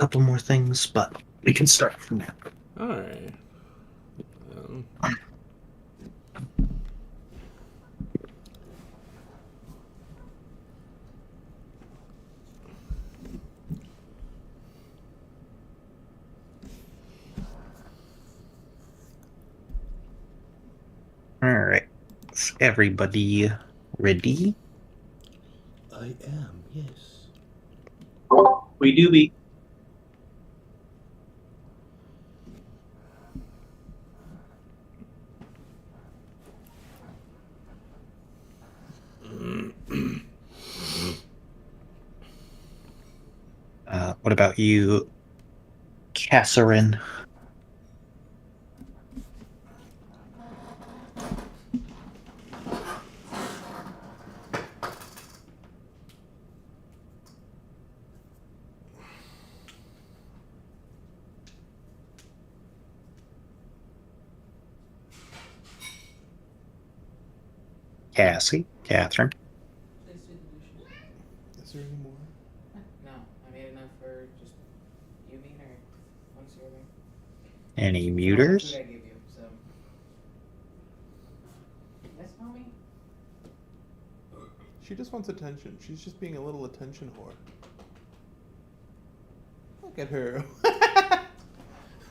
couple more things, but we can start from now. All right. Um, All right. Is everybody ready? I am, yes. We do be. What about you, Catherine? Cassie, Catherine. Is there any more? No, I made enough for just you, me, or one serving. Any Food muters? I gave you, so. Yes, homie? She just wants attention. She's just being a little attention whore. Look at her.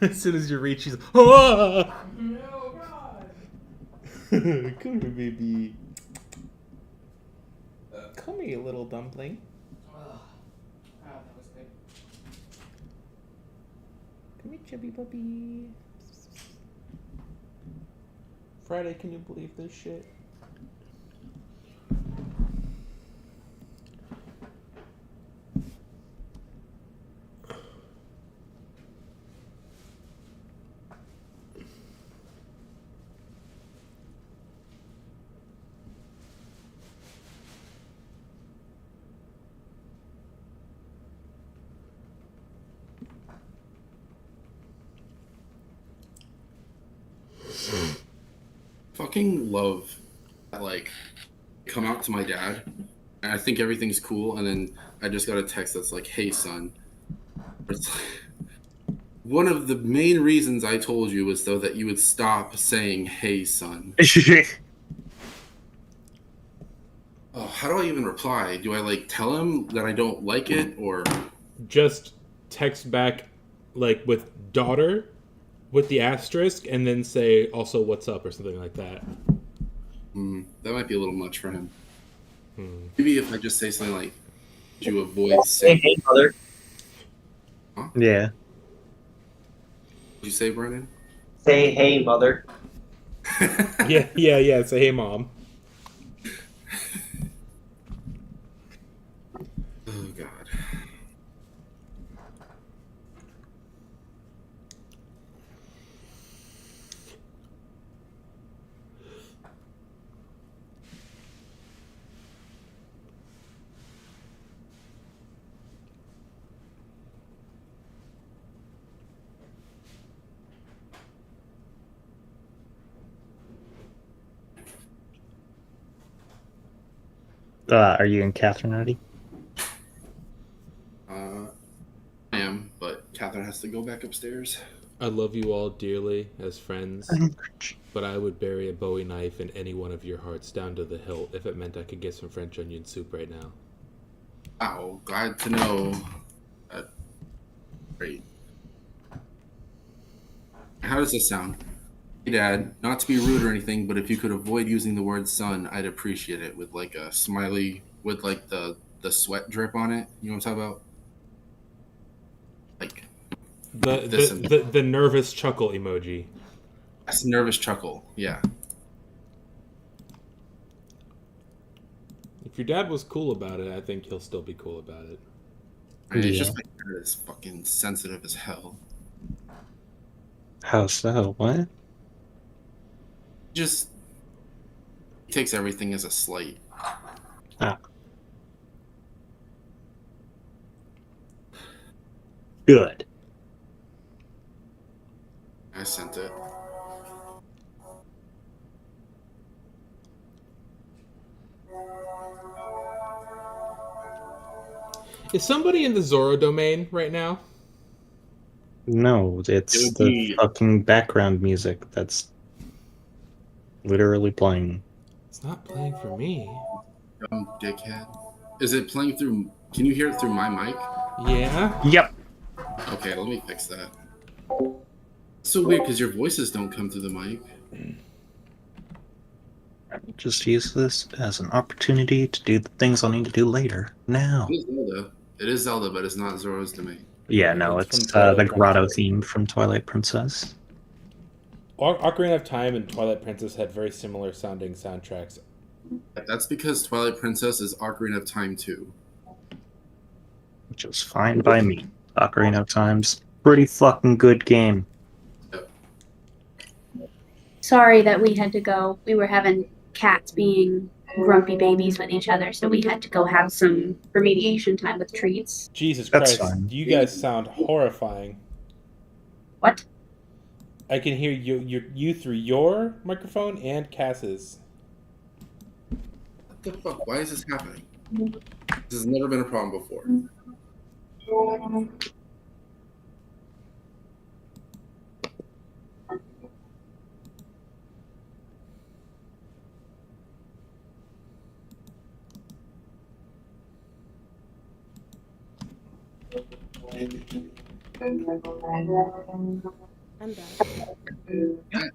As soon as you reach, she's oh! No, God! Come here, baby. Come here, little dumpling. Oh, that was good. Come here, chubby puppy. Friday, can you believe this shit? Fucking love that, like, come out to my dad and I think everything's cool, and then I just got a text that's like, hey son. It's like, one of the main reasons I told you was so that you would stop saying hey son. Oh, how do I even reply? Do I like tell him that I don't like it, or Just text back, like, with daughter, with the asterisk, and then say also what's up or something like that. that might be a little much for him. Hmm. Maybe if I just say something like, "You avoid Say saying." hey, mother. Yeah. What did you say, Brennan? Say hey, mother. Yeah. Say hey, mom. Oh God. Are you and Catherine ready? I am, but Catherine has to go back upstairs. I love you all dearly as friends, but I would bury a Bowie knife in any one of your hearts down to the hilt if it meant I could get some French onion soup right now. Wow, glad to know. Great. How does this sound? Hey, Dad, not to be rude or anything, but if you could avoid using the word son, I'd appreciate it, with like a smiley with like the sweat drip on it. You know what I'm talking about? Like this and The nervous chuckle emoji. that's a nervous chuckle. Yeah. If your dad was cool about it, I think he'll still be cool about it. I mean, it's Yeah. just my dad is fucking sensitive as hell. How so? What? Just he takes everything as a slight. Ah, good. I sent it. Is somebody in the Zoro domain right now? No, It it's would the be fucking background music that's literally playing. It's not playing for me. dumb dickhead. Is it playing through? Can you hear it through my mic? Yeah. Yep. Okay, let me fix that. It's so weird because your voices don't come through the mic. Just use this as an opportunity to do the things I'll need to do later. Now. It is Zelda. It is Zelda, but it's not Zora's domain. Yeah, no, It's from it's Twilight the grotto Princess. theme from Twilight Princess. Ocarina of Time and Twilight Princess had very similar sounding soundtracks. That's because Twilight Princess is Ocarina of Time 2. Which is fine by me. Ocarina of Time's pretty fucking good game. Sorry that we had to go. We were having cats being grumpy babies with each other, so we had to go have some remediation time with treats. Jesus That's Christ, fine. you guys sound horrifying. What? I can hear you through your microphone and Cass's. What the fuck? Why is this happening? This has never been a problem before. I'm done.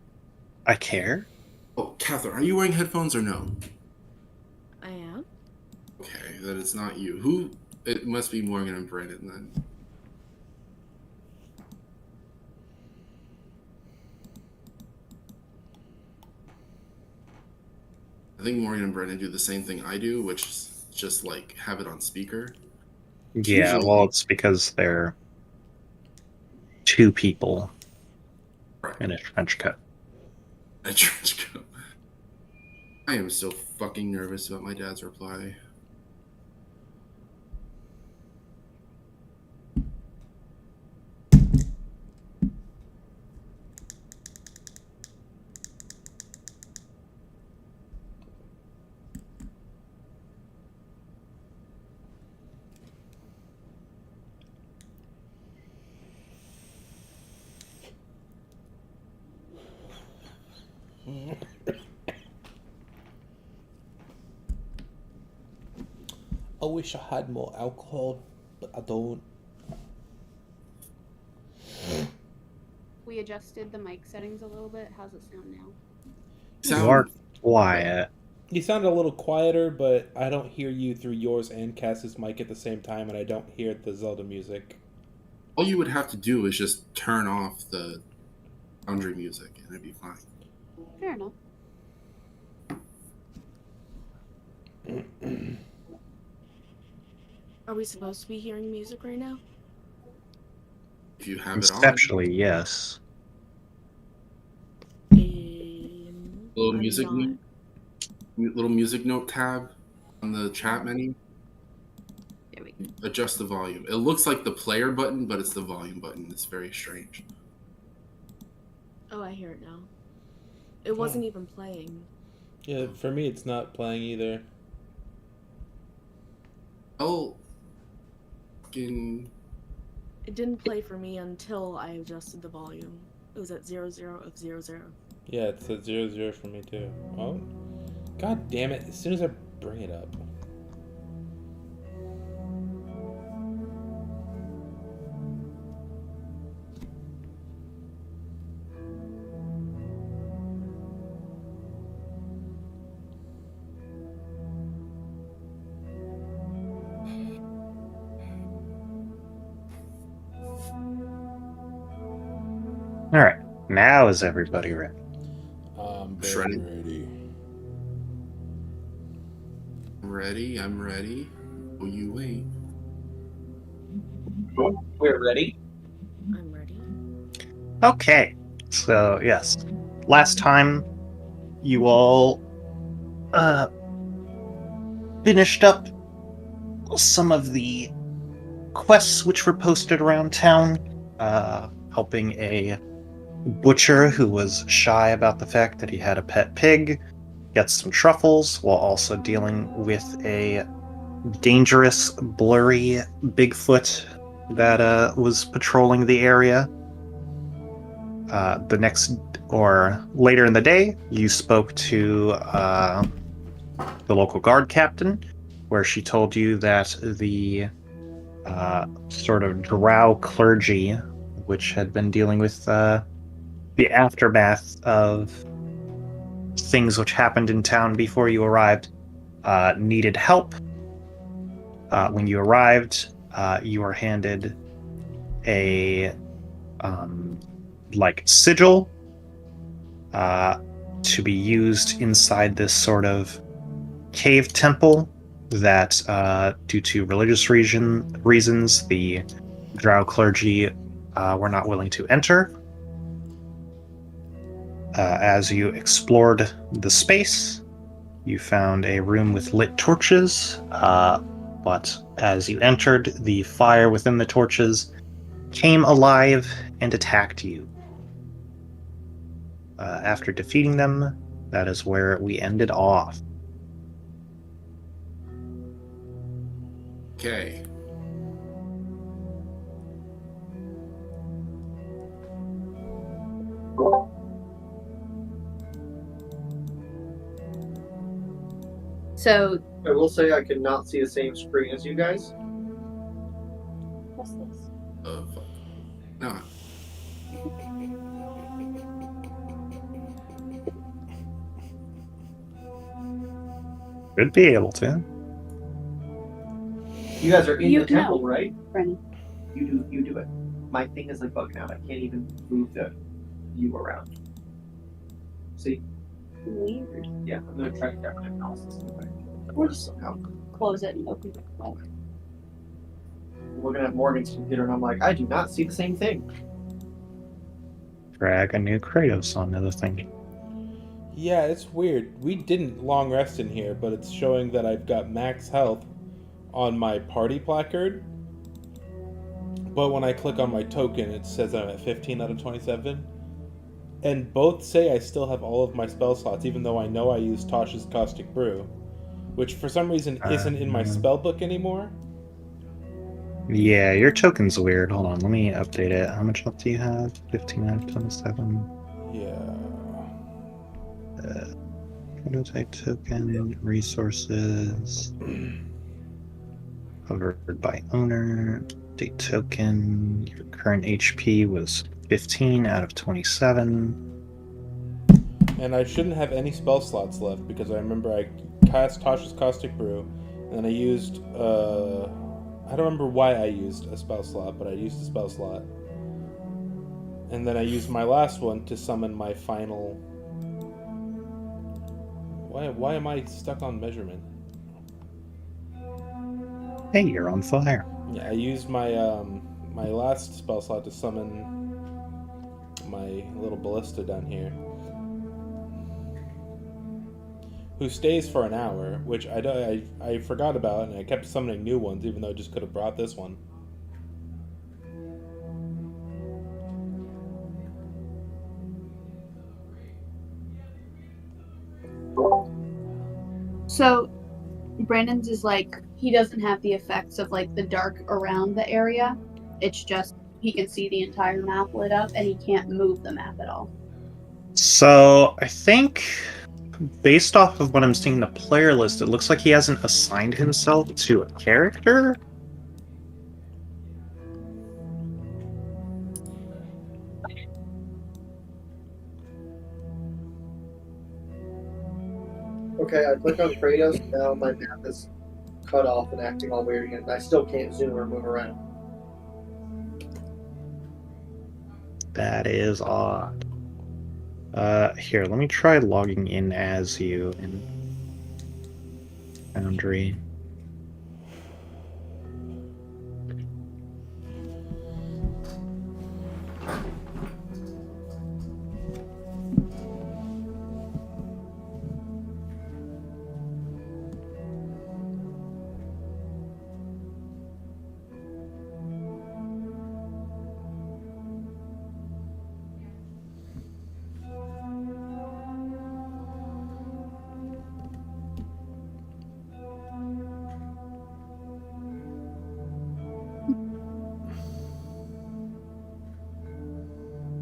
I care? Oh, Catherine, are you wearing headphones or no? I am. Okay, that it's not you. Who? It must be Morgan and Brandon then. I think Morgan and Brandon do the same thing I do, which is just like have it on speaker. Yeah, Usually- well, it's because they're two people Right. in a trench coat. A trench coat. I am so fucking nervous about my dad's reply. I wish I had more alcohol, but I don't. We adjusted the mic settings a little bit. How's it sound now? You are quiet. You sound a little quieter, but I don't hear you through yours and Cass's mic at the same time, and I don't hear the Zelda music. All you would have to do is just turn off the boundary music and it'd be fine. Fair enough. Are we supposed to be hearing music right now? If you have it on. Conceptually, yes. Little I'm music not. note. Little music note tab on the chat menu. There we go. Adjust the volume. It looks like the player button, but it's the volume button. It's very strange. Oh, I hear it now. It wasn't even playing. Yeah, for me, it's not playing either. Oh, fucking. It didn't play for me until I adjusted the volume. It was at 00 of 00. Yeah, it's a 0-0 for me too. Oh, god damn it! As soon as I bring it up. All right, now is everybody ready? Shredded. Ready. I'm ready. Oh, you wait. We're ready. I'm ready. Okay, so yes, last time you all finished up some of the quests which were posted around town, helping a butcher who was shy about the fact that he had a pet pig get some truffles, while also dealing with a dangerous, blurry Bigfoot that was patrolling the area. the next or later in the day, you spoke to the local guard captain, where she told you that the sort of drow clergy, which had been dealing with the aftermath of things which happened in town before you arrived, needed help. When you arrived, you were handed a sigil to be used inside this sort of cave temple that, due to religious reasons, the drow clergy were not willing to enter. As you explored the space, you found a room with lit torches, but as you entered, the fire within the torches came alive and attacked you. After defeating them, that is where we ended off. Okay. So, I will say I could not see the same screen as you guys. what's this? Fuck. No. Should be able to. You guys are in You the temple, know. right? Brennan. You do it. My thing is like bugging out. I can't even move the view around. See? Weird. Yeah, I'm gonna try to get my analysis anyway. We'll just Somehow. close it and open it. Well, Looking at Morgan's computer and I'm like, I do not see the same thing. Drag a new Kratos on the thing. Yeah, it's weird. We didn't long rest in here, but it's showing that I've got max health on my party placard. But when I click on my token, it says I'm at 15 out of 27. And both say I still have all of my spell slots, even though I know I used Tosh's Caustic Brew, which for some reason isn't in my spell book anymore. Yeah, your token's weird. Hold on, let me update it. How much health do you have? 15 out of 27. Yeah. Prototype token, resources. Covered by owner. Update token. Your current HP was 15 out of 27. And I shouldn't have any spell slots left because I remember I cast Tosh's Caustic Brew, and then I used, I don't remember why I used a spell slot, but I used a spell slot. And then I used my last one to summon my final... Why am I stuck on measurement? Hey, you're on fire. Yeah, I used my my last spell slot to summon my little ballista down here, who stays for an hour, which I forgot about, and I kept summoning new ones, even though I just could have brought this one. So, Brandon's is like, he doesn't have the effects of like the dark around the area. It's just he can see the entire map lit up and he can't move the map at all. So, I think, based off of what I'm seeing in the player list, it looks like he hasn't assigned himself to a character. Okay, I click on Kratos, now my map is cut off and acting all weird again. I still can't zoom or move around. That is odd. Here, let me try logging in as you in Foundry.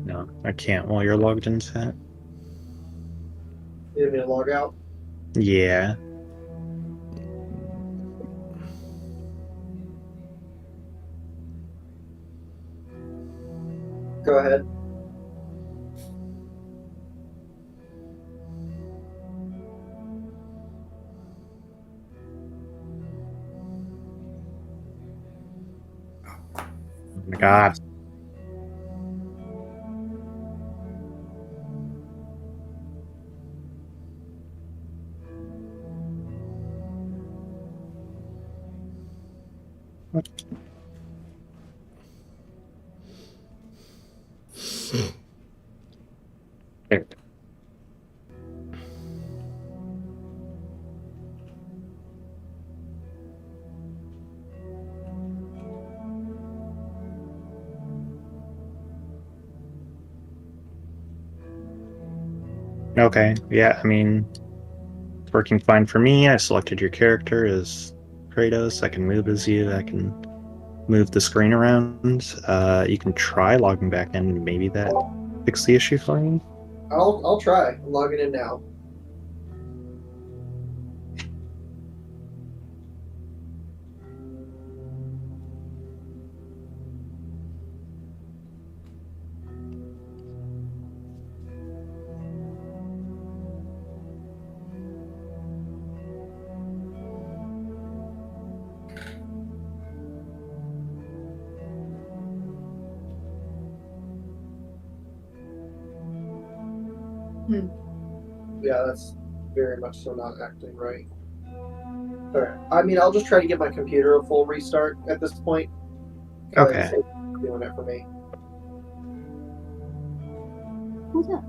No, I can't while you're logged into it. You need me to log out? Yeah. Go ahead. Oh my god. There. Okay, yeah, I mean, it's working fine for me. I selected your character as Kratos. I can move as you. I can move the screen around. You can try logging back in. Maybe that fix the issue for you. I'll try. I'm logging in now. Yeah, that's very much so not acting right. Alright. I mean, I'll just try to give my computer a full restart at this point. 'Cause Okay. it's doing it for me. Who's that?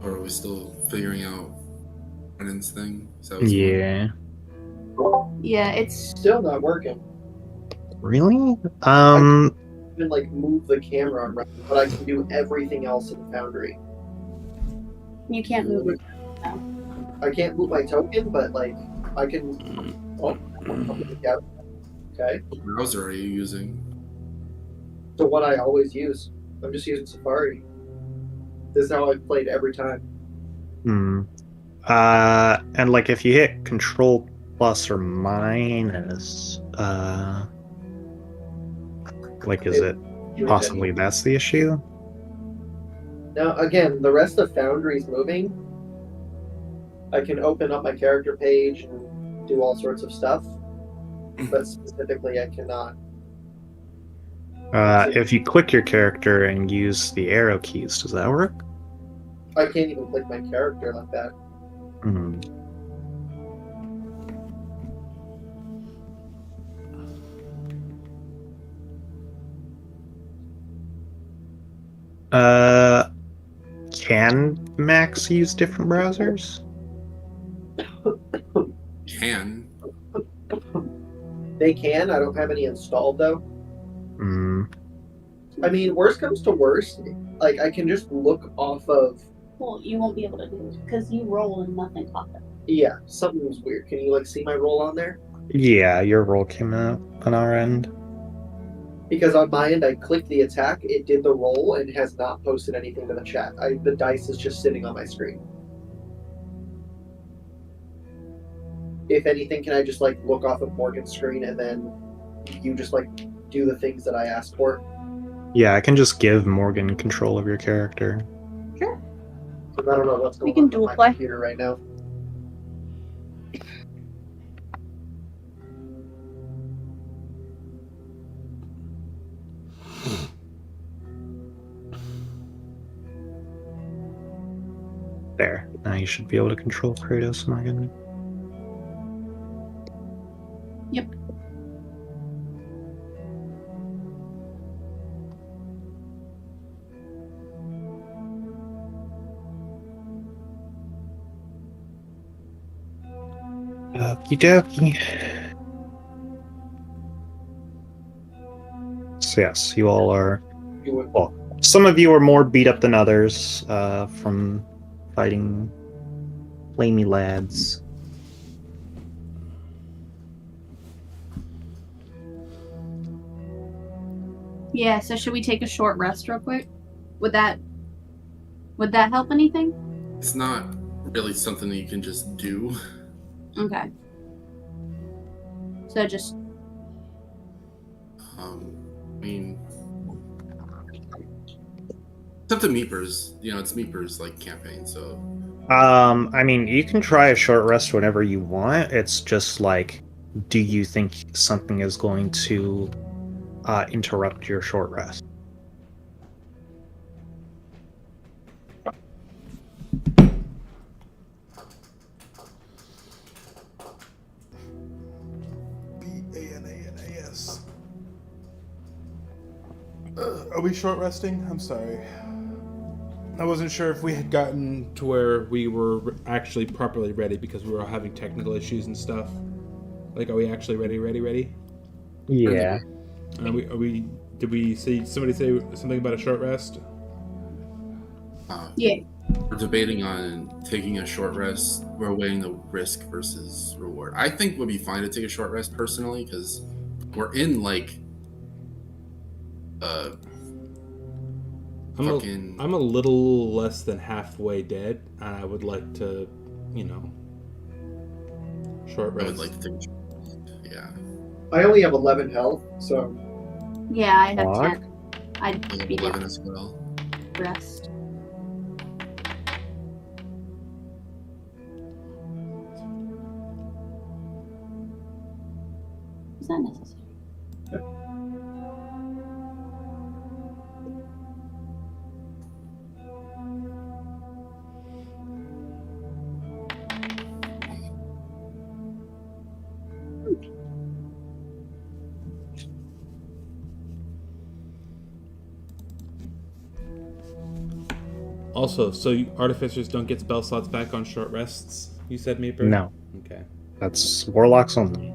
Or are we still figuring out Brennan's thing? Is that what's going on? Yeah. Yeah, it's Still not working. Really? Even like move the camera around, but I can do everything else in Foundry. you can't move it. I can't move my token, but like I can. Oh, yeah. Okay. What browser are you using? So what I always use, I'm just using Safari. This is how I've played every time. And like if you hit Control plus or minus, like is it possibly that's the issue? Now again, the rest of Foundry's moving, I can open up my character page and do all sorts of stuff, but specifically I cannot. If you click your character and use the arrow keys, does that work? I can't even click my character like that. Hmm. Can Max use different browsers? Can. They can. I don't have any installed though. Hmm. I mean, worst comes to worst, like I can just look off of. Well, you won't be able to do it because you roll and nothing pops up. Yeah, something's weird. Can you like see my roll on there? Yeah, your roll came out on our end. Because on my end, I clicked the attack, it did the roll, and has not posted anything to the chat. The dice is just sitting on my screen. If anything, can I just like look off of Morgan's screen and then you just like do the things that I asked for? Yeah, I can just give Morgan control of your character. Sure. Because I don't know what's We going can on dual with my play. computer right now. There. Now you should be able to control Kratos, Morgan. Yep. Okie dokie. So yes, you all are. You would, Well, some of you are more beat up than others from fighting flamey lads. Yeah, so should we take a short rest real quick? Would that help anything? It's not really something that you can just do. Okay. So just I mean, it's up to Meepers. You know, it's Meepers like campaign, so. I mean, you can try a short rest whenever you want. It's just like, do you think something is going to interrupt your short rest? B-A-N-A-N-A-S. Are we short resting? I'm sorry. I wasn't sure if we had gotten to where we were actually properly ready because we were all having technical issues and stuff. Like, are we actually ready? Yeah. Are we? Did we see somebody say something about a short rest? yeah. We're debating on taking a short rest. We're weighing the risk versus reward. I think we'd be fine to take a short rest personally because we're in like I'm a little less than halfway dead, and I would like to, short I rest. would like to take a short rest. Yeah. I only have 11 health, so Yeah, I have What? 10. I'd be 11 down as well. to rest. Is that necessary? Also, so artificers don't get spell slots back on short rests? You said, Meeper? No, Okay. that's warlocks only.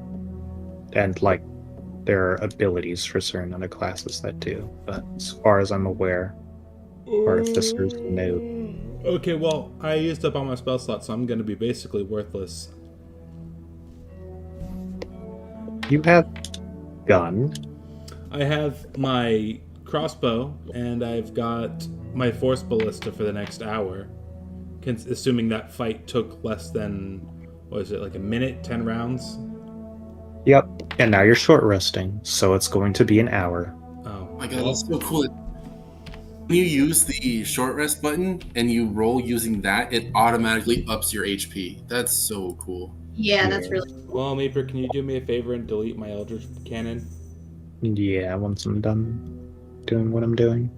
And like, there are abilities for certain other classes that do, but as far as I'm aware, artificers no. Okay, well, I used up all my spell slots, so I'm going to be basically worthless. You have gun. I have my crossbow, and I've got my force ballista for the next hour. Assuming that fight took less than, what is it, like a minute, 10 rounds? Yep. And now you're short resting, so it's going to be an hour. Oh. Oh my god, that's so cool. When you use the short rest button and you roll using that, it automatically ups your HP. That's so cool. Yeah, that's really Well, Meeper, can you do me a favor and delete my Eldritch Cannon? Yeah, once I'm done doing what I'm doing.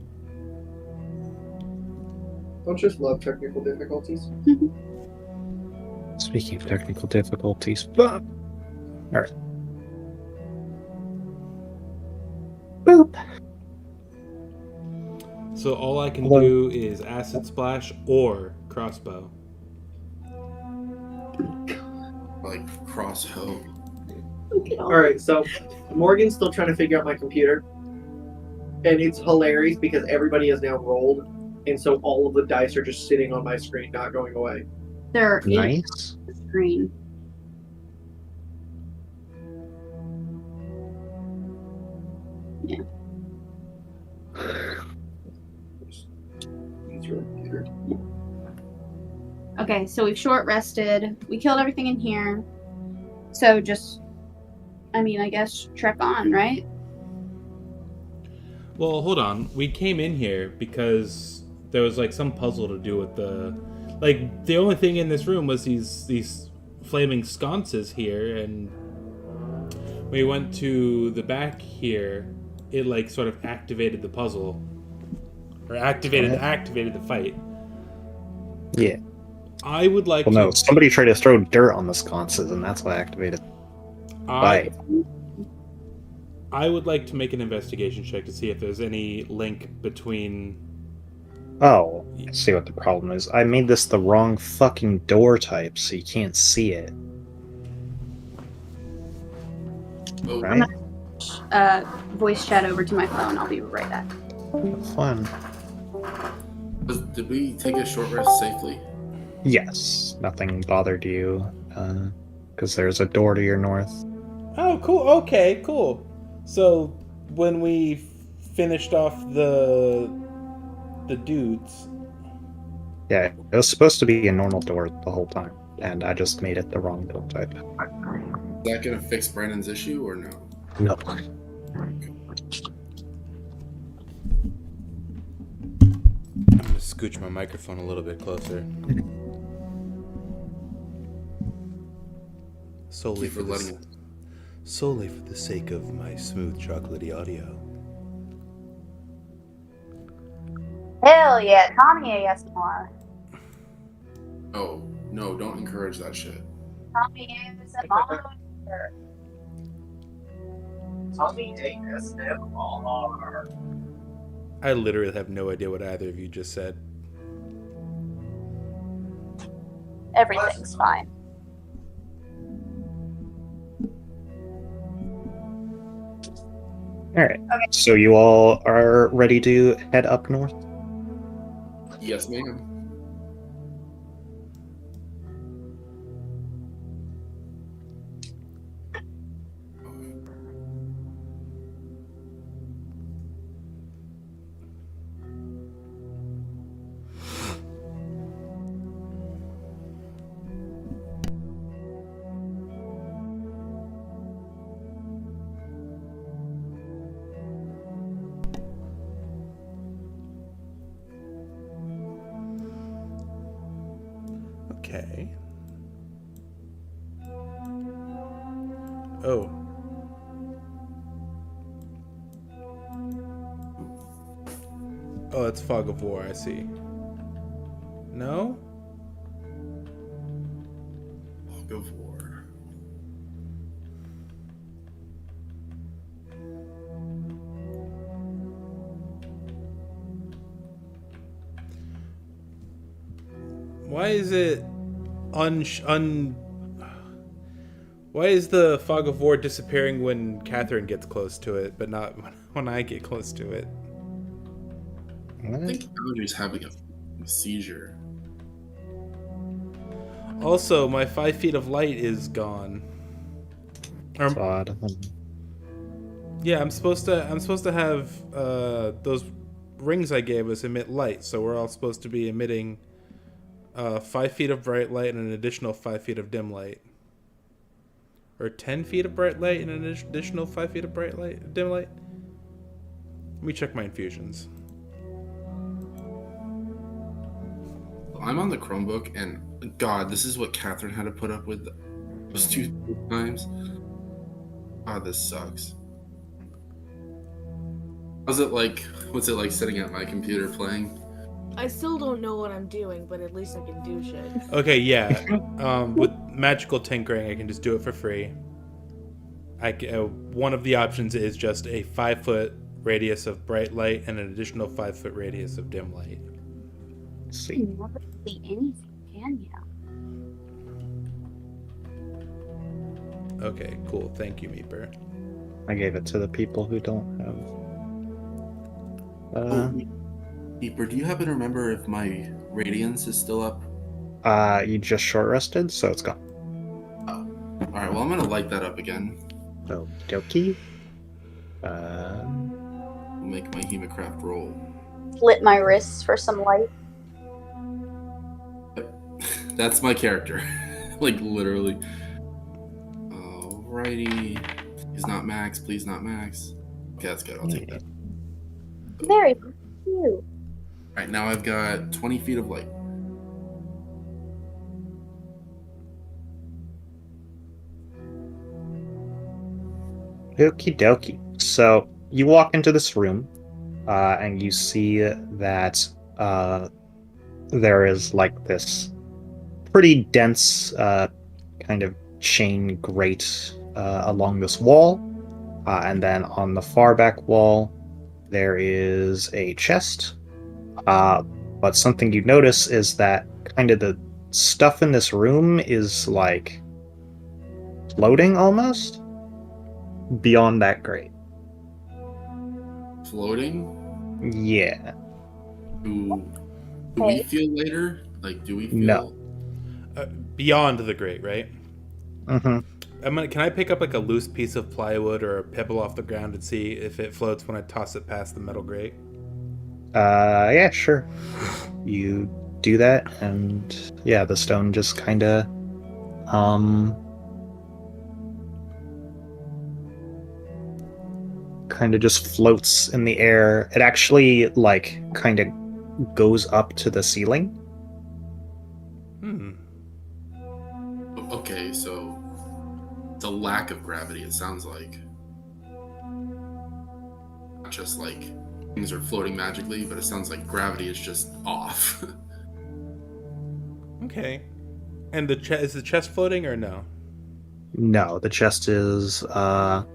Don't just love technical difficulties. Speaking of technical difficulties, fuck. Alright. Boop. So all I can Hello. do is Acid Splash or Crossbow. Like cross hoe. Alright, so Morgan's still trying to figure out my computer. And it's hilarious because everybody has now rolled. And so all of the dice are just sitting on my screen, not going away. they're in Nice. the screen. Yeah. Okay, so we've short rested. We killed everything in here. So just, I mean, I guess trek on, right? Well, hold on. We came in here because there was like some puzzle to do with the, like the only thing in this room was these flaming sconces here, and we went to the back here. It like sort of activated the puzzle, or activated the fight. Yeah. I would like Well, to. no, somebody tried to throw dirt on the sconces, and that's why I activated. I would like to make an investigation check to see if there's any link between. Oh, I see what the problem is. I made this the wrong fucking door type, so you can't see it. Oh, Right? Voice chat over to my phone. I'll be right back. Fun. did we take a short rest safely? Yes, nothing bothered you, because there's a door to your north. Oh, cool. Okay, cool. So when we finished off the dudes, Yeah, it was supposed to be a normal door the whole time, and I just made it the wrong door type. Is that gonna fix Brandon's issue or no? No. I'm gonna scooch my microphone a little bit closer. Solely Thank you for letting solely for the sake of my smooth chocolatey audio. Hell yeah, Tommy ASMR. Oh, no, don't encourage that shit. Tommy ASMR. Tommy ASMR. I literally have no idea what either of you just said. Everything's fine. Alright, Okay. so you all are ready to head up north? Yes, ma'am. Okay. Oh. Oh, it's Fog of War, I see. No? Fog of War. Why is it Why is the Fog of War disappearing when Catherine gets close to it, but not when I get close to it? I think Audrey's having a seizure. Also, my 5 feet of light is gone. It's odd. Yeah, I'm supposed to have those rings I gave us emit light, so we're all supposed to be emitting 5 feet of bright light and an additional 5 feet of dim light, or 10 feet of bright light and an additional 5 feet of dim light. Let me check my infusions. I'm on the Chromebook, and God, this is what Catherine had to put up with those 2 times. God, this sucks. What's it like sitting at my computer playing? I still don't know what I'm doing, but at least I can do shit. Okay, yeah. With magical tinkering, I can just do it for free. One of the options is just a 5-foot radius of bright light and an additional 5-foot radius of dim light. Let's You see. can never see anything, can you? Okay, cool. Thank you, Meeper. I gave it to the people who don't have. Keeper, do you happen to remember if my radiance is still up? You just short rested, so it's gone. All right, well, I'm gonna light that up again. Oh, dokie. I'll make my Hemocraft roll. Slit my wrists for some light. That's my character. Like, literally. Alrighty. Please not max, please not max. Okay, that's good. I'll take that. Very cute. Alright, now I've got 20 feet of light. Okie dokie. So you walk into this room, and you see that there is like this pretty dense kind of chain grate along this wall, and then on the far back wall there is a chest. But something you notice is that kind of the stuff in this room is like floating almost beyond that grate. Floating? Yeah. Do we feel later? Like, do we feel... No. Beyond the grate, right? Mm-hmm. Can I pick up like a loose piece of plywood or a pebble off the ground and see if it floats when I toss it past the metal grate? Yeah, sure. You do that, and yeah, the stone just kind of, just floats in the air. It actually, like, kind of goes up to the ceiling. Okay, so it's a lack of gravity, it sounds like. Not just like things are floating magically, but it sounds like gravity is just off. Okay. And is the chest floating or no? No, the chest is on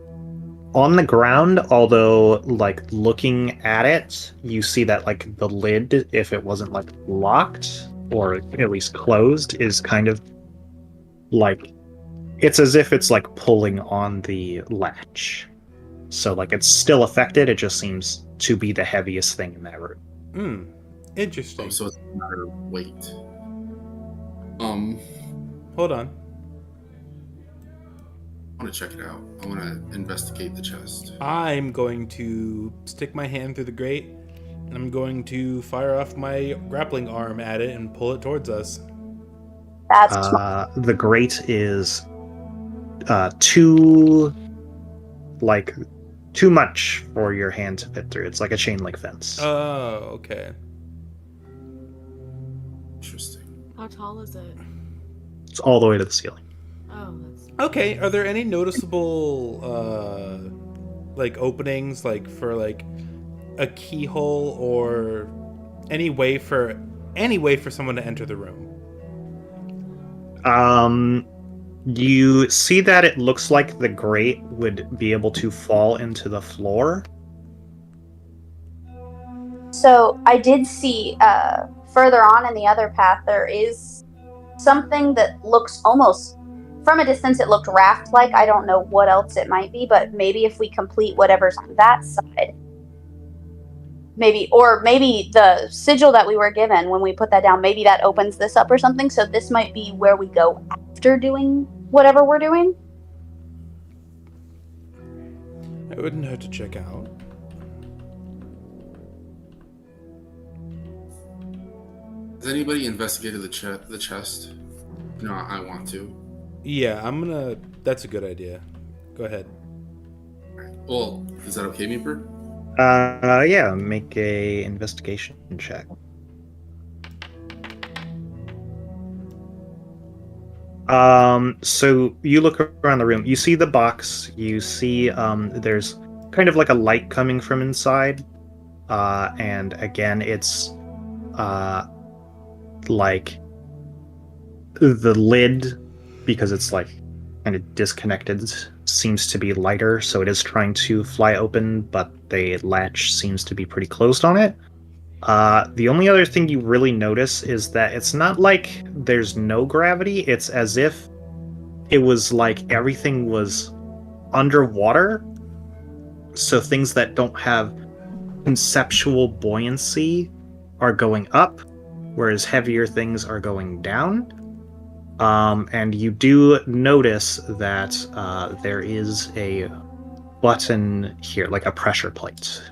the ground, although, like, looking at it, you see that, like, the lid, if it wasn't, like, locked, or at least closed, is kind of, like, it's as if it's, like, pulling on the latch. So, like, it's still affected, it just seems to be the heaviest thing in that room. Interesting. Oh, so it's a matter of weight. Hold on. I want to check it out. I want to investigate the chest. I'm going to stick my hand through the grate, and I'm going to fire off my grappling arm at it and pull it towards us. That's smart. The grate is too much for your hand to fit through. It's like a chain link fence. Oh, okay. Interesting. How tall is it? It's all the way to the ceiling. Oh, that's... Okay, are there any noticeable like openings, like for like a keyhole or any way for someone to enter the room? You see that it looks like the grate would be able to fall into the floor. So I did see further on in the other path there is something that looks almost, from a distance it looked raft-like. I don't know what else it might be, but maybe if we complete whatever's on that side, maybe the sigil that we were given when we put that down, maybe that opens this up or something. So this might be where we go after doing whatever we're doing. It wouldn't hurt to check out. Has anybody investigated the chest? No, I want to. Yeah, that's a good idea. Go ahead. Well, is that okay, Meeper? Yeah, make a investigation check. So you look around the room. You see the box. You see there's kind of like a light coming from inside. And again, it's like the lid, because it's like kind of disconnected, seems to be lighter, so it is trying to fly open, but the latch seems to be pretty closed on it. The only other thing you really notice is that it's not like there's no gravity, it's as if it was like everything was underwater, so things that don't have conceptual buoyancy are going up, whereas heavier things are going down. And you do notice that there is a button here, like a pressure plate.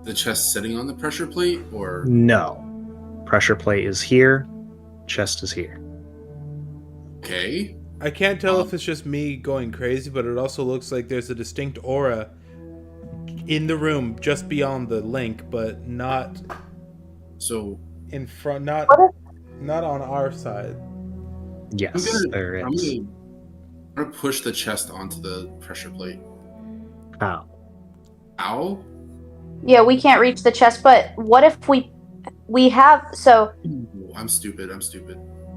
The chest sitting on the pressure plate, or No. Pressure plate is here, chest is here. okay? I can't tell if it's just me going crazy, but it also looks like there's a distinct aura in the room just beyond the link, but not So in front, not on our side. Yes, there I'm is. gonna push the chest onto the pressure plate. How? Ow! Yeah, we can't reach the chest, but what if we have, so Ooh, I'm stupid.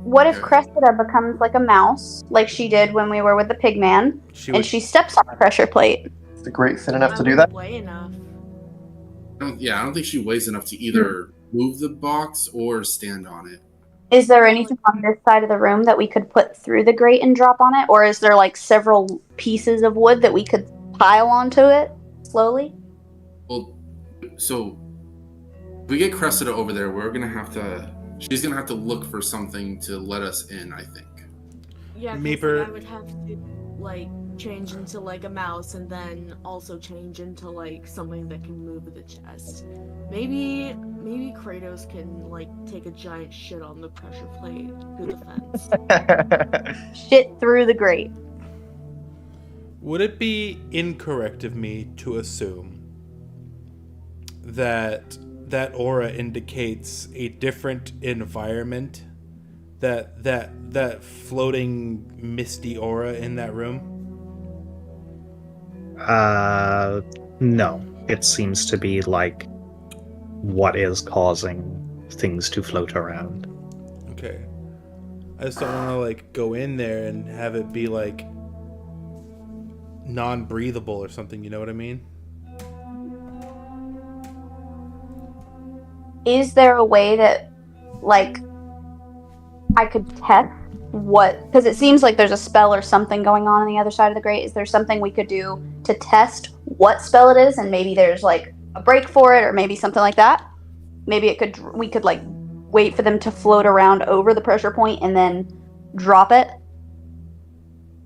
what if Okay. Cressida becomes like a mouse, like she did when we were with the pigman, and she steps on the pressure plate? Is the grate thin enough I to do wouldn't that? weigh enough. I don't think she weighs enough to either move the box or stand on it. Is there anything on this side of the room that we could put through the grate and drop on it? Or is there like several pieces of wood that we could pile onto it slowly? Well, so if we get Cressida over there, she's gonna have to look for something to let us in, I think. Yeah, 'cause, Meeper- like, I would have to like change into like a mouse and then also change into like something that can move the chest. Maybe Kratos can like take a giant shit on the pressure plate through the fence. Shit through the grate. Would it be incorrect of me to assume that that aura indicates a different environment? That floating misty aura in that room? No. It seems to be like what is causing things to float around. Okay. I just don't want to like go in there and have it be like non-breathable or something, you know what I mean? Is there a way that, like, I could test what, because it seems like there's a spell or something going on the other side of the grate. Is there something we could do to test what spell it is, and maybe there's like a break for it, or maybe something like that? Maybe we could like wait for them to float around over the pressure point and then drop it.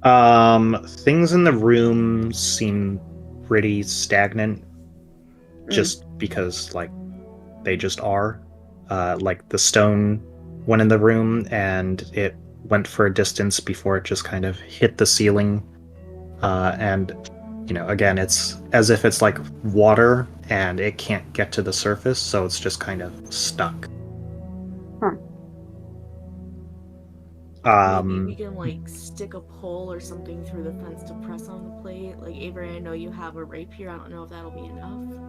Things in the room seem pretty stagnant, just because like they just are. Like the stone went in the room and it went for a distance before it just kind of hit the ceiling. And you know, again, it's as if it's like water and it can't get to the surface, so it's just kind of stuck. Maybe we can like stick a pole or something through the fence to press on the plate. Like Avery, I know you have a rapier. I don't know if that'll be enough.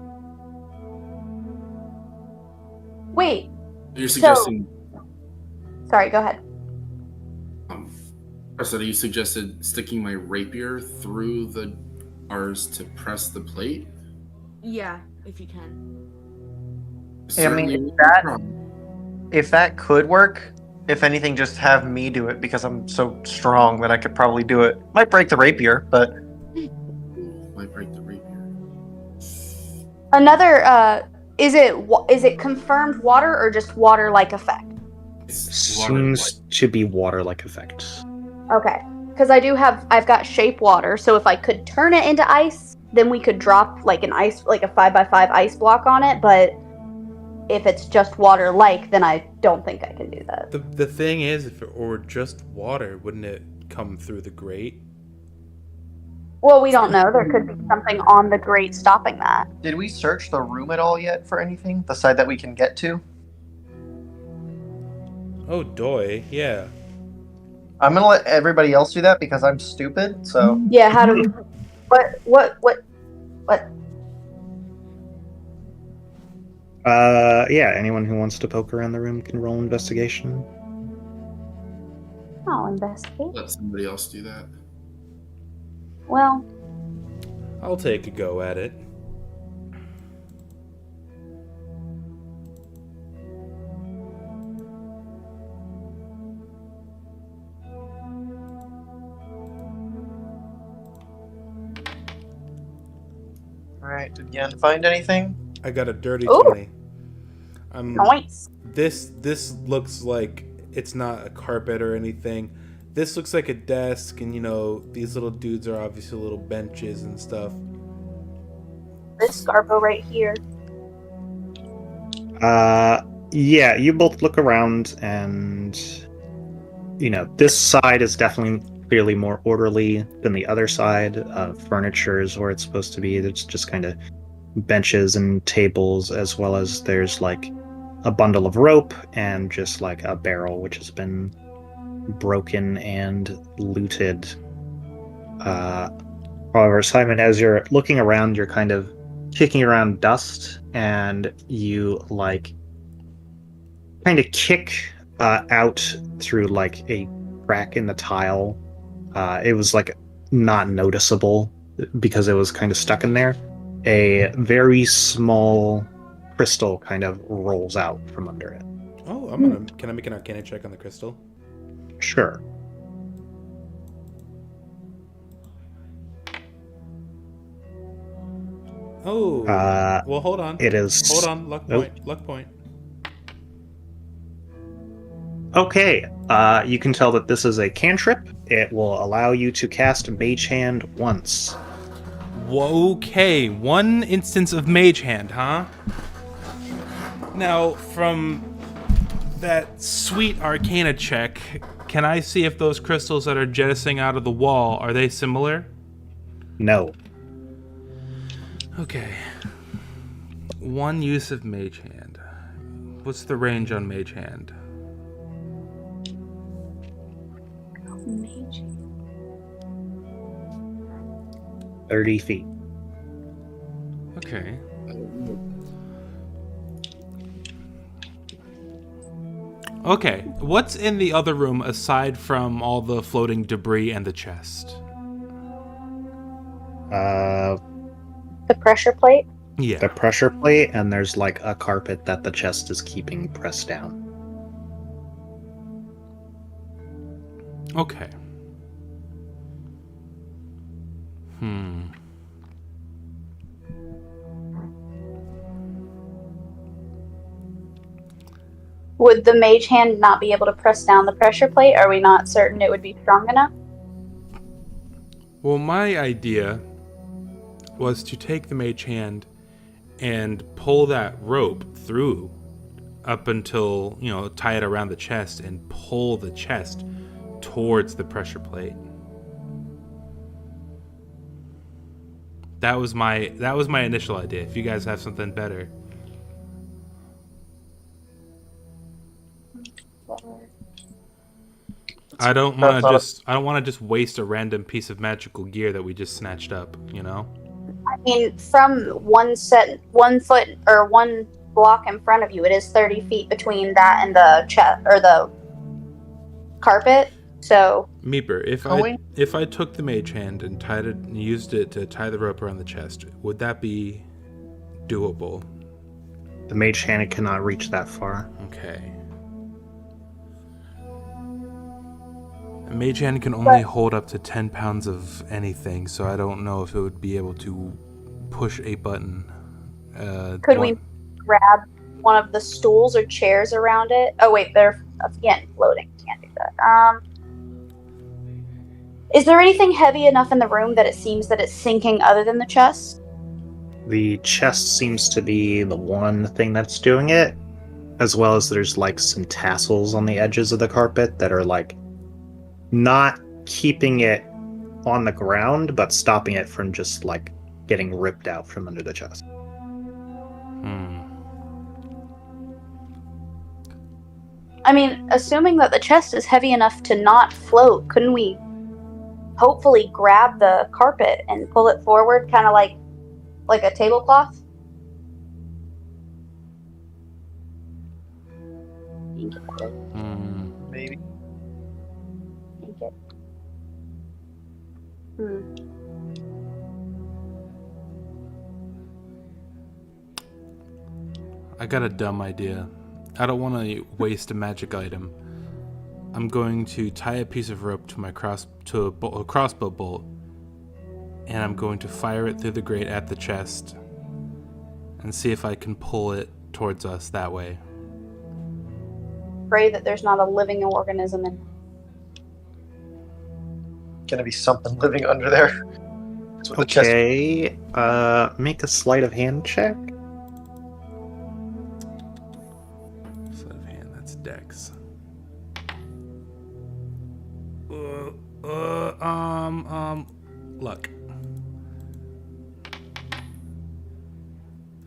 Wait. You're suggesting, Sorry, go ahead. Cressida, you suggested sticking my rapier through the bars to press the plate? Yeah, if you can. I mean, Certainly if that could work, if anything, just have me do it because I'm so strong that I could probably do it. Might break the rapier, but might break the rapier. Another, is it confirmed water or just water-like effect? Seems to be water-like effect. Okay, because I've got shape water, so if I could turn it into ice, then we could drop like an ice, like a 5x5 ice block on it, but if it's just water-like, then I don't think I can do that. The thing is, if it were just water, wouldn't it come through the grate? Well, we don't know. There could be something on the grate stopping that. did we search the room at all yet for anything? The side that we can get to? Oh, doy, yeah. I'm gonna let everybody else do that because I'm stupid. So Yeah, how do we... What? Yeah, anyone who wants to poke around the room can roll investigation. I'll investigate. Let somebody else do that. Well, I'll take a go at it. alright, did Yen find anything? I got a dirty Ooh. 20. nice. This looks like it's not a carpet or anything. This looks like a desk, and these little dudes are obviously little benches and stuff. This Garbo right here. Yeah, you both look around and this side is definitely clearly more orderly than the other side. Furniture is where it's supposed to be. It's just kind of benches and tables, as well as there's like a bundle of rope and just like a barrel which has been broken and looted. However, Simon, as you're looking around, you're kind of kicking around dust, and you like kind of kick out through like a crack in the tile. It was like not noticeable because it was kind of stuck in there. A very small crystal kind of rolls out from under it. Oh, can I make an Arcana check on the crystal? Sure. Oh, well, hold on. It is. Hold on, luck point. Luck point. Okay, you can tell that this is a cantrip. It will allow you to cast Mage Hand once. Okay, one instance of Mage Hand, huh? Now, from that sweet Arcana check, can I see if those crystals that are jettisoning out of the wall, are they similar? No. Okay. One use of Mage Hand. What's the range on Mage Hand? Mage. 30 feet. Okay. Okay, what's in the other room aside from all the floating debris and the chest? The pressure plate. Yeah. The pressure plate, and there's like a carpet that the chest is keeping pressed down. Okay. Would the mage hand not be able to press down the pressure plate? Are we not certain it would be strong enough? Well, my idea was to take the mage hand and pull that rope through up until, tie it around the chest and pull the chest towards the pressure plate. That was my initial idea. If you guys have something better. I don't want to just waste a random piece of magical gear that we just snatched up, I mean, from one foot or one block in front of you, it is 30 feet between that and the chest or the carpet. So, Meeper, if I took the mage hand and used it to tie the rope around the chest, would that be doable? The mage hand cannot reach that far. Okay. A mage hand can only hold up to 10 pounds of anything, so I don't know if it would be able to push a button. Could we grab one of the stools or chairs around it? Oh wait, they're again floating. Can't do that. Is there anything heavy enough in the room that it seems that it's sinking other than the chest? The chest seems to be the one thing that's doing it, as well as there's like some tassels on the edges of the carpet that are like not keeping it on the ground, but stopping it from just like getting ripped out from under the chest. I mean, assuming that the chest is heavy enough to not float, couldn't we hopefully grab the carpet and pull it forward, kind of like a tablecloth? Maybe. I got a dumb idea. I don't want to waste a magic item. I'm going to tie a piece of rope to my a crossbow bolt, and I'm going to fire it through the grate at the chest and see if I can pull it towards us that way. Pray that there's not a living organism in. Gonna be something living under there. That's what the chest. Okay, make a sleight of hand check. Sleight of hand, that's Dex. Luck.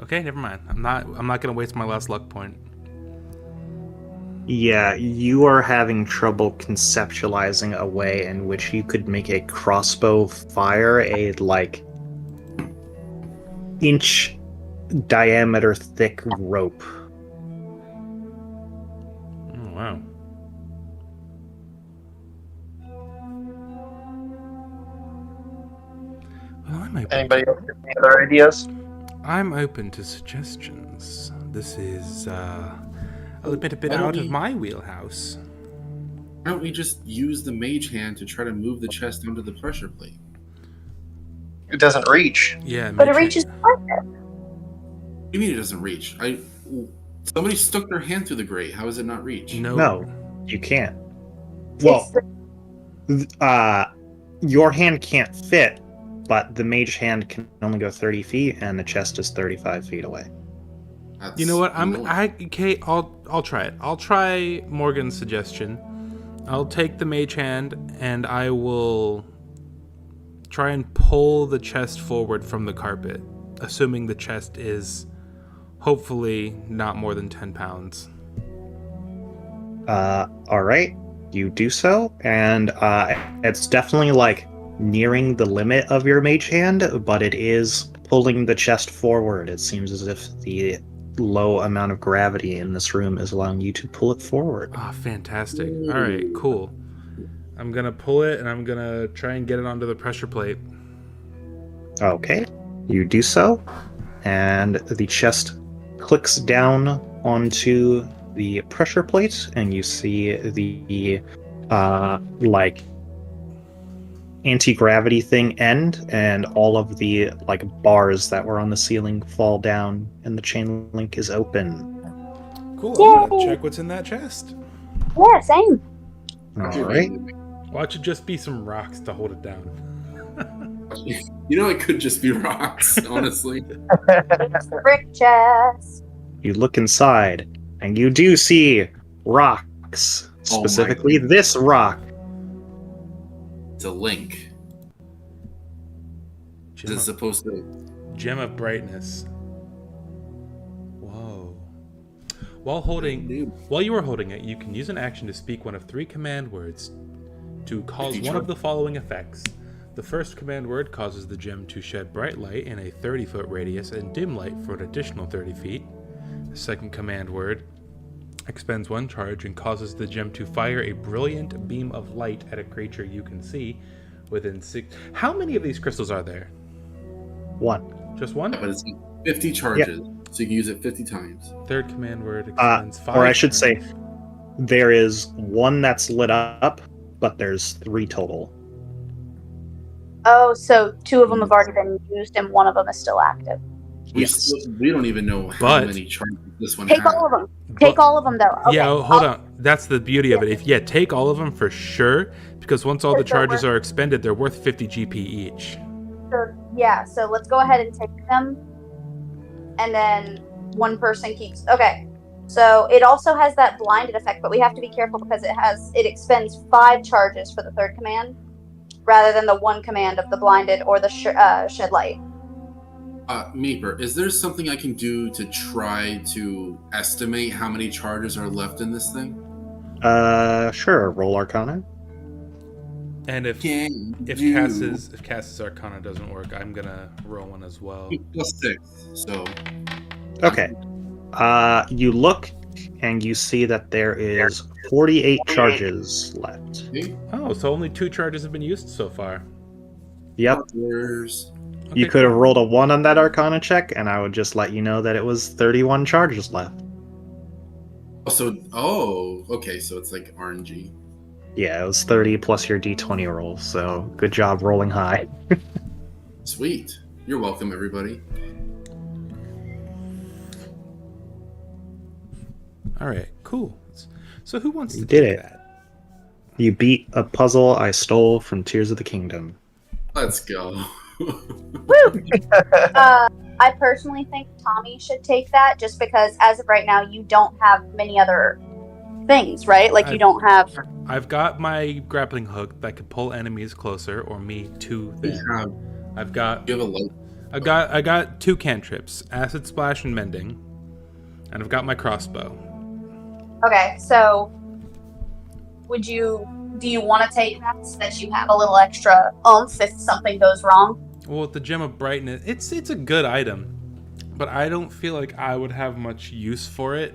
Okay, never mind. I'm not gonna waste my last luck point. Yeah, you are having trouble conceptualizing a way in which you could make a crossbow fire a, inch diameter thick rope. Oh, wow. Well, I'm open. Anybody else have any other ideas? I'm open to suggestions. This is a bit Why don't out of we- my wheelhouse. Why don't we just use the mage hand to try to move the chest onto the pressure plate? It doesn't reach. Yeah, But it mage- reaches farther. What do you mean it doesn't reach? Somebody stuck their hand through the grate. How does it not reach? No, you can't. Well, your hand can't fit, but the mage hand can only go 30 feet, and the chest is 35 feet away. That's You know what? annoying. I'll try it. I'll try Morgan's suggestion. I'll take the mage hand and I will try and pull the chest forward from the carpet, assuming the chest is hopefully not more than 10 pounds. Alright, you do so, and it's definitely nearing the limit of your mage hand, but it is pulling the chest forward. It seems as if the low amount of gravity in this room is allowing you to pull it forward. Ah, fantastic. All right, cool. I'm going to pull it and I'm going to try and get it onto the pressure plate. Okay, you do so, and the chest clicks down onto the pressure plate, and you see the anti-gravity thing end, and all of the bars that were on the ceiling fall down, and the chain link is open. Cool. I'm going to check what's in that chest. Yeah, same. All right. Watch it just be some rocks to hold it down. You know, it could just be rocks, honestly. It's the brick chest. You look inside, and you do see rocks. Oh my Specifically, this rock. It's a link. Is it supposed to? Gem of brightness. Whoa. While you are holding it, you can use an action to speak one of 3 command words to cause one of the following effects. The first command word causes the gem to shed bright light in a 30-foot radius and dim light for an additional 30 feet. The second command word expends 1 charge and causes the gem to fire a brilliant beam of light at a creature you can see within 6. How many of these crystals are there? 1. Just 1? But it's 50 charges, so you can use it 50 times. Third command word expends 5. Or I should charge. say, there is 1 that's lit up, but there's 3 total. Oh, so 2 of them have already been used and 1 of them is still active. Yes. We don't even know how But- many charges this one Take has. all of them. Take all of them, though. Okay. Yeah, hold on. That's the beauty of it. Take all of them for sure, because once all the charges are expended, they're worth 50 GP each. So let's go ahead and take them, and then 1 person keeps. Okay, so it also has that blinded effect, but we have to be careful because it expends 5 charges for the third command, rather than the 1 command of the blinded or the shed light. Meeper, is there something I can do to try to estimate how many charges are left in this thing? Sure. Roll Arcana. And if Can if you- Cass's Arcana doesn't work, I'm gonna roll one as well. +6. So Okay. You look and you see that there is 48 charges left. okay, Oh, so only 2 charges have been used so far. Yep. there's You Okay, could have cool. rolled a 1 on that Arcana check, and I would just let you know that it was 31 charges left. okay, so it's like RNG. Yeah, it was 30 plus your d20 roll, so good job rolling high. Sweet. You're welcome, everybody. All right, cool. So who wants to You did take it. that? You beat a puzzle I stole from Tears of the Kingdom. Let's go. I personally think Tommy should take that just because as of right now you don't have many other things, right? Like you don't have I've got my grappling hook that could pull enemies closer or me to them. I've got You have a light. I got 2 cantrips, Acid Splash and Mending, and I've got my crossbow. Okay, so do you want to take that so that you have a little extra oomph if something goes wrong? Well, with the Gem of Brightness, it's a good item, but I don't feel like I would have much use for it.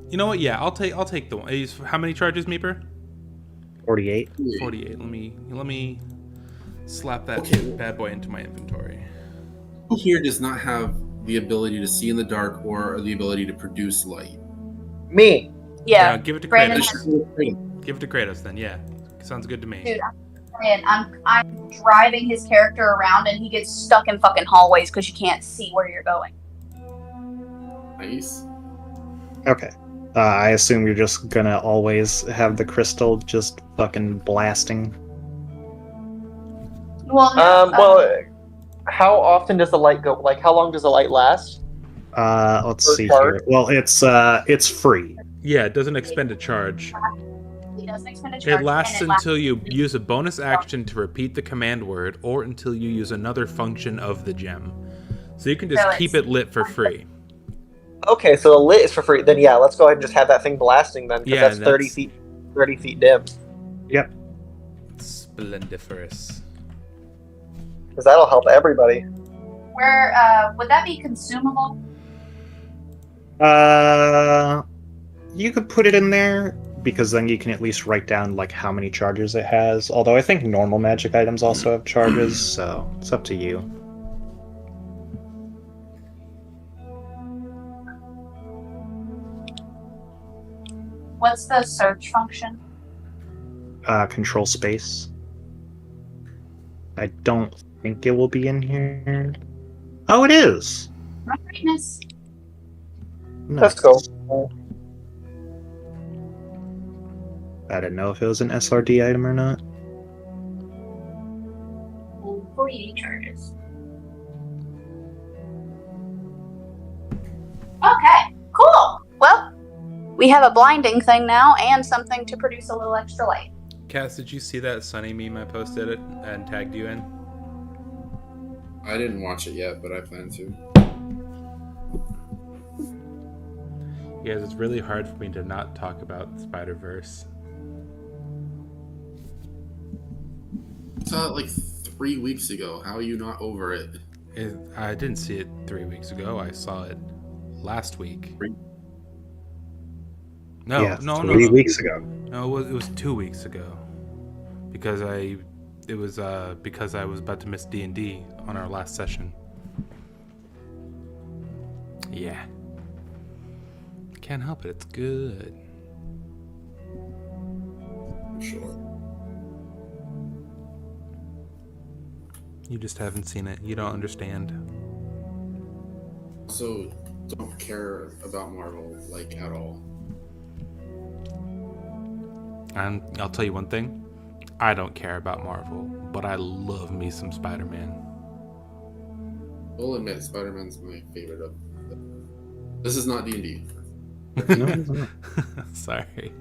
You know what? Yeah, I'll take the one. How many charges, Meeper? 48. 48. Let me slap that Okay. bad boy into my inventory. Who here does not have the ability to see in the dark or the ability to produce light? Me. Yeah, Give it to Brandon Kratos. Give it to Kratos then. Yeah, sounds good to me. dude, I'm driving his character around and he gets stuck in fucking hallways because you can't see where you're going. Nice. Okay. I assume you're just gonna always have the crystal just fucking blasting. Well, no, Well, how often does the light go? Like, how long does the light last? Let's Per see charge? here. Well, it's free. Yeah, it doesn't expend a charge. he doesn't expend a charge, It lasts and until you use a bonus action to repeat the command word, or until you use another function of the gem. So you can just So keep it's- it lit for free. Okay, so the lit is for free. Then yeah, let's go ahead and just have that thing blasting then, because Yeah, that's 30 feet, 30 feet dim. Yep. Splendiferous. Because that'll help everybody. Where would that be consumable? You could put it in there because then you can at least write down like how many charges it has. Although I think normal magic items also have charges, so it's up to you. What's the search function? Control space. I don't think it will be in here. Oh, it is. My greatness. Let's go. I didn't know if it was an SRD item or not. 48 charges. Okay, cool. Well, we have a blinding thing now and something to produce a little extra light. Cass, did you see that Sunny meme I posted it and tagged you in? I didn't watch it yet, but I plan to. Yes, it's really hard for me to not talk about Spider-Verse. I saw it like 3 weeks ago. How are you not over it? I didn't see it 3 weeks ago. I saw it last week. No, yeah, no, 3 weeks ago. No, it was 2 weeks ago. Because I was about to miss D&D on our last session. Yeah. Can't help it. It's good. I'm sure. You just haven't seen it. You don't understand. Also, don't care about Marvel like at all. And I'll tell you one thing. I don't care about Marvel, but I love me some Spider-Man. I'll admit, Spider-Man's my favorite of. This is not D&D. No, it's not. Sorry.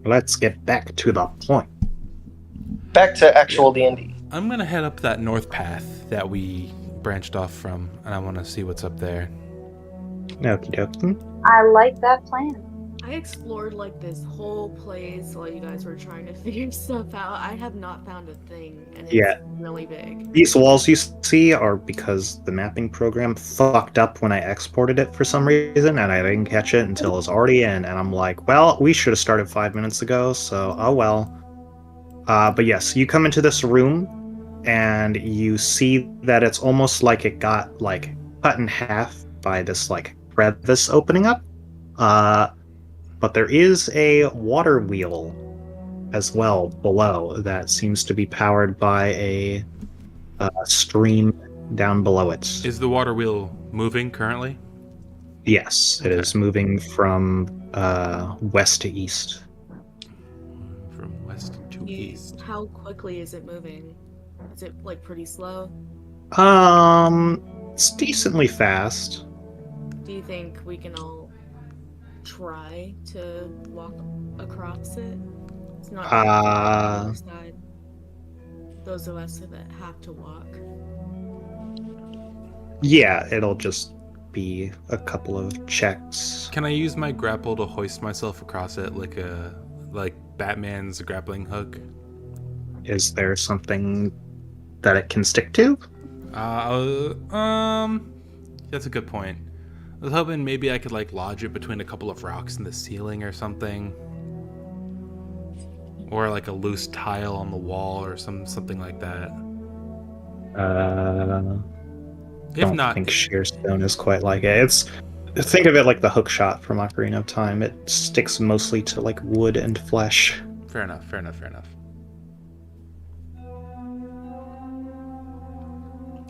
Let's get back to the point. Back to actual D&D. I'm gonna head up that north path that we branched off from, and I want to see what's up there. Okie dokie. I like that plan. I explored like this whole place while you guys were trying to figure stuff out. I have not found a thing, and it's Yeah. really big. These walls you see are because the mapping program fucked up when I exported it for some reason, and I didn't catch it until it was already in, and I'm like, well, we should have started 5 minutes ago, so oh well. But yes, you come into this room, and you see that it's almost like it got, like, cut in half by this, like, crevice opening up. But there is a water wheel as well below that seems to be powered by a stream down below it. Is the water wheel moving currently? Yes, it is moving from west to east. From west to east. How quickly is it moving? Is it like pretty slow? It's decently fast. Do you think we can all try to walk across it? It's not on the other side. Those of us that have to walk. Yeah, it'll just be a couple of checks. Can I use my grapple to hoist myself across it like Batman's grappling hook? Is there something that it can stick to? That's a good point. I was hoping maybe I could like lodge it between a couple of rocks in the ceiling or something. Or like a loose tile on the wall or something like that. If Don't not, think sheer stone is quite like it. Think of it like the hook shot from Ocarina of Time. It sticks mostly to like wood and flesh. fair enough.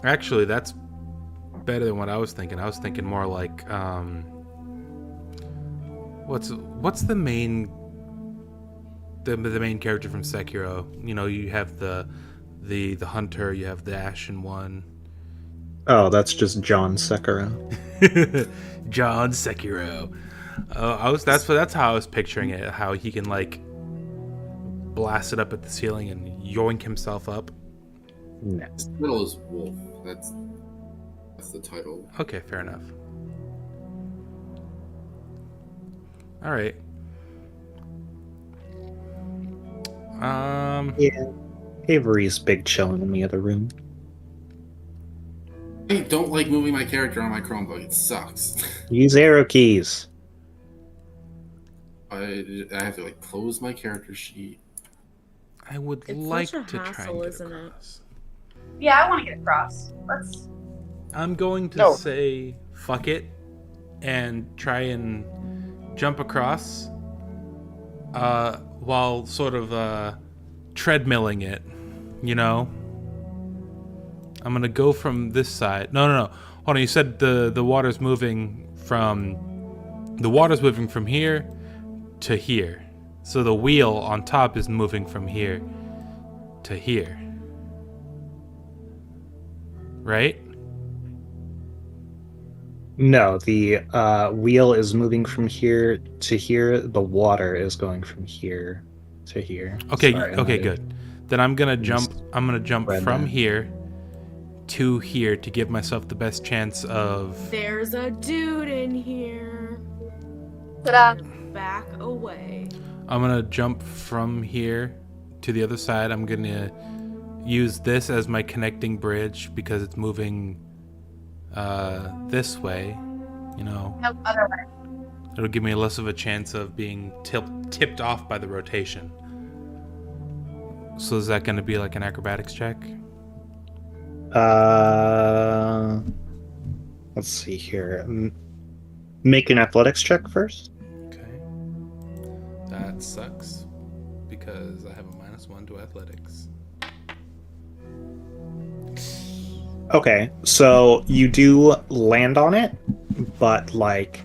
Actually, that's better than what I was thinking. I was thinking more like, what's the main character from Sekiro? You know, you have the hunter, you have the Ashen one. Oh, that's just John Sekiro. John Sekiro. That's how I was picturing it. How he can like blast it up at the ceiling and yoink himself up. No. The title is Wolf. That's the title. Okay, fair enough. All right. Yeah. Avery's big chilling in the other room. I don't like moving my character on my Chromebook. It sucks. Use arrow keys. I have to like close my character sheet. I would It's like such a to try hassle, and get isn't it? across. Yeah, I want to get across. Let's. I'm going to No. say fuck it and try and jump across while sort of treadmilling it, you know? I'm going to go from this side. No. Hold on, you said the water's moving from here to here. So the wheel on top is moving from here to here. Right? No, the wheel is moving from here to here. The water is going from here to here. Okay, Sorry, I okay, might have- good. Then I'm gonna jump Read from that. here to here to give myself the best chance of. There's a dude in here. Ta-da. Back away. I'm gonna jump from here to the other side. I'm gonna use this as my connecting bridge because it's moving this way. You know, No, other way. it'll give me less of a chance of being tipped off by the rotation. So is that gonna be like an acrobatics check? Let's see here. Make an athletics check first. Okay. That sucks because I have a -1 to athletics. Okay, so you do land on it, but like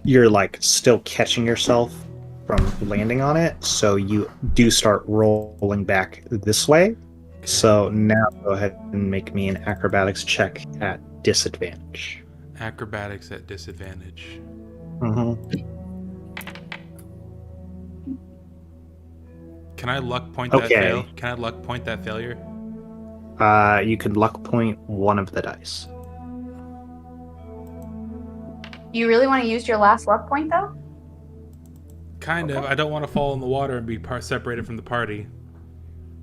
you're like still catching yourself from landing on it, so you do start rolling back this way. So now go ahead and make me an acrobatics check at disadvantage. Acrobatics at disadvantage. Mm-hmm. Can I luck point that Okay. fail? Can I luck point that failure? You can luck point one of the dice. You really want to use your last luck point, though? Kind of. I don't want to fall in the water and be separated from the party.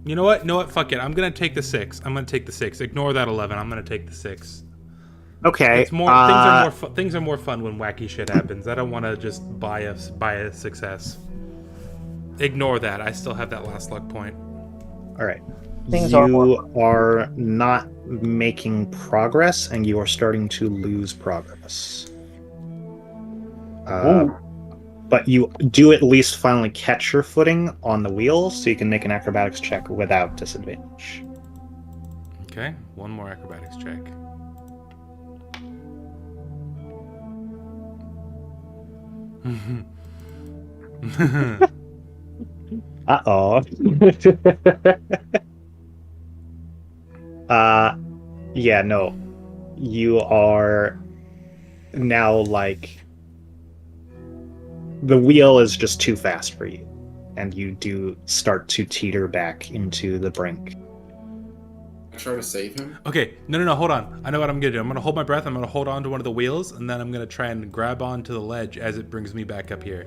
You know what? Fuck it. I'm gonna take the 6. Ignore that 11. I'm gonna take the 6. Okay. It's more things are more fun when wacky shit happens. I don't want to just buy a success. Ignore that. I still have that last luck point. All right. Things You are not making progress, and you are starting to lose progress. But you do at least finally catch your footing on the wheel, so you can make an acrobatics check without disadvantage. Okay, one more acrobatics check. Uh-oh. Yeah, no. You are now, like... The wheel is just too fast for you, and you do start to teeter back into the brink. Try to save him. Okay, no, hold on. I know what I'm gonna do. I'm gonna hold my breath. I'm gonna hold on to one of the wheels, and then I'm gonna try and grab onto the ledge as it brings me back up here.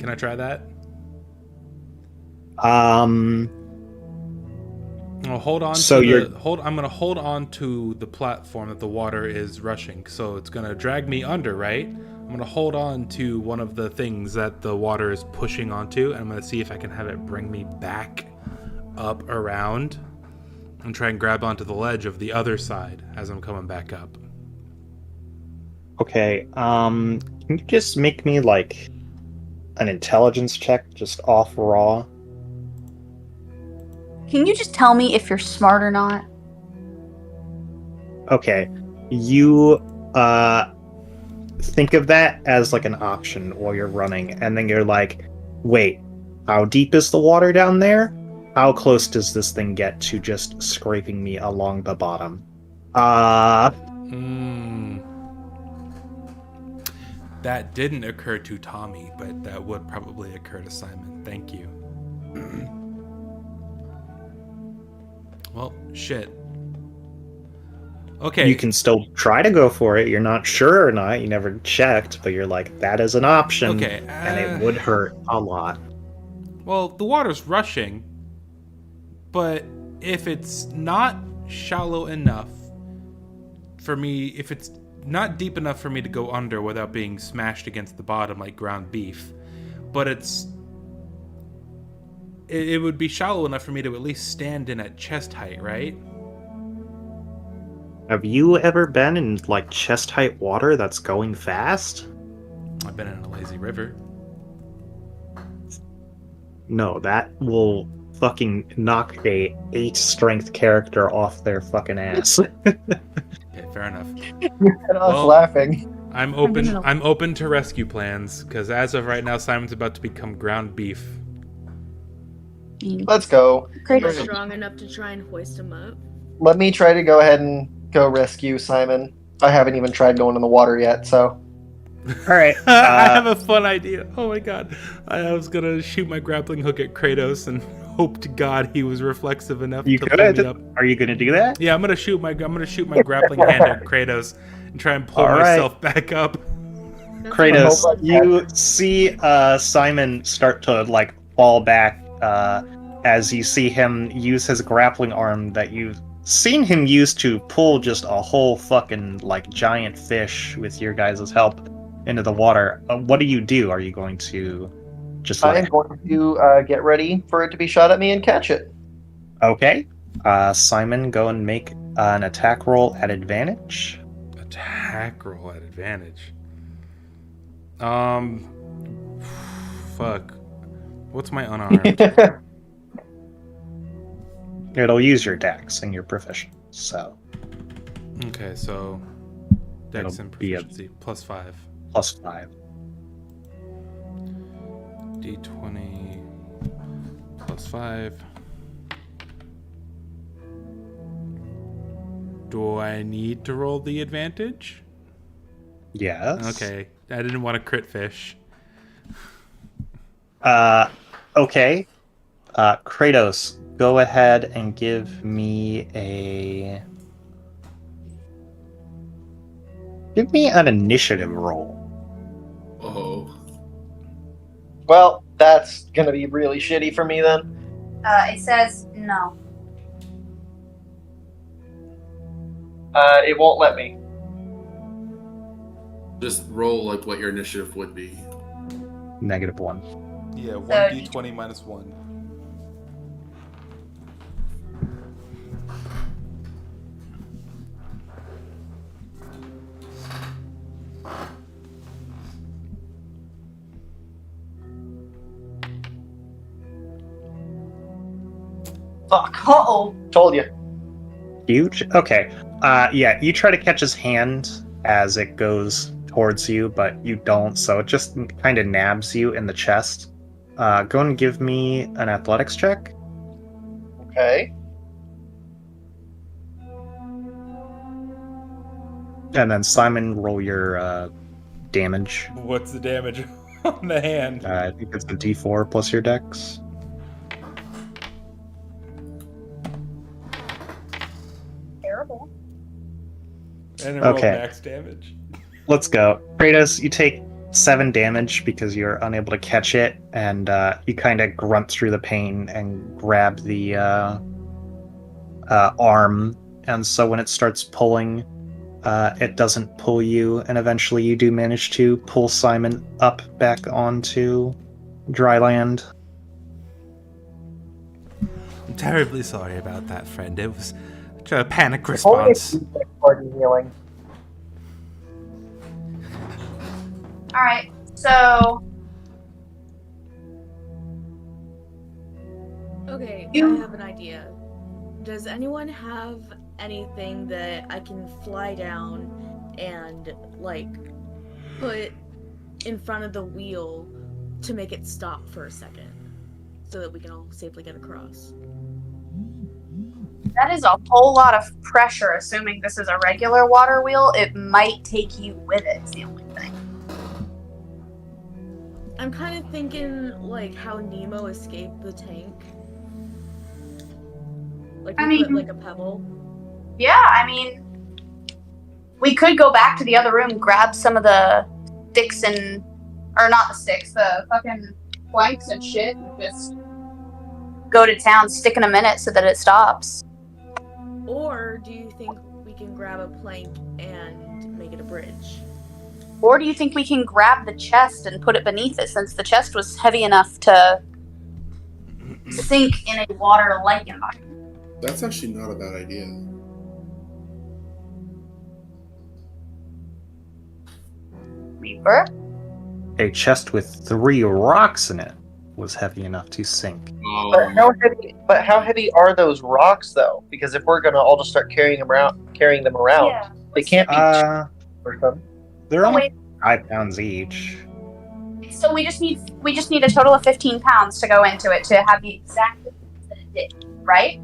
Can I try that? Um, I'll hold on. So I'm gonna hold on to the platform that the water is rushing. So it's gonna drag me under, right? I'm gonna hold on to one of the things that the water is pushing onto, and I'm gonna see if I can have it bring me back up around, and try and grab onto the ledge of the other side as I'm coming back up. Okay, can you just make me, like, an intelligence check, just off raw? Can you just tell me if you're smart or not? Okay, you, think of that as, like, an option while you're running, and then you're like, wait, how deep is the water down there? How close does this thing get to just scraping me along the bottom? That didn't occur to Tommy, but that would probably occur to Simon. Thank you. Well, shit. Okay. You can still try to go for it. You're not sure or not. You never checked, but you're like, that is an option. Okay. And it would hurt a lot. Well, the water's rushing, but if it's not shallow enough for me, if it's not deep enough for me to go under without being smashed against the bottom like ground beef, but it would be shallow enough for me to at least stand in at chest height, right? Have you ever been in, like, chest height water that's going fast? I've been in a lazy river. No, that will fucking knock a 8 strength character off their fucking ass. Okay, fair enough. I was laughing. I'm open to rescue plans, because as of right now, Simon's about to become ground beef. Let's go. You're strong enough to try and hoist him up. Let me try to go ahead and go rescue Simon. I haven't even tried going in the water yet, so. Alright. I have a fun idea. Oh my god. I was gonna shoot my grappling hook at Kratos and hope to God he was reflexive enough You to pull me up. Are you gonna do that? Yeah, I'm gonna shoot my grappling hand at Kratos and try and pull myself back up. Kratos, you see Simon start to, like, fall back as you see him use his grappling arm that you've seen him use to pull just a whole fucking, like, giant fish with your guys' help into the water. What do you do? Are you going to just I'm going to get ready for it to be shot at me and catch it. Okay. Simon, go and make an attack roll at advantage. Attack roll at advantage. Fuck. What's my unarmed? It'll use your dex and your proficient, so. Okay, so dex and proficiency +5. +5. D20 +5. Do I need to roll the advantage? Yes. Okay, I didn't want to crit fish. Okay. Kratos, go ahead and give me a... Give me an initiative roll. Oh. Well, that's gonna be really shitty for me then. It says no. It won't let me. Just roll like what your initiative would be. -1. Yeah, So 1d20 minus 1. Fuck. Uh-oh. Told you. Huge? Okay. Yeah, you try to catch his hand as it goes towards you, but you don't, so it just kind of nabs you in the chest. Go and give me an athletics check. Okay. And then Simon, roll your damage. What's the damage on the hand? I think it's a d4 plus your dex. Terrible. And it rolled Okay. max damage. Let's go. Kratos, you take 7 damage because you're unable to catch it, and you kind of grunt through the pain and grab the arm. And so when it starts pulling, it doesn't pull you, and eventually you do manage to pull Simon up back onto dry land. I'm terribly sorry about that, friend. It was a panic Only response. party healing. Alright, so Okay, You- I have an idea. Does anyone have anything that I can fly down and, like, put in front of the wheel to make it stop for a second? So that we can all safely get across. that is a whole lot of pressure, assuming this is a regular water wheel. It might take you with it, is the only thing. I'm kind of thinking, like, how Nemo escaped the tank. Like, I we put, mean- like, a pebble. Yeah, I mean, we could go back to the other room, grab some of the sticks and, or not the sticks, the fucking planks and shit, and just go to town, stick in a minute so that it stops. Or do you think we can grab a plank and make it a bridge? Or do you think we can grab the chest and put it beneath it, since the chest was heavy enough to sink in a water-like environment? That's actually not a bad idea. Reaper? A chest with 3 rocks in it was heavy enough to sink. But how heavy are those rocks though? Because if we're gonna all just start carrying them around, Yeah. they can't be Uh, or something. they're Oh, only wait. 5 pounds each. So we just need a total of 15 pounds to go into it to have the exact distance that it did, right?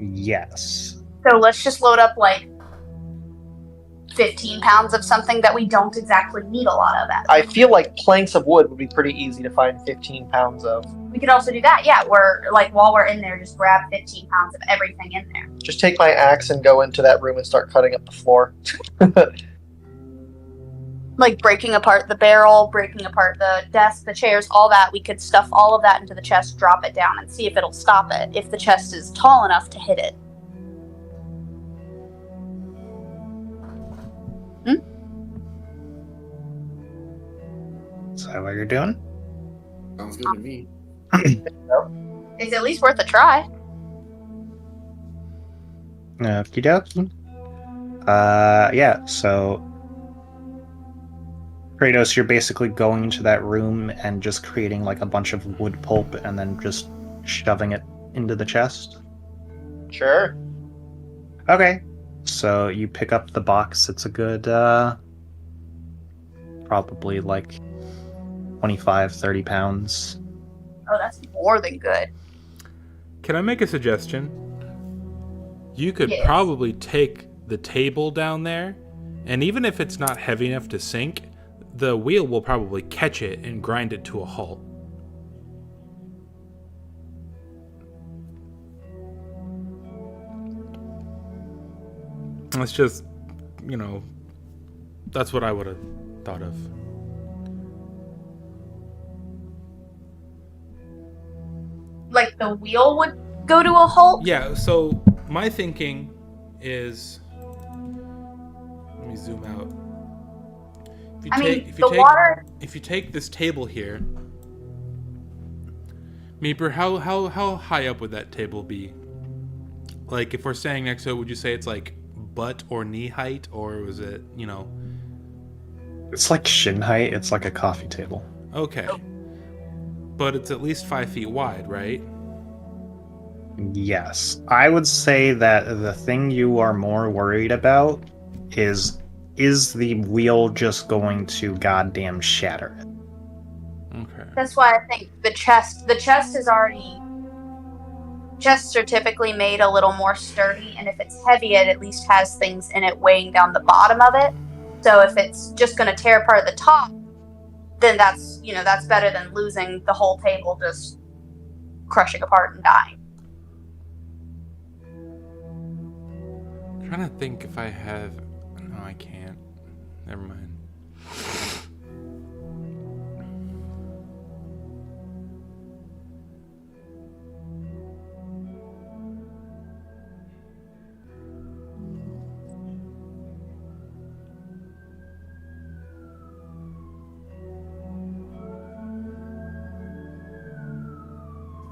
Yes. So let's just load up like 15 pounds of something that we don't exactly need a lot of. I feel like planks of wood would be pretty easy to find 15 pounds of. We could also do that. Yeah, we're like while we're in there, just grab 15 pounds of everything in there. Just take my axe and go into that room and start cutting up the floor. Like breaking apart the barrel, breaking apart the desk, the chairs, all that. We could stuff all of that into the chest, drop it down, and see if it'll stop it. If the chest is tall enough to hit it. Is that what you're doing? Sounds good to me. It's at least worth a try. Okie dokie. Yeah, so Kratos, you're basically going into that room and just creating like a bunch of wood pulp and then just shoving it into the chest. Sure. Okay. So you pick up the box. It's a good, probably like 25, 30 pounds. Oh, that's more than good. Can I make a suggestion? You could Yes. probably take the table down there, and even if it's not heavy enough to sink, the wheel will probably catch it and grind it to a halt. Let's just that's what I would have thought of. Like the wheel would go to a halt? Yeah, so my thinking is, let me zoom out. If you take this table here, Meeper, how high up would that table be? Like, if we're standing next to it, would you say it's like butt or knee height, or was it, It's like shin height. It's like a coffee table. Okay. But it's at least 5 feet wide, right? Yes. I would say that the thing you are more worried about is the wheel just going to goddamn shatter it? Okay. That's why I think the chest is already... Chests are typically made a little more sturdy, and if it's heavy, it at least has things in it weighing down the bottom of it. So if it's just going to tear apart the top, then that's better than losing the whole table, just crushing apart and dying. I'm trying to think if I have... No, I can't. Never mind.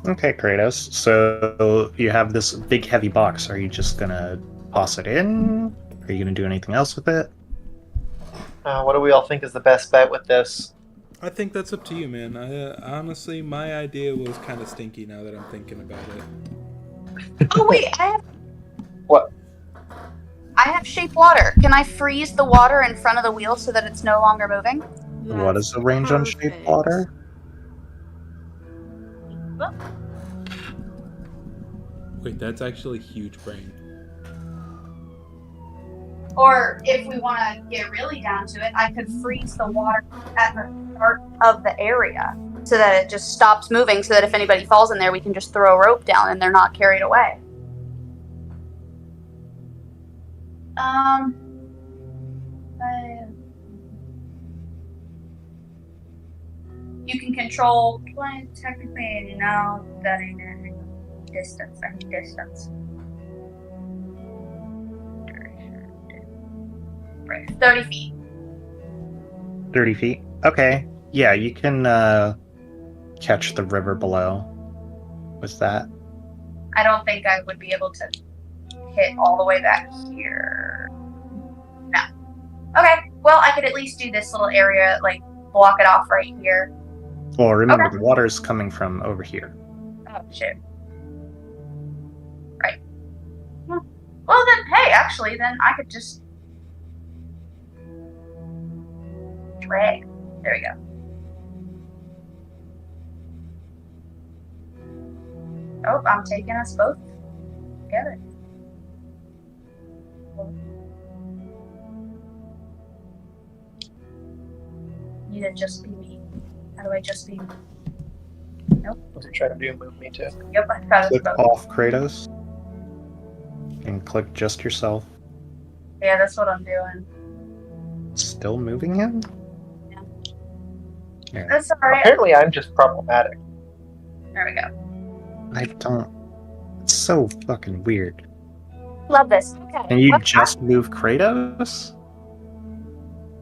Okay, Kratos. So you have this big heavy box. Are you just gonna toss it in? Are you gonna do anything else with it? What do we all think is the best bet with this? I think that's up to you, man. Honestly, my idea was kind of stinky now that I'm thinking about it. Oh wait, What? I have shape water. Can I freeze the water in front of the wheel so that it's no longer moving? What is the range on shape water? Wait, that's actually huge brain. Or if we want to get really down to it, I could freeze the water at the start of the area so that it just stops moving, so that if anybody falls in there, we can just throw a rope down and they're not carried away. You can control technically now that in distance. I mean distance. Right, 30 feet. 30 feet? Okay. Yeah, you can catch the river below with that. I don't think I would be able to hit all the way back here. No. Okay, well, I could at least do this little area, like, block it off right here. Well, remember, Okay. the water's coming from over here. Oh, shit. Right. Well, then, hey, actually, then I could just drag. There we go. Oh, I'm taking us both together. Need to just be me. How do I just be me? Nope. What's it trying to do? Move me too. Yep, I got us Click both. off Kratos. And click just yourself. Yeah, that's what I'm doing. Still moving him? That's alright. Apparently, I'm just problematic. There we go. I don't... It's so fucking weird. Love this. Okay. Can you What- just move Kratos?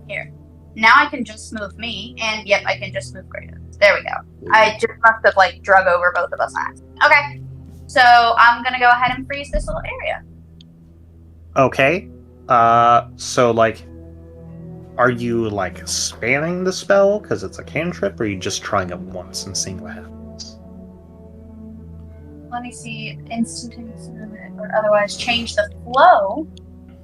Here. Now I can just move me, and yep, I can just move Kratos. There we go. I just must have, like, drug over both of us last. Okay. So, I'm gonna go ahead and freeze this little area. Okay. So, like... Are you, like, spamming the spell because it's a cantrip, or are you just trying it once and seeing what happens? Let me see. Instantaneous or otherwise change the flow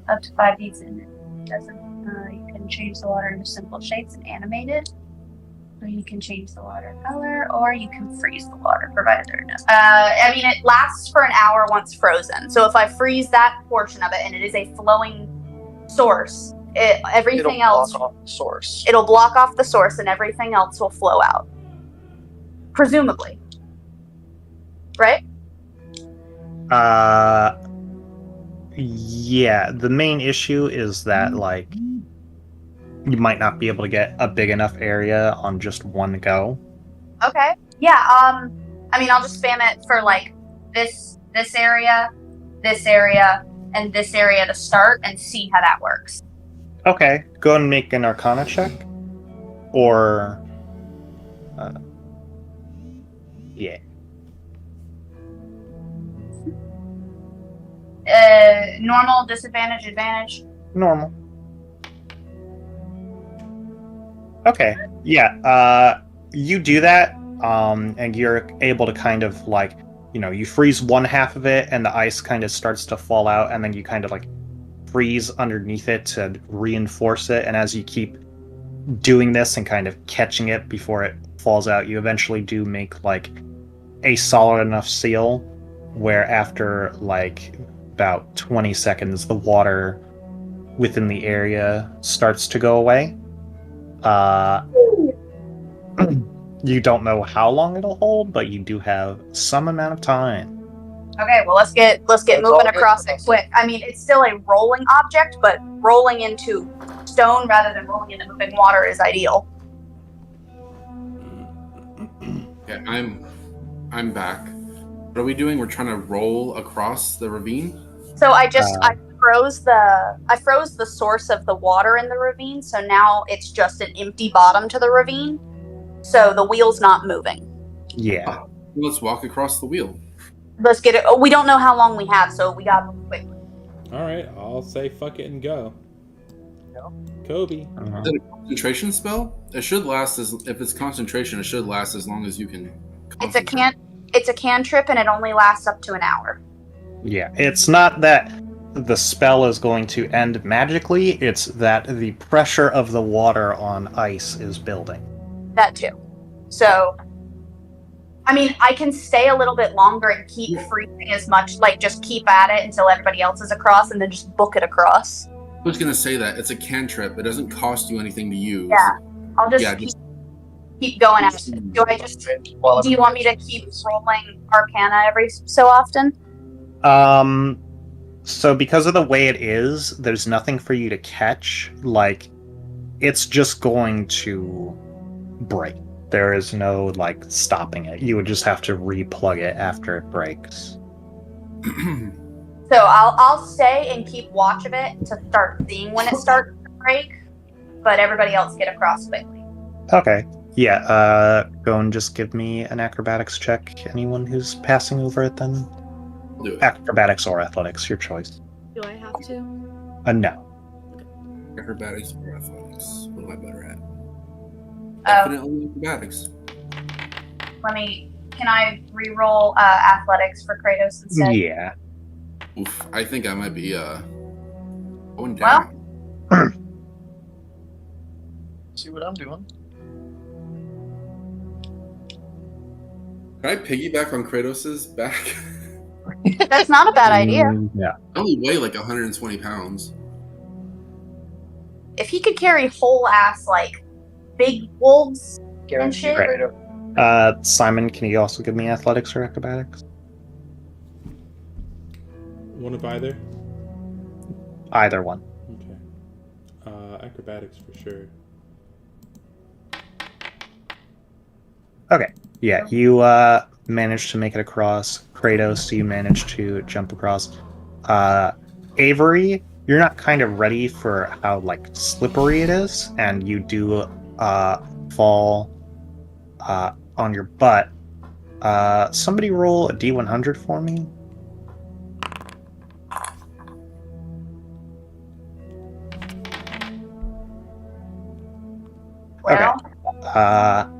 up to 5 feet in it. Doesn't. You can change the water into simple shapes and animate it. Or you can change the water color, or you can freeze the water, provided there are no. I mean, it lasts for an hour once frozen. So if I freeze that portion of it, and it is a flowing source, everything else block off the source. it'll block off the source, and everything else will flow out. Presumably, right? Yeah, the main issue is that, like, you might not be able to get a big enough area on just one go. Okay. Yeah, I mean, I'll just spam it for, like, this area, and this area to start and see how that works. Okay, go and make an Arcana check. Or... yeah. Normal, disadvantage, advantage. Normal. Okay, yeah, you do that, and you're able to kind of, like, you know, you freeze one half of it, and the ice kind of starts to fall out, and then you kind of, like, freeze underneath it to reinforce it, and as you keep doing this and kind of catching it before it falls out, you eventually do make, like, a solid enough seal where after, like, about 20 seconds, the water within the area starts to go away. You don't know how long it'll hold, but you do have some amount of time. Okay, well, let's get moving across it quick. I mean, it's still a rolling object, but rolling into stone rather than rolling into moving water is ideal. Yeah, I'm back. What are we doing? We're trying to roll across the ravine? So I froze the source of the water in the ravine, so now it's just an empty bottom to the ravine. So the wheel's not moving. Yeah. Let's walk across the wheel. Let's get it. Oh, we don't know how long we have, so we gotta move quickly. Alright, I'll say fuck it and go. Kobe. Is it a concentration spell? It should last if it's concentration, it should last as long as you can concentrate. It's a cantrip and it only lasts up to an hour. Yeah, it's not that the spell is going to end magically, it's that the pressure of the water on ice is building. That too. So, I mean, I can stay a little bit longer and keep freezing as much, like, just keep at it until everybody else is across and then just book it across. I was going to say that. It's a cantrip. It doesn't cost you anything to use. Yeah, I'll just keep going at it. Do you want me to keep rolling Arcana every so often? So because of the way it is, there's nothing for you to catch. Like, it's just going to break. There is no, like, stopping it. You would just have to replug it after it breaks. So I'll stay and keep watch of it to start seeing when it starts to break, but everybody else get across quickly. Okay. Yeah, go and just give me an acrobatics check. Anyone who's passing over it, then? I'll do it. Acrobatics or athletics, your choice. Do I have to? No. Acrobatics or athletics? What am I better at? Oh, Definitely acrobatics. can I re-roll athletics for Kratos instead? Yeah. Oof, I think I might be going down. See what I'm doing. Can I piggyback on Kratos' back? That's not a bad idea. Yeah. I only weigh like 120 pounds. If he could carry whole ass, like, big wolves and shit. Right. Simon, can you also give me athletics or acrobatics? One of either? Either one. Okay. Acrobatics for sure. Okay. Yeah, you managed to make it across. Kratos, you managed to jump across. Avery, you're not kind of ready for how, like, slippery it is, and you do fall on your butt. Somebody roll a D100 for me. Well, Okay.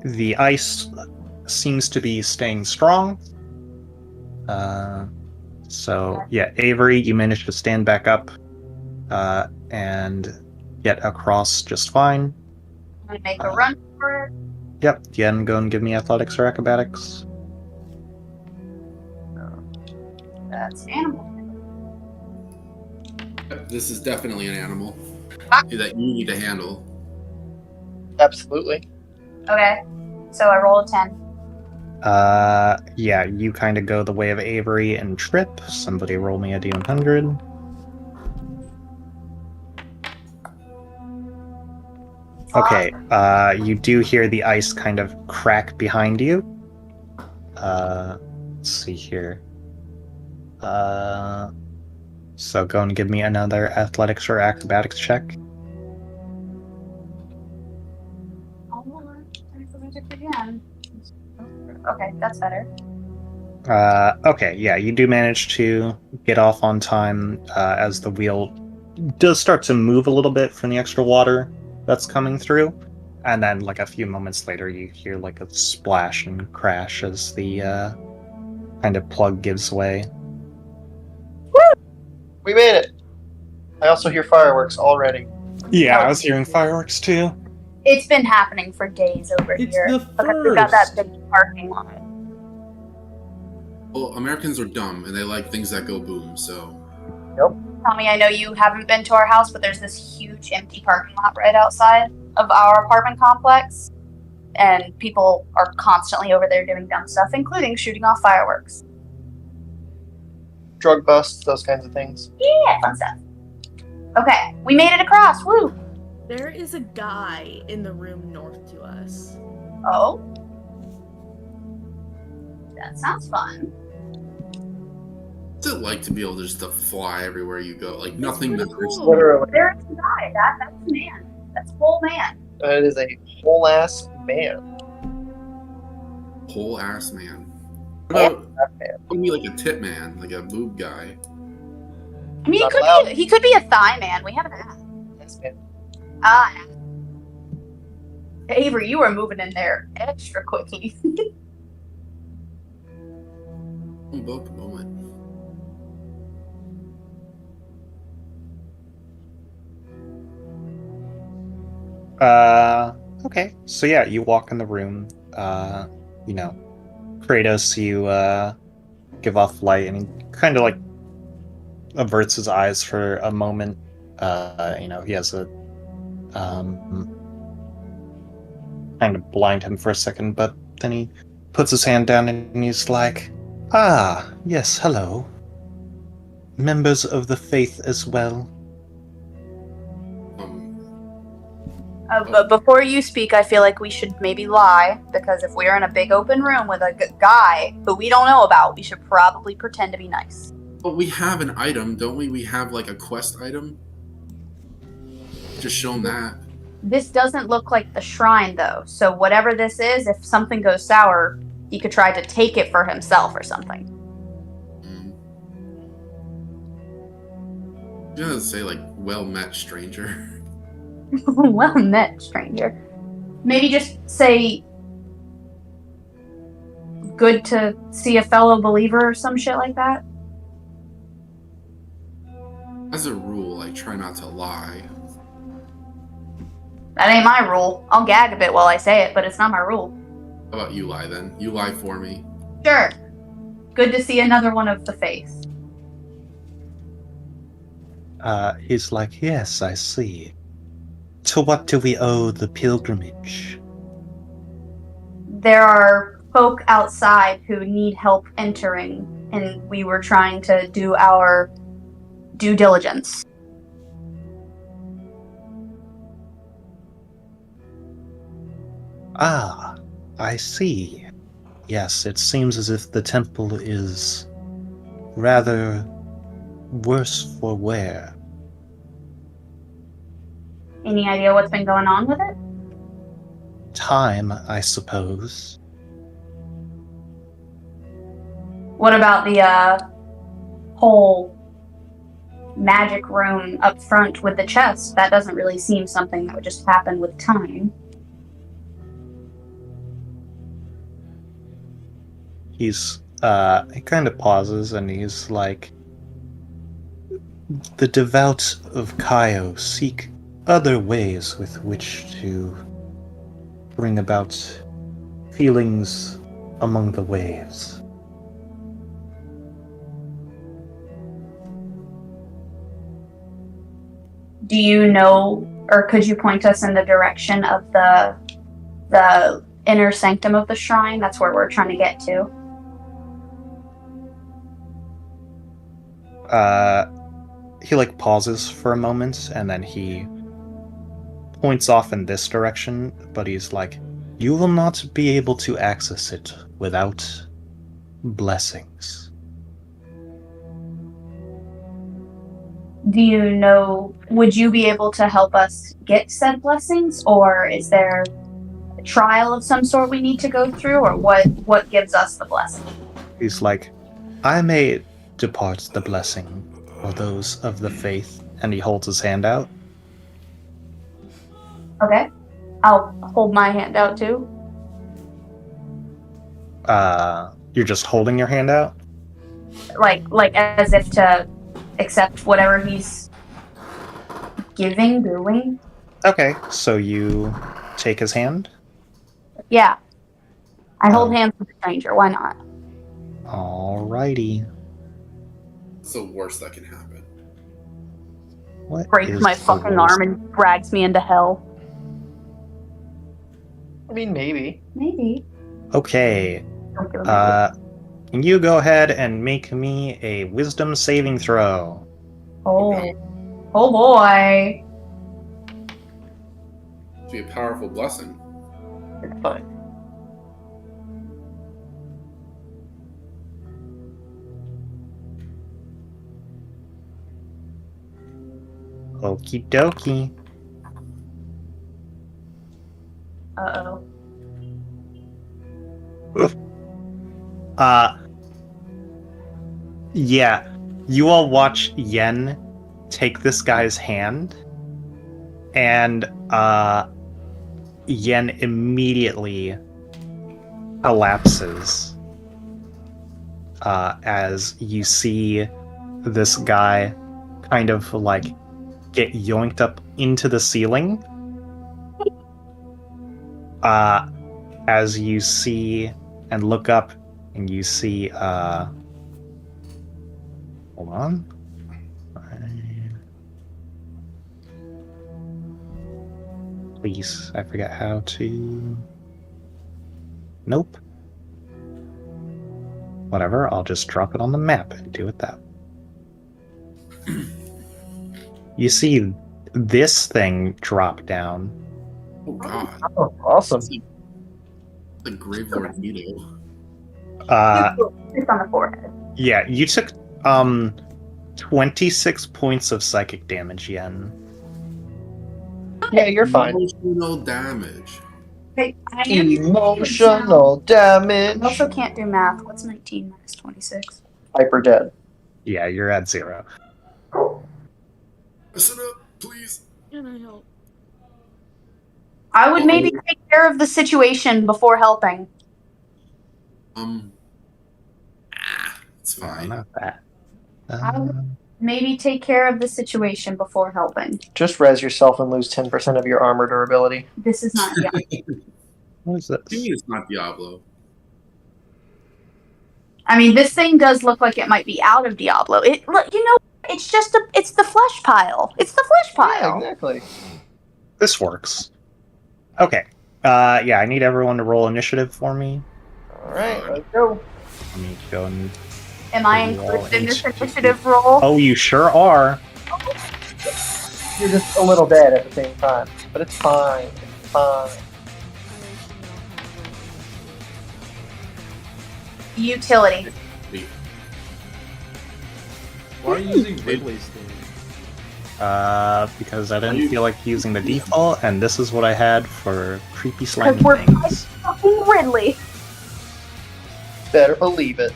The ice seems to be staying strong. So, yeah, Avery, you managed to stand back up and get across just fine. I'm gonna make a run for it. Yep, Yen, go and give me athletics or acrobatics. That's animal. This is definitely an animal that you need to handle. Absolutely. Okay, so I roll a 10. Yeah, you kind of go the way of Avery and Trip. Somebody roll me a D100. Okay, you do hear the ice kind of crack behind you. Let's see here. So go and give me another athletics or acrobatics check. Again. Okay, that's better. Okay, yeah, you do manage to get off on time as the wheel does start to move a little bit from the extra water that's coming through. And then, like, a few moments later, you hear, like, a splash and crash as the kind of plug gives way. We made it. I also hear fireworks already. Yeah, I was hearing fireworks, too. It's been happening for days over It's here. the Because we've got that first. big parking lot. Well, Americans are dumb and they like things that go boom. So Tommy, I know you haven't been to our house, but there's this huge empty parking lot right outside of our apartment complex. And people are constantly over there doing dumb stuff, including shooting off fireworks. Drug busts, those kinds of things. Yeah, fun stuff. Okay, we made it across. Woo! There is a guy in the room north to us. Oh? That sounds fun. what's it like to be able just to fly everywhere you go? Like nothing pretty matters. cool. Literally. There is a guy. That's a man. That's a whole man. That is a whole ass man. Whole ass man. Whole What ass man. about me like a tit man, like a boob guy? I mean, Not allowed. he could be a thigh man. We haven't asked. Yes, man. Avery, you were moving in there extra quickly. Book a moment. Okay. So yeah, you walk in the room. You know, Kratos, you give off light, and he kind of like averts his eyes for a moment. You know, he has a kind of blind him for a second, but then he puts his hand down and he's like, "Ah, yes, hello. Members of the faith as well." But before you speak, I feel like we should maybe lie, because if we're in a big open room with a guy who we don't know about, we should probably pretend to be nice. But we have an item, don't we? We have like a quest item. Just show him that. This doesn't look like the shrine, though, so whatever this is, if something goes sour, he could try to take it for himself or something. I'm gonna say like, well met, stranger. Well met, stranger. Maybe just say, good to see a fellow believer or some shit like that. As a rule, I try not to lie. That ain't my rule. I'll gag a bit while I say it, but it's not my rule. How about you lie then? You lie for me. Sure. Good to see another one of the faith. He's like, "Yes, I see. To what do we owe the pilgrimage?" There are folk outside who need help entering, and we were trying to do our due diligence. Ah, I see. Yes, it seems as if the temple is rather worse for wear. Any idea what's been going on with it? Time, I suppose. What about the whole magic room up front with the chest? That doesn't really seem something that would just happen with time. He kind of pauses and he's like, "The devout of Kaio seek other ways with which to bring about feelings among the waves." Do you know, or could you point us in the direction of the inner sanctum of the shrine. That's where we're trying to get to. He like pauses for a moment and then he points off in this direction, but he's like, you will not be able to access it without blessings. Do you know, would you be able to help us get said blessings, or is there a trial of some sort we need to go through, or what gives us the blessing? He's like, I may depart the blessing for those of the faith, and he holds his hand out. Okay. I'll hold my hand out too. You're just holding your hand out? Like as if to accept whatever he's doing. Okay, so you take his hand? Yeah. I hold hands with a stranger, why not? Alrighty. It's the worst that can happen. What Breaks is my the fucking worst? arm and drags me into hell. I mean, maybe. Maybe. Okay, Don't give a can you go ahead and make me a wisdom saving throw? Oh boy. It'd be a powerful blessing. It's fine. Okie dokie. Uh-oh. Yeah, you all watch Yen take this guy's hand, and Yen immediately collapses as you see this guy kind of like get yoinked up into the ceiling. As you see and look up and you see hold on. Please, I forget how to. Nope. Whatever, I'll just drop it on the map and do it that way. You see this thing drop down. Oh god. Oh, awesome. The Grave Lord Nito. Just on the forehead. Yeah, you took 26 points of psychic damage, Yen. Yeah, you're fine. Emotional damage. Okay, I am Emotional damage. I also can't do math. What's 19 minus 26? Hyper dead. Yeah, you're at 0. Listen up, please. Can I help? I would maybe take care of the situation before helping. It's No, fine. not that. I would maybe take care of the situation before helping. Just res yourself and lose 10% of your armor durability. This is not yet. What is To me, this? it's not Diablo. I mean, this thing does look like it might be out of Diablo. Look, it's just it's the flesh pile. It's the flesh Yeah, pile. exactly. This works. Okay. Yeah, I need everyone to roll initiative for me. Alright, let's go. Let me go and... Am I Roll included in this into- initiative roll? Oh, you sure are. You're just a little dead at the same time. But it's fine. It's fine. Utility. Why are you using Ridley's thing? Because I didn't feel like using the default, and this is what I had for creepy slimy Because we're things. fucking Ridley. Better believe it.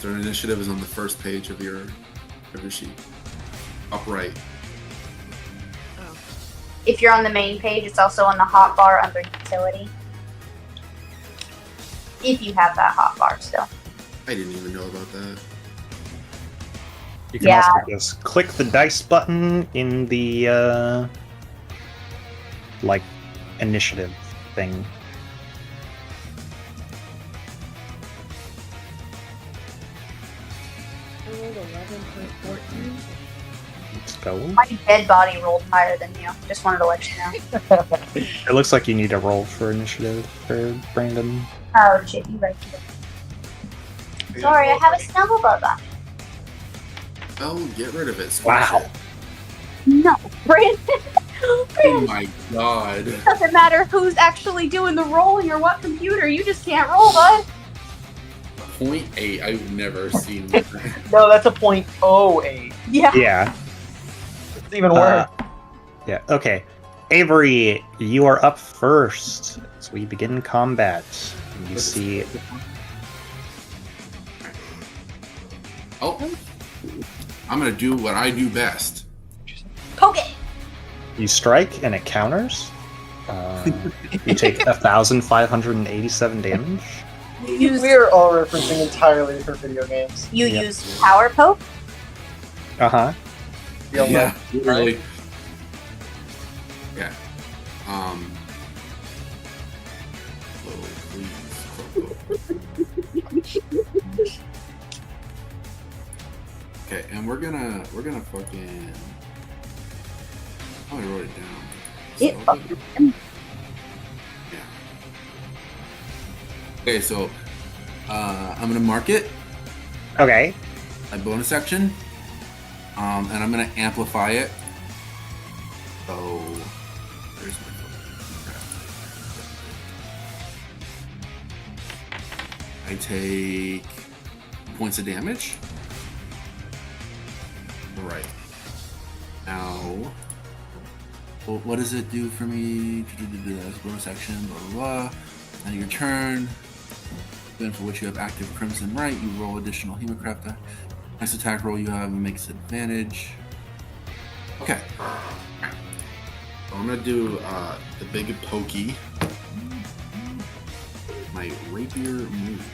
Their initiative is on the first page of your sheet. Upright. If you're on the main page, it's also on the hotbar under utility. If you have that hotbar still. I didn't even know about that. You can Yeah. also just click the dice button in the, like, initiative thing. I rolled 11.14. Let's go. My dead body rolled higher than you. Just wanted to let you know. It looks like you need a roll for initiative for Brandon. Oh, shit, you right. Sorry, I have a snugglebug on. Oh, get rid of it. Squash Wow. it. No, Brandon. Oh Brandon, my god. it doesn't matter who's actually doing the rolling or what computer. You just can't roll, bud. 0.8. I've never seen that. No, that's a .08. Yeah. Yeah. It's even worse. Yeah, okay. Avery, you are up first. So we begin combat. You see. Oh. I'm gonna do what I do best. Poke it. You strike and it counters. You take 1,587 damage. You use, We are all referencing entirely different video games. you Yep. use power poke. Uh huh. Yeah, literally. Yeah. Oh, please. Okay, and we're gonna fucking. Oh, I wrote it down. It So- fucking- Yeah. Okay, so I'm gonna mark it. Okay. A bonus action. And I'm gonna amplify it. So where's my phone? I take points of damage. Right. Now, well, what does it do for me? Bonus action, blah blah blah. Now your turn. Then for which you have active Crimson Right, you roll additional Hemocraft die. Next attack roll you have makes advantage. Okay. So I'm gonna do the big pokey. My rapier move.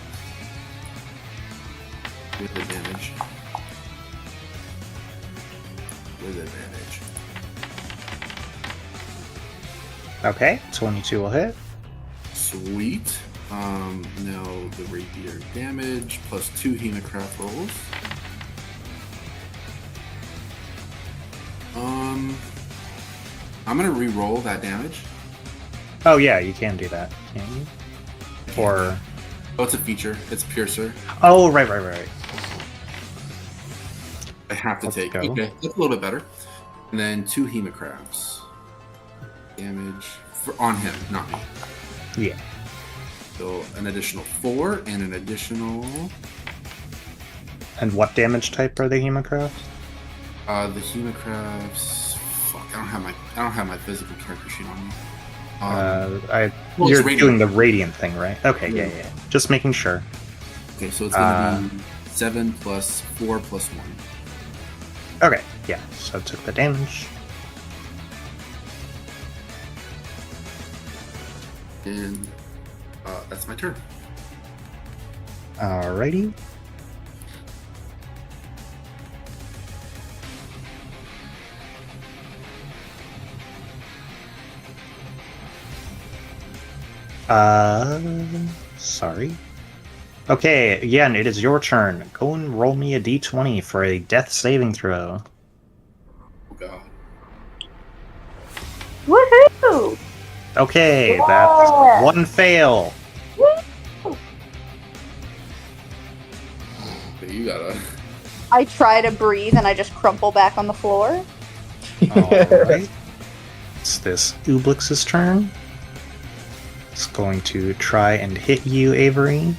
With advantage. With advantage. Okay. 22 will hit. Sweet. Now the rapier damage plus 2 Hemocraft rolls. I'm gonna re-roll that damage. Oh, yeah, you can do that. Can you? Or. Oh, it's a feature. It's Piercer. Oh, right. I have to Let's take. go. Okay, that's a little bit better. And then 2 Hemocrafts. Damage on him, not me. Yeah. So an additional 4 and an additional. And what damage type are the Hemocrafts? The Hemocrafts. Fuck, I don't have my physical character sheet on me. Well, You're it's radiant. doing the radiant thing, right? Okay, yeah. Just making sure. Okay, so it's gonna be 7 plus 4 plus 1. Okay, yeah. So took the damage. And that's my turn. Alrighty. Sorry. Okay, again, it is your turn. Go and roll me a d20 for a death saving throw. Oh god. Woohoo! Okay, Yeah. that's one fail. Okay, you gotta. I try to breathe and I just crumple back on the floor. Alright. It's this Ublix's turn. It's going to try and hit you, Avery.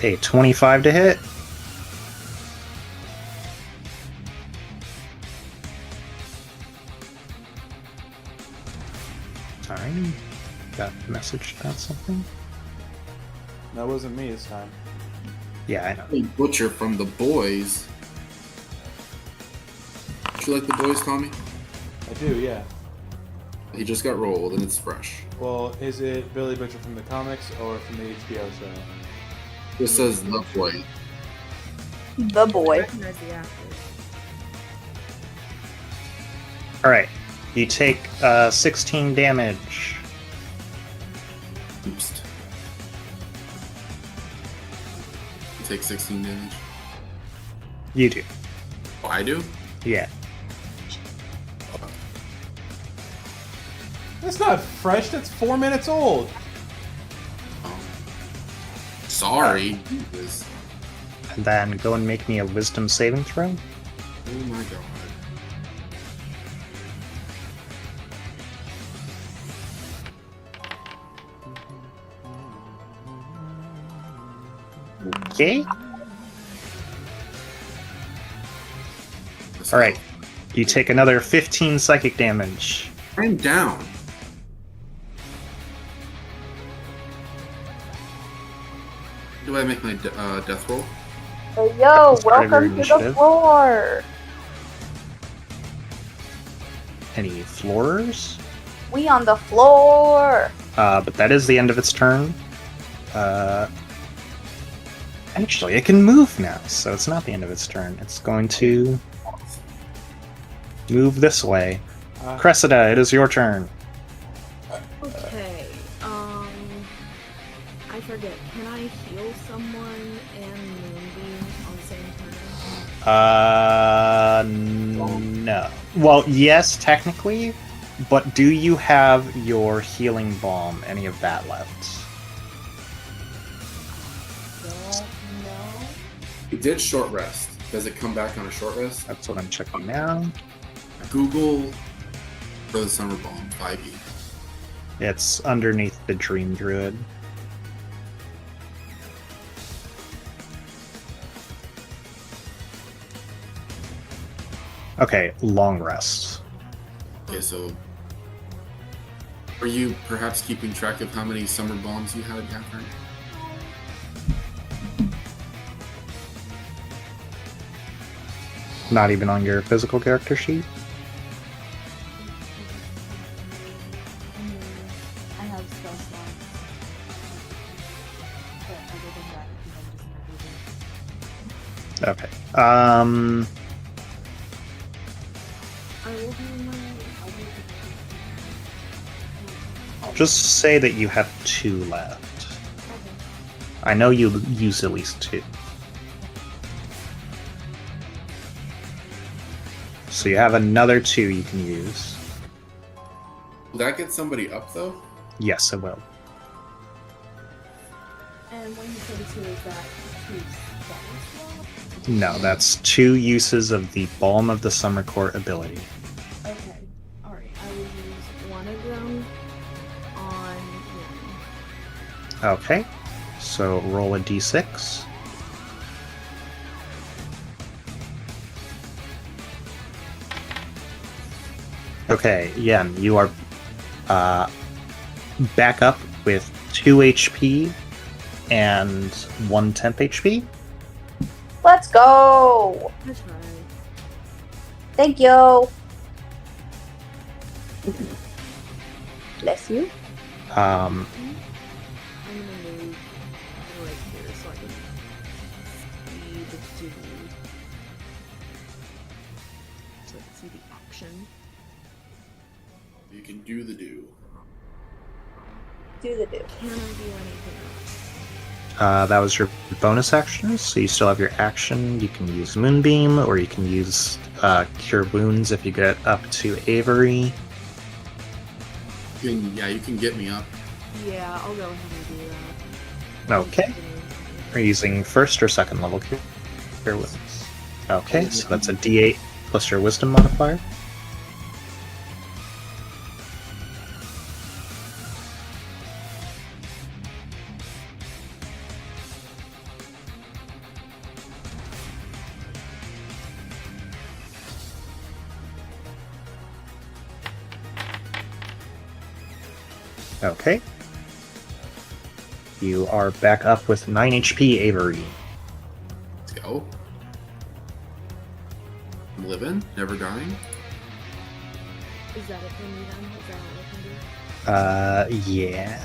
A 25 to hit. Sorry. Got a message about something? That wasn't me this time. Yeah, I know. Hey, Butcher from The Boys. Do you like The Boys, Tommy? I do, yeah. He just got rolled and it's fresh. Well, is it Billy Butcher from the comics or from the HBO show? This says The Boy. The I boy. recognize the actor. Alright. You take 16 damage. Oops. take 16 damage. You do. Oh, I do? Yeah. That's not fresh. That's 4 minutes old. Oh. Sorry. Jesus. And then go and make me a wisdom saving throw. Oh my god. Okay. Let's All right. go. You take another 15 psychic damage. I'm down. Do I make my death roll? Hey, yo, That's part of your welcome to the initiative. floor. Any floors? We on the floor. But that is the end of its turn. Actually, it can move now, so it's not the end of its turn. It's going to move this way. Cressida, it is your turn. Okay. I forget. Can I heal someone and Moonbeam on the same turn? No. Well, yes, technically, but do you have your healing balm, any of that left? It did short rest. Does it come back on a short rest? That's what I'm checking now. Google for the Summer Bomb 5e. It's underneath the Dream Druid. Okay, long rest. Okay, so are you perhaps keeping track of how many Summer Bombs you had, Catherine? Not even on your physical character sheet? I have spell slots. But other than that, I think I'm just Okay. I will do my. Just say that you have 2 left. Okay. I know you use at least 2. So you have another 2 you can use. Will that get somebody up though? Yes, it will. And when you say 2, is that 2 spell slots? No, that's 2 uses of the Balm of the Summer Court ability. Okay. Alright. I will use one of them on him. Okay. So roll a d6. Okay, Yen, you are back up with 2 HP and 1 temp HP. Let's go. That's right. Thank you. Bless you. Um, I'm gonna move right here so I can see the dude. So I can see the action. You can do the do. Do the do. Can I do anything else? that was your bonus action, so you still have your action. You can use Moonbeam, or you can use Cure Wounds if you get up to Avery. You can get me up. Yeah, I'll go ahead and do that. Okay. Are you using first or second level Cure Wounds? Okay, so that's a D8 plus your Wisdom modifier. Okay. You are back up with 9 HP, Avery. Let's go. I'm living, never dying. Is that it for me then? Is that all I can do? Yeah.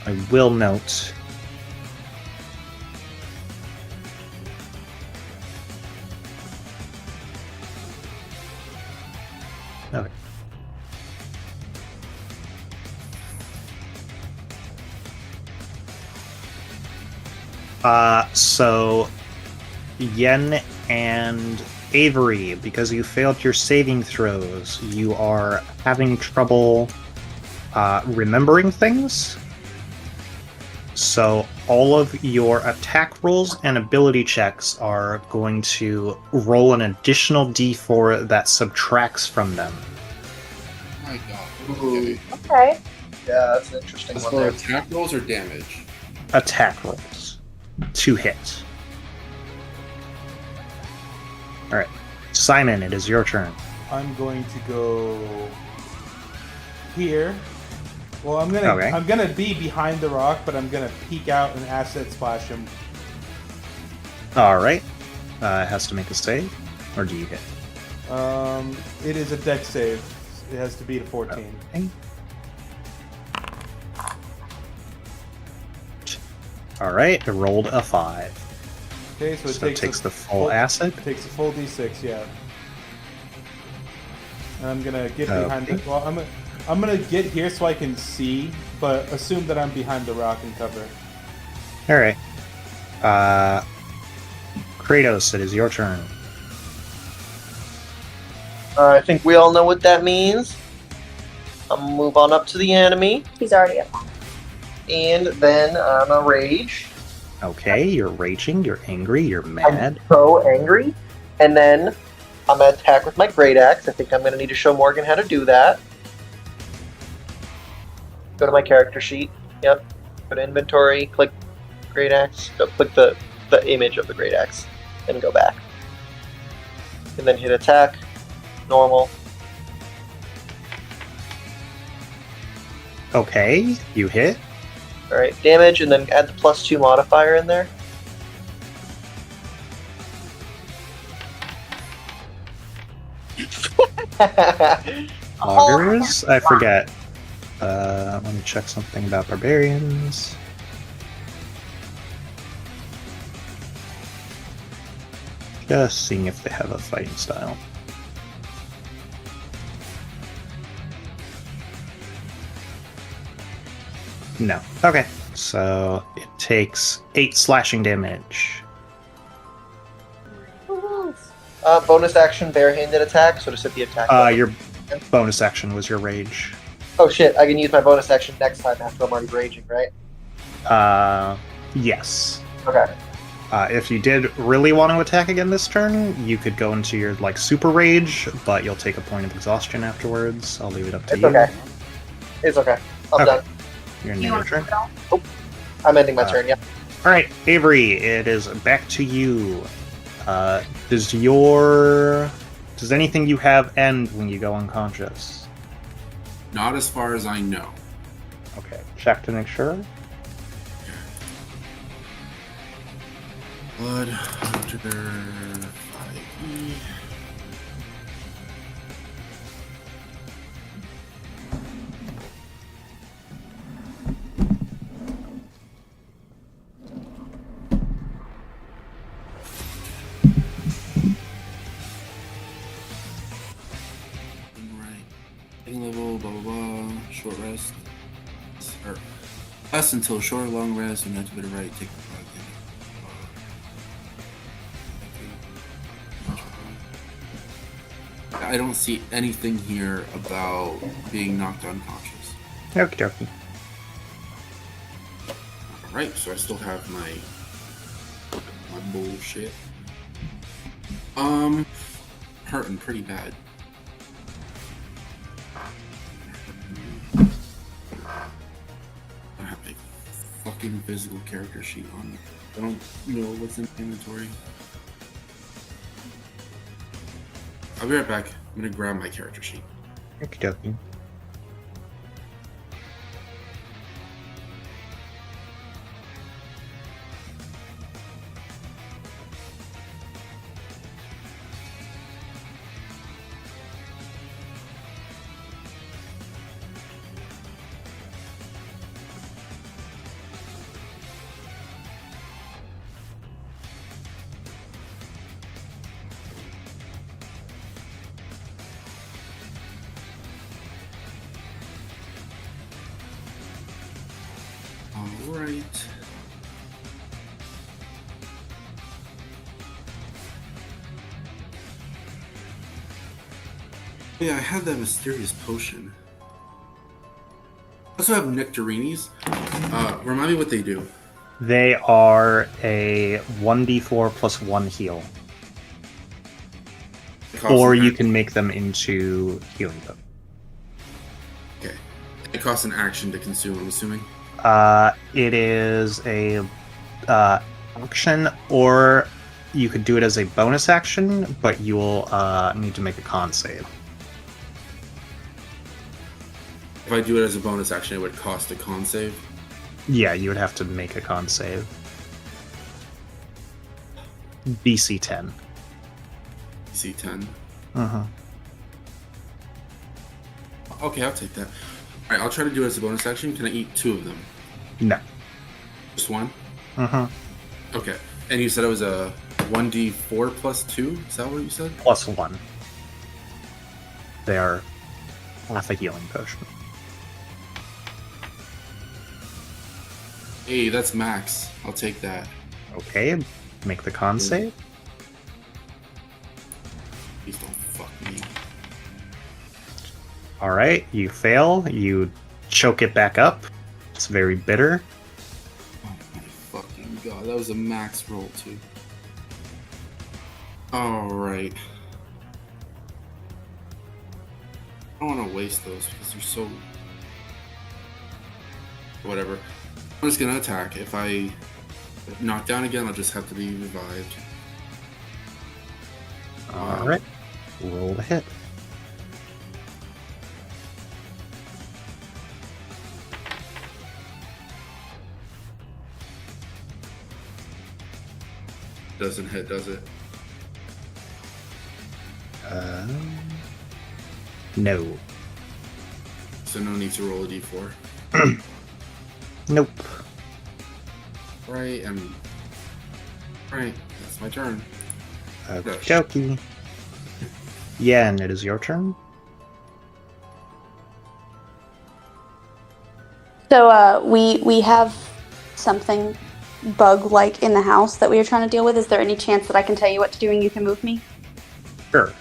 I will note. Okay. So Yen and Avery, because you failed your saving throws, you are having trouble remembering things. So all of your attack rolls and ability checks are going to roll an additional d4 that subtracts from them. Oh my god. Okay. Okay. Yeah, that's an interesting As one for there. attack rolls or damage? Attack rolls to hit. All right, Simon, it is your turn. I'm going to go here. Well, I'm Okay. gonna be behind the rock, but I'm gonna peek out and acid splash him. All right, it has to make a save, or do you hit? It is a dex save. It has to beat a 14. Okay. All right, it rolled a 5. Okay, so it takes the full acid. It takes a full d6, yeah. And I'm gonna get behind Okay. it. Well, I'm gonna get here so I can see, but assume that I'm behind the rock and cover. All right, Kratos, it is your turn. I think we all know what that means. I'm gonna move on up to the enemy, He's already up. and then I'm a rage. Okay, you're raging, you're angry, you're mad. I'm so angry. And then I'm gonna attack with my great axe. I think I'm gonna need to show Morgan how to do that. Go to my character sheet. Yep. Go to inventory. Click great axe. Go click the image of the great axe, and go back. And then hit attack. Normal. Okay, you hit. All right. Damage, and then add the +2 modifier in there. Augers? I forget. Let me check something about barbarians. Just seeing if they have a fighting style. No. Okay. So it takes 8 slashing damage. Bonus action, barehanded attack. So just hit the attack. Your bonus action was your rage. Oh shit! I can use my bonus action next time after I'm already raging, right? Yes. Okay. If you did really want to attack again this turn, you could go into your super rage, but you'll take a point of exhaustion afterwards. I'll leave it up to It's you. okay. It's okay. I'm Okay. done. You're in You your want to turn. go? I'm ending my turn. Yeah. All right, Avery, it is back to you. Does anything you have end when you go unconscious? Not as far as I know. Okay, check to make sure. Blood Hunter 5e. Right. Hitting level, blah blah blah. Short rest. Or less until short or long rest, and that's a bit of right. Take the product. I don't see anything here about being knocked unconscious. Okie dokie. Alright, so I still have my bullshit. Hurting pretty bad. I have a fucking physical character sheet on me. I don't know what's in the inventory. I'll be right back. I'm gonna grab my character sheet. Okie dokie. Alright. Yeah, I had that mysterious potion. I also have nectarinis. Remind me what they do. They are a 1d4 plus 1 heal. It costs Or an you action. can make them into healing potions. Okay. It costs an action to consume, I'm assuming. It is a action, or you could do it as a bonus action, but you'll need to make a con save. If I do it as a bonus action, it would cost a con save. Yeah, you would have to make a con save. DC 10. C10. Uh-huh. Okay, I'll take that. Alright, I'll try to do it as a bonus action. Can I eat 2 of them? No. Just 1? Uh-huh. Okay. And you said it was a 1d4 plus 2? Is that what you said? Plus 1. They are half a healing potion. Hey, that's max. I'll take that. Okay, make the con save. Please don't fuck me. Alright, you fail. You choke it back up. It's very bitter. Oh my fucking god, that was a max roll too. Alright. I don't want to waste those because they're so... Whatever. I'm just gonna attack. If I knock down again, I'll just have to be revived. Alright. Roll the hit. Doesn't hit, does it? No. So no need to roll a d4. Nope. Right, Right, that's my turn. Okie dokie. Yen, it is your turn. So we have something bug-like in the house that we are trying to deal with. Is there any chance that I can tell you what to do and you can move me? Sure.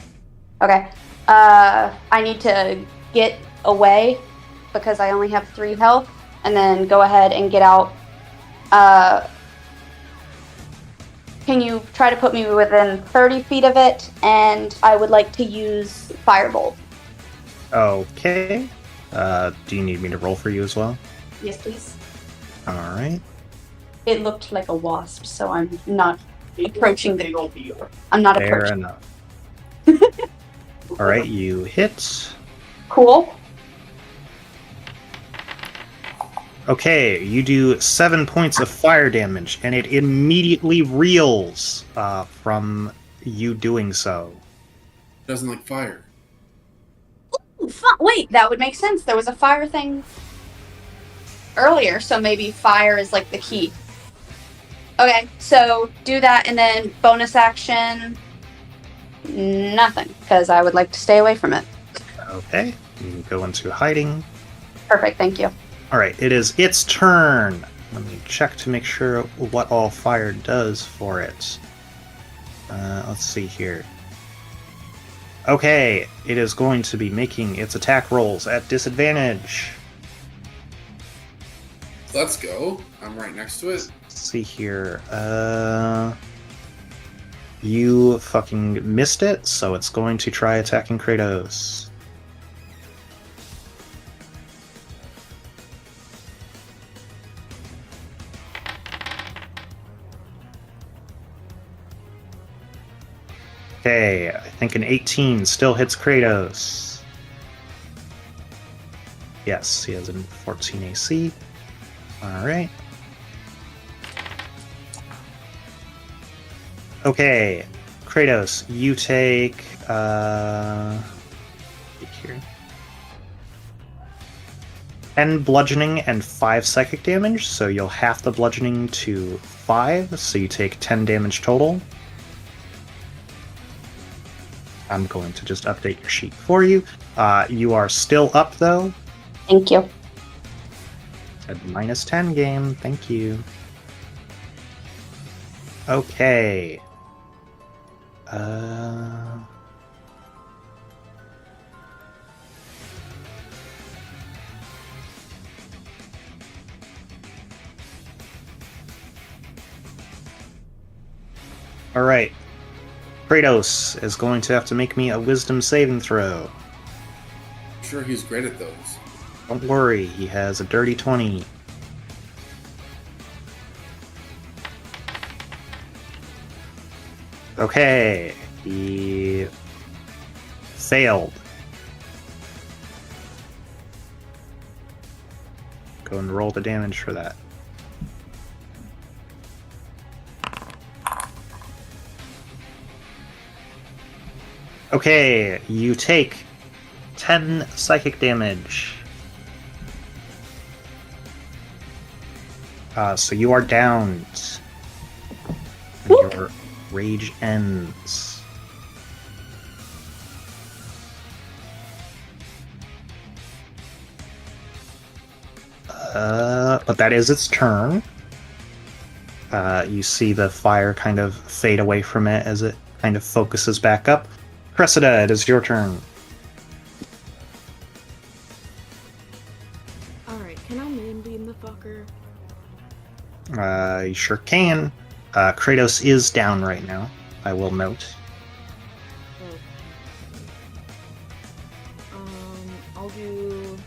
Okay. I need to get away because I only have 3 health, and then go ahead and get out. Can you try to put me within 30 feet of it? And I would like to use Firebolt. Okay. Do you need me to roll for you as well? Yes, please. Alright. It looked like a wasp, so I'm not approaching the... I'm not Fair approaching. enough. Alright, you hit. Cool. Okay, you do 7 points of fire damage, and it immediately reels from you doing so. Doesn't like fire. Wait, that would make sense. There was a fire thing earlier, so maybe fire is like the key. Okay, so do that, and then bonus action, nothing, because I would like to stay away from it. Okay, you go into hiding. Perfect, thank you. Alright, it is its turn. Let me check to make sure what all fire does for it. Let's see here. Okay, it is going to be making its attack rolls at disadvantage. Let's go. I'm right next to it. Let's see here. You fucking missed it, so it's going to try attacking Kratos. Okay, I think an 18 still hits Kratos. Yes, he has a 14 AC. Alright. Okay, Kratos, you take here. 10 bludgeoning and 5 psychic damage, so you'll half the bludgeoning to 5, so you take 10 damage total. I'm going to just update your sheet for you. You are still up, though. Thank you. At -10 game. Thank you. Okay. Alright. Kratos is going to have to make me a wisdom saving throw. I'm sure he's great at those. Don't worry, he has a dirty 20. Okay, he failed. Go and roll the damage for that. Okay, you take 10 psychic damage. So you are downed. And your rage ends. But that is its turn. You see the fire kind of fade away from it as it kind of focuses back up. Cressida, it is your turn. Alright, can I moonbeam the fucker? You sure can. Kratos is down right now, I will note. I'll do...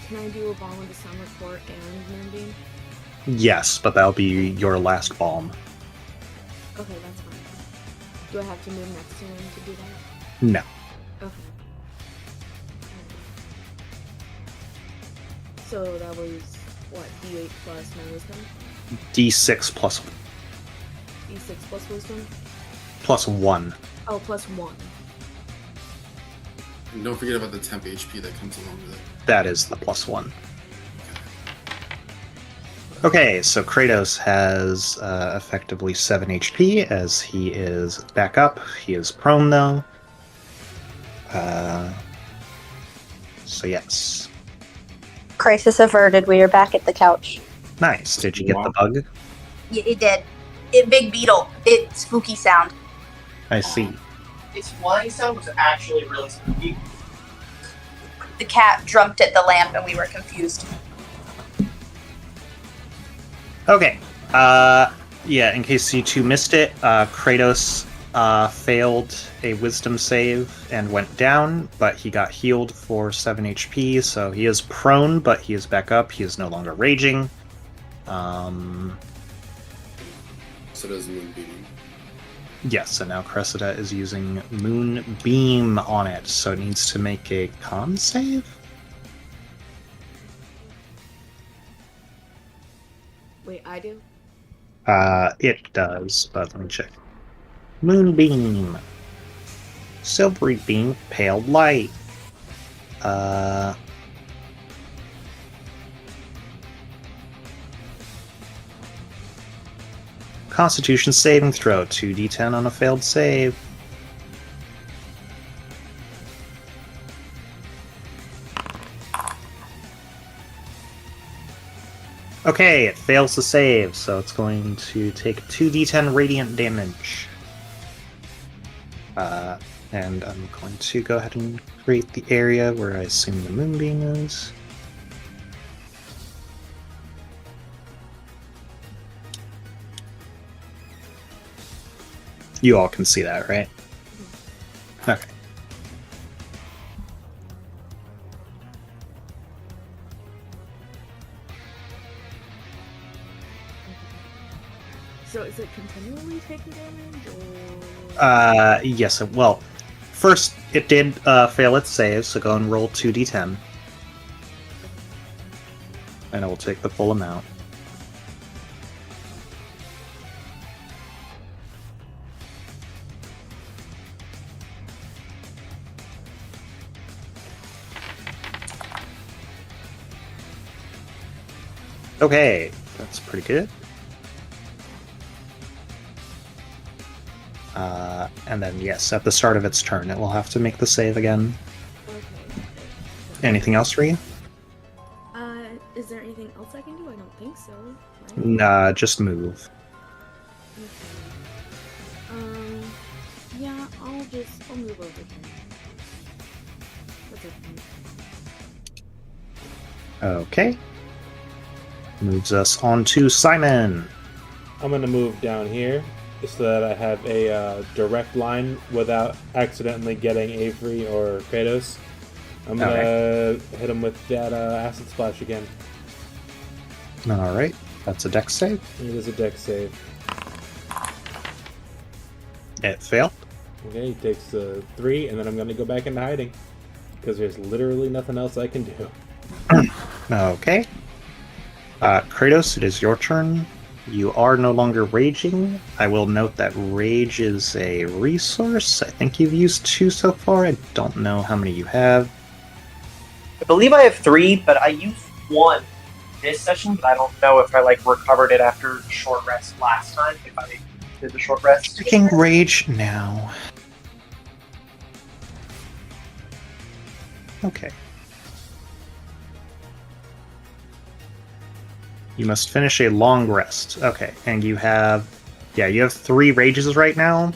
Can I do a Balm of the Summer Court and moonbeam? Yes, but that'll be your last balm. Okay, that's fine. Do I have to move next to him to do that? No. Okay. So that was, what, D8 plus my wisdom? D6 plus D6 plus wisdom? plus 1. Oh, plus 1. And don't forget about the temp HP that comes along with it. That is the plus 1. Okay, so Kratos has effectively 7 HP as he is back up. He is prone though. So yes. Crisis averted. We are back at the couch. Nice. Did you get the bug? Yeah, it did. It big beetle. It spooky sound. I see. Its flying sound was actually really spooky. The cat jumped at the lamp and we were confused. Okay. Yeah, in case you two missed it, Kratos failed a wisdom save and went down, but he got healed for 7 HP, so he is prone, but he is back up. He is no longer raging. So does Moonbeam. Yes, and now Cressida is using Moonbeam on it, so it needs to make a con save? Wait, I do? It does, but let me check. Moonbeam. Silvery beam, pale light. Constitution saving throw, 2d10 on a failed save. Okay, it fails to save, so it's going to take 2d10 radiant damage. And I'm going to go ahead and create the area where I assume the moonbeam is. You all can see that, right? Okay. So is it continually taking damage, or...? Yes, well, first, it did fail its save, so go and roll 2d10. And it will take the full amount. Okay, that's pretty good. And then, yes, at the start of its turn, it will have to make the save again. Okay. Anything else for you? Is there anything else I can do? I don't think so. Right? Nah, just move. Okay. Yeah, I'll move over here. That's okay. Okay. Moves us on to Simon. I'm gonna move down here so that I have a direct line without accidentally getting Avery or Kratos. I'm gonna hit him with that acid splash again. All right, that's a dex save. It is a dex save. It failed. Okay, he takes 3, and then I'm gonna go back into hiding because there's literally nothing else I can do. Okay. Kratos, it is your turn. You are no longer raging. I will note that rage is a resource. I think you've used 2 so far. I don't know how many you have. I believe I have 3, but I used 1 this session, but I don't know if I recovered it after short rest last time. If I did the short rest. Taking rage now. Okay. You must finish a long rest. Okay, and you have 3 rages right now.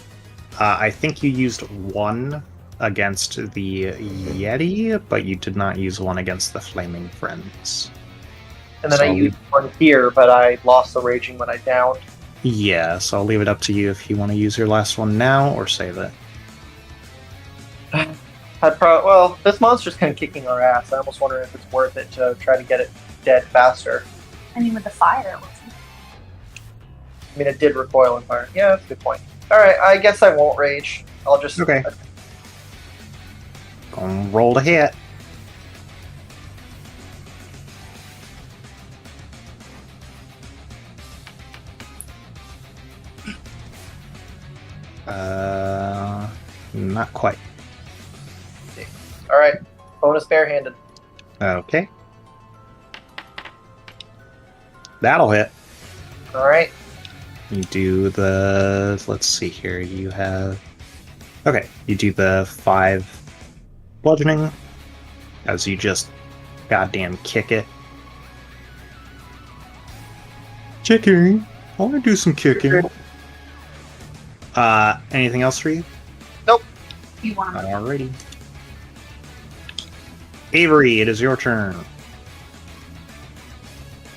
I think you used 1 against the Yeti, but you did not use 1 against the Flaming Friends. And then I used 1 here, but I lost the raging when I downed. Yeah, so I'll leave it up to you if you want to use your last one now or save it. Well, this monster's kind of kicking our ass. I almost wonder if it's worth it to try to get it dead faster. I mean, with the fire, it wasn't. I mean, it did recoil in fire. Yeah, that's a good point. Alright, I guess I won't rage. I'll just... Okay. Gonna roll to hit. Not quite. Alright, bonus barehanded. Okay. That'll hit. Alright. You do the... Let's see here. You have... Okay, you do the 5 bludgeoning as you just goddamn kick it. Kicking. I want to do some kicking. Anything else for you? Nope. You want to. Alrighty. Avery, it is your turn.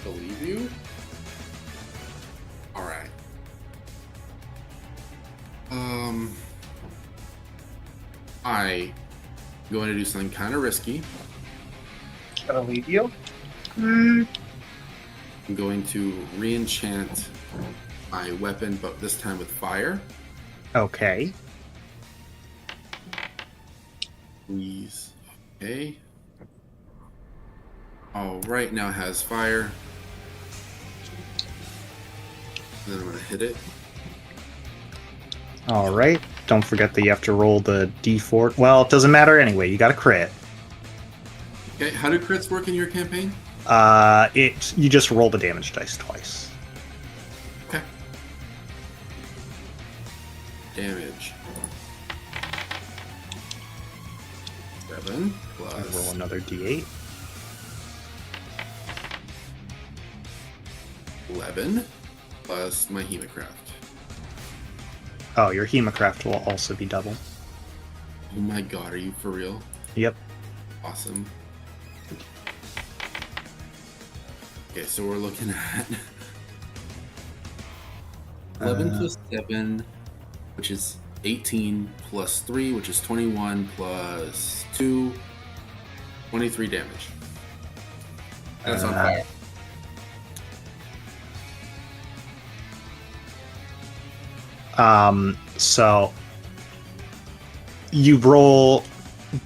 Believe you? Alright. I'm going to do something kind of risky. Gonna leave you. I'm going to re-enchant my weapon, but this time with fire. Okay. Please. Okay. Alright, now it has fire. Then I'm going to hit it. Alright. Don't forget that you have to roll the d4. Well, it doesn't matter anyway. You got a crit. Okay, how do crits work in your campaign? You just roll the damage dice twice. Okay. Damage. 7 Roll plus another d8. 11 plus my Hemocraft. Oh, your Hemocraft will also be double. Oh my god, are you for real? Yep. Awesome. Okay, so we're looking at 11 plus 7, which is 18, plus 3, which is 21, plus 2, 23 damage. That's on fire. So you roll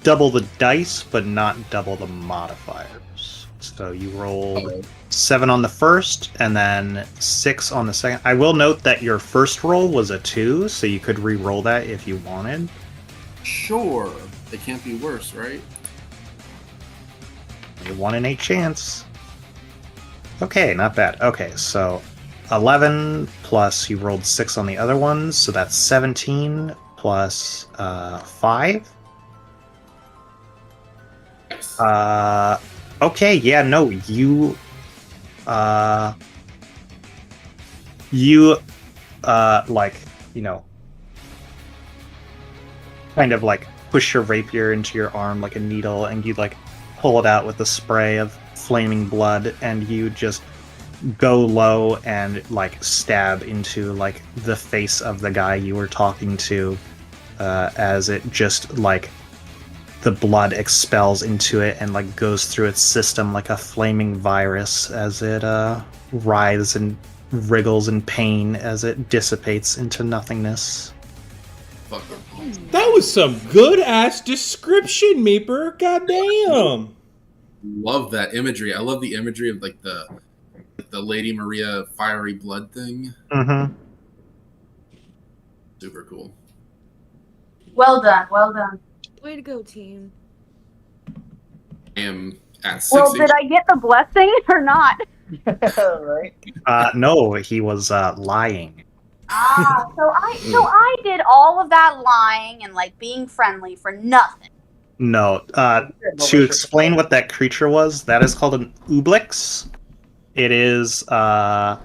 double the dice, but not double the modifiers. So you roll 7 on the first, and then 6 on the second. I will note that your first roll was a 2, so you could re-roll that if you wanted. Sure. It can't be worse, right? A 1 in 8 chance. Okay, not bad. Okay, so 11 plus you rolled 6 on the other ones, so that's 17 plus 5. Okay, yeah, no, you kind of like push your rapier into your arm like a needle, and you like pull it out with a spray of flaming blood, and you just go low and like stab into like the face of the guy you were talking to, as it just like the blood expels into it and like goes through its system like a flaming virus as it writhes and wriggles in pain as it dissipates into nothingness. Fuck. That was some good ass description, Meeper. Goddamn. Love that imagery. I love the imagery of like the Lady Maria fiery blood thing. Mm-hmm. Super cool. Well done, well done. Way to go, team. I am at 6 Well, did I get the blessing or not? Right? No, he was lying. So I did all of that lying and like being friendly for nothing. No, to explain what that creature was, that is called an Ooblix. It is a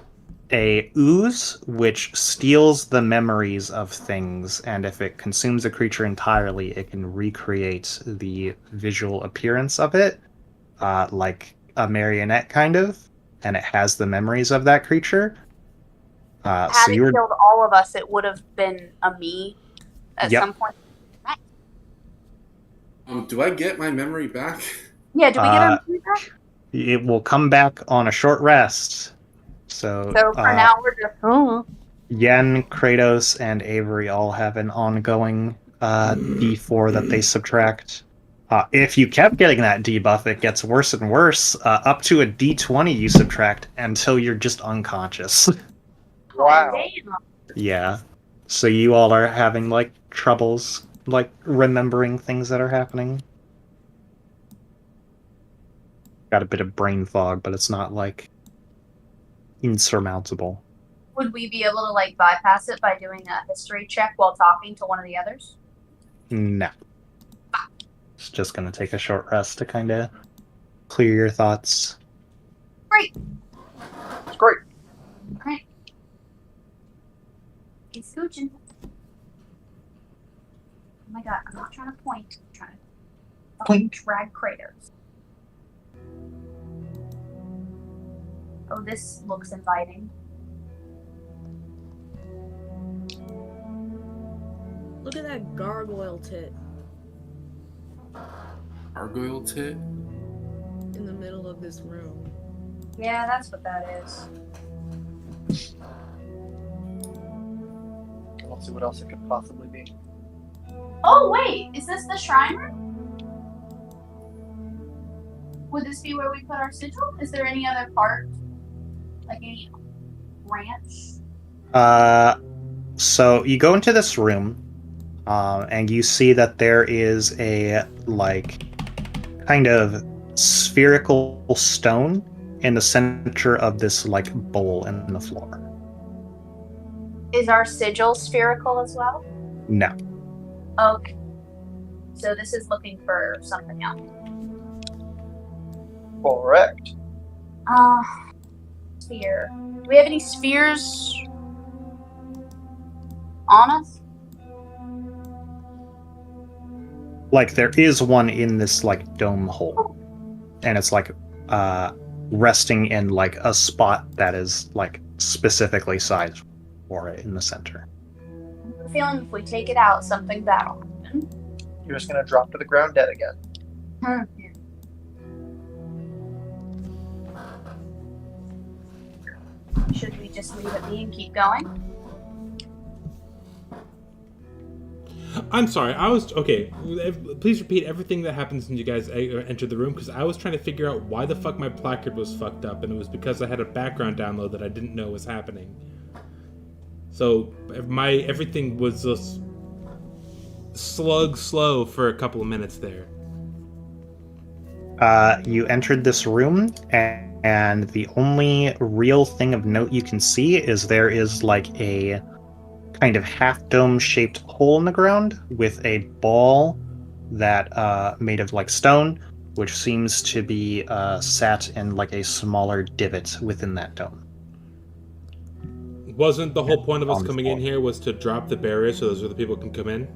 ooze which steals the memories of things, and if it consumes a creature entirely, it can recreate the visual appearance of it, like a marionette kind of, and it has the memories of that creature. Had So it you were, killed all of us, it would have been a me at Yep. some point. Do I get my memory back? Yeah, do we get our memory back? it will come back on a short rest. So For now, we're just. Yen, Kratos, and Avery all have an ongoing D4 that they subtract. If you kept getting that debuff, it gets worse and worse. Up to a D20 you subtract until you're just unconscious. Wow. Damn. Yeah. So you all are having, like, troubles, like, remembering things that are happening. Got a bit of brain fog, but it's not, like, insurmountable. Would we be able to like bypass it by doing a history check while talking to one of the others? No. It's just gonna take a short rest to kind of clear your thoughts. Great. It's great. Alright. He's scooching. Oh my god, I'm not trying to point. I'm trying to fucking drag Kratos. Oh, this looks inviting. Look at that gargoyle tit Gargoyle tit? in the middle of this room. Yeah, that's what that is. Let's see what else it could possibly be. Oh, wait! Is this the shrine room? Would this be where we put our sigil? Is there any other part? Like any branch? So you go into this room, and you see that there is a, like, kind of spherical stone in the center of this, like, bowl in the floor. Is our sigil spherical as well? No. Okay. So this is looking for something else. Correct. Sphere. Do we have any spheres on us? Like, there is one in this, like, dome hole. And it's, like, resting in, like, a spot that is, like, specifically sized for it in the center. I have a feeling if we take it out, something bad will happen. You're just gonna drop to the ground dead again. Should we just leave it be and keep going? I'm sorry. Okay. Please repeat everything that happens when you guys enter the room, because I was trying to figure out why the fuck my placard was fucked up, and it was because I had a background download that I didn't know was happening. So everything was just slow for a couple of minutes there. You entered this room, and the only real thing of note you can see is there is, like, a kind of half-dome shaped hole in the ground with a ball that made of, like, stone, which seems to be sat in, like, a smaller divot within that dome. Wasn't the whole point of us On the coming in here was to drop the barrier so those other people can come in?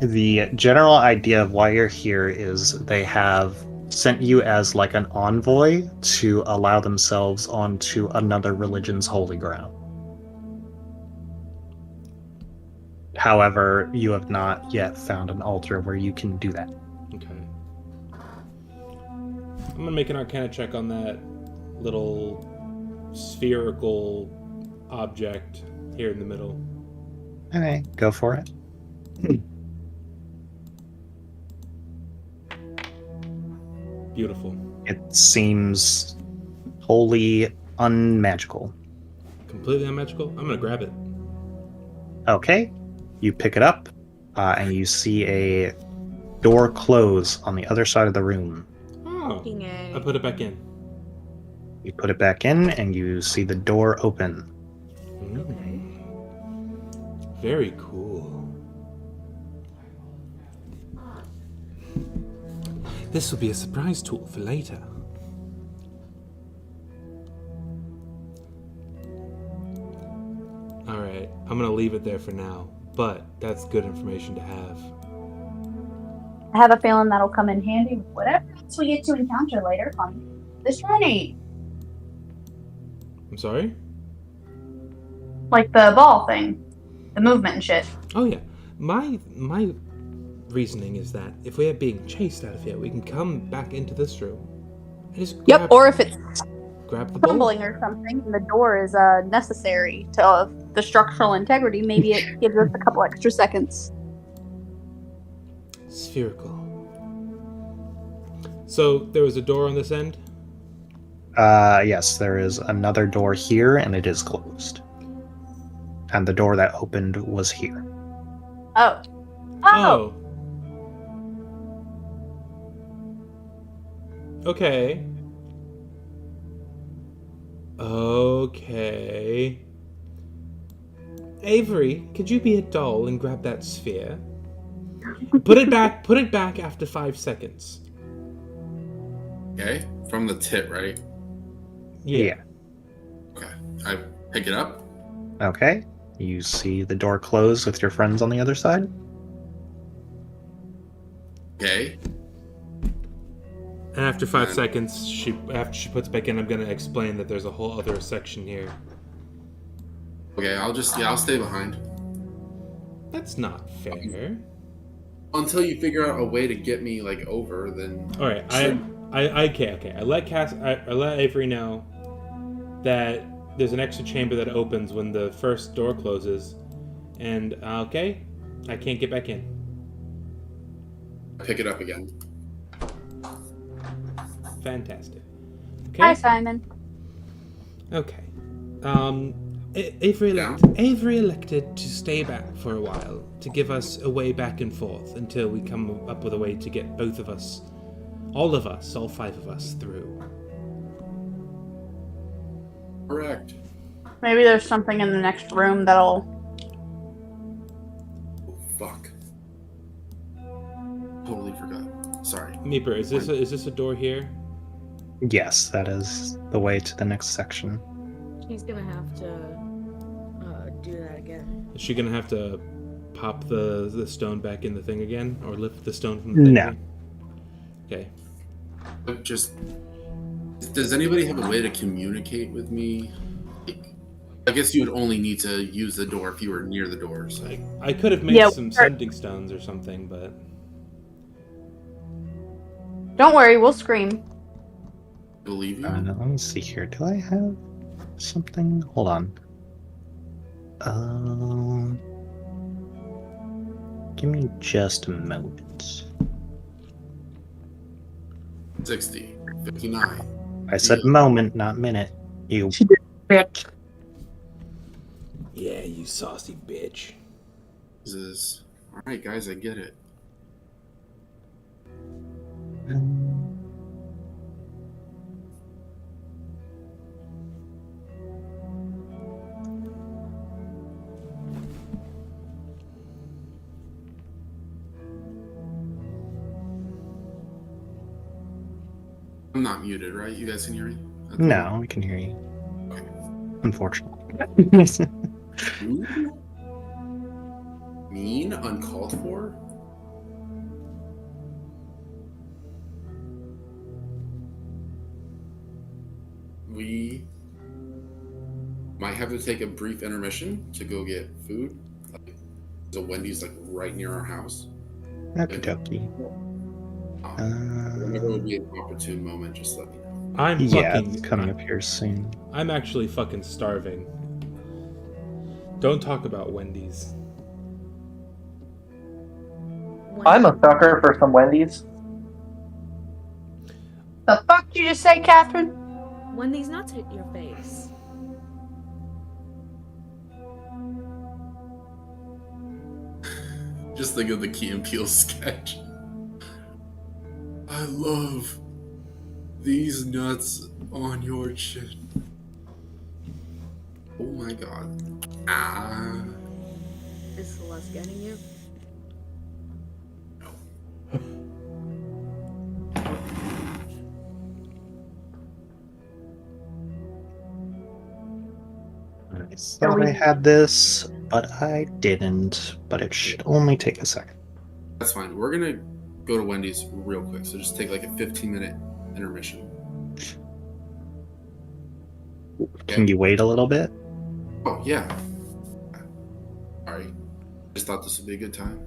The general idea of why you're here is they have sent you as like an envoy to allow themselves onto another religion's holy ground. However, you have not yet found an altar where you can do that. Okay. I'm gonna make an Arcana check on that little spherical object here in the middle. Okay, go for it. Beautiful. It seems wholly unmagical. Completely unmagical. I'm gonna grab it. Okay, you pick it up, and you see a door close on the other side of the room. Oh. Fucking A. I put it back in. You put it back in, and you see the door open. Okay. Very cool. This will be a surprise tool for later. Alright, I'm gonna leave it there for now, but that's good information to have. I have a feeling that'll come in handy with whatever else we get to encounter later on this journey. I'm sorry? Like the ball thing. The movement and shit. Oh yeah. My reasoning is that if we are being chased out of here, we can come back into this room. And just Yep, or if it's grab the ball. crumbling or something and the door is necessary to the structural integrity, maybe it gives us a couple extra seconds. Spherical. So there was a door on this end? Yes, there is another door here, and it is closed. And the door that opened was here. Oh. Oh. Okay. Okay. Avery, could you be a doll and grab that sphere? Put it back after 5 seconds. Okay, from the tit, right? Yeah. Okay, I pick it up. Okay. You see the door close with your friends on the other side. Okay, And after 5 seconds, after she puts back in, I'm gonna explain that there's a whole other section here. okay, I'll stay behind That's not fair. until you figure out a way to get me like over. Then All right, okay. I let Avery know that there's an extra chamber that opens when the first door closes, and okay, I can't get back in. I pick it up again. Fantastic. Okay. Hi, Simon. Okay. Avery elected to stay back for a while to give us a way back and forth until we come up with a way to get both of us, all 5 of us, through. Correct. Maybe there's something in the next room that'll... Oh, fuck. Totally forgot. Sorry. Meeper, is this a door here? Yes, that is the way to the next section. He's gonna have to do that again. Is she gonna have to pop the stone back in the thing again, or lift the stone from the thing? No. Again? Okay. But just, does anybody have a way to communicate with me? I guess you would only need to use the door if you were near the door. So. I could have made some sending stones or something, but Don't worry, we'll scream. Believe you? Let me see here. Do I have something? Hold on. Give me just a moment. 60, 59. I said moment, not minute. You Bitch. yeah, you saucy bitch. Jesus. All right, guys, I get it. I'm not muted, right? You guys can hear me? Okay. No, we can hear you. Okay. Unfortunately. Ooh. Mean? Uncalled for? we might have to take a brief intermission to go get food. Like, there's a Wendy's like right near our house. Okie dokie. Whenever would be an opportune moment, just let me know. I'm Yeah, fucking it's coming up here soon. I'm actually fucking starving. Don't talk about Wendy's. I'm a sucker for some Wendy's. The fuck did you just say, Catherine? When these nuts hit your face. Just think of the Key and Peele sketch. I love these nuts on your chin. Oh my god. Ah. Is Celeste getting you? I thought I had this, but I didn't. But it should only take a second. That's fine. We're gonna go to Wendy's real quick, so just take like a 15-minute intermission. Can you wait a little bit? Oh, yeah. Alright. Just thought this would be a good time.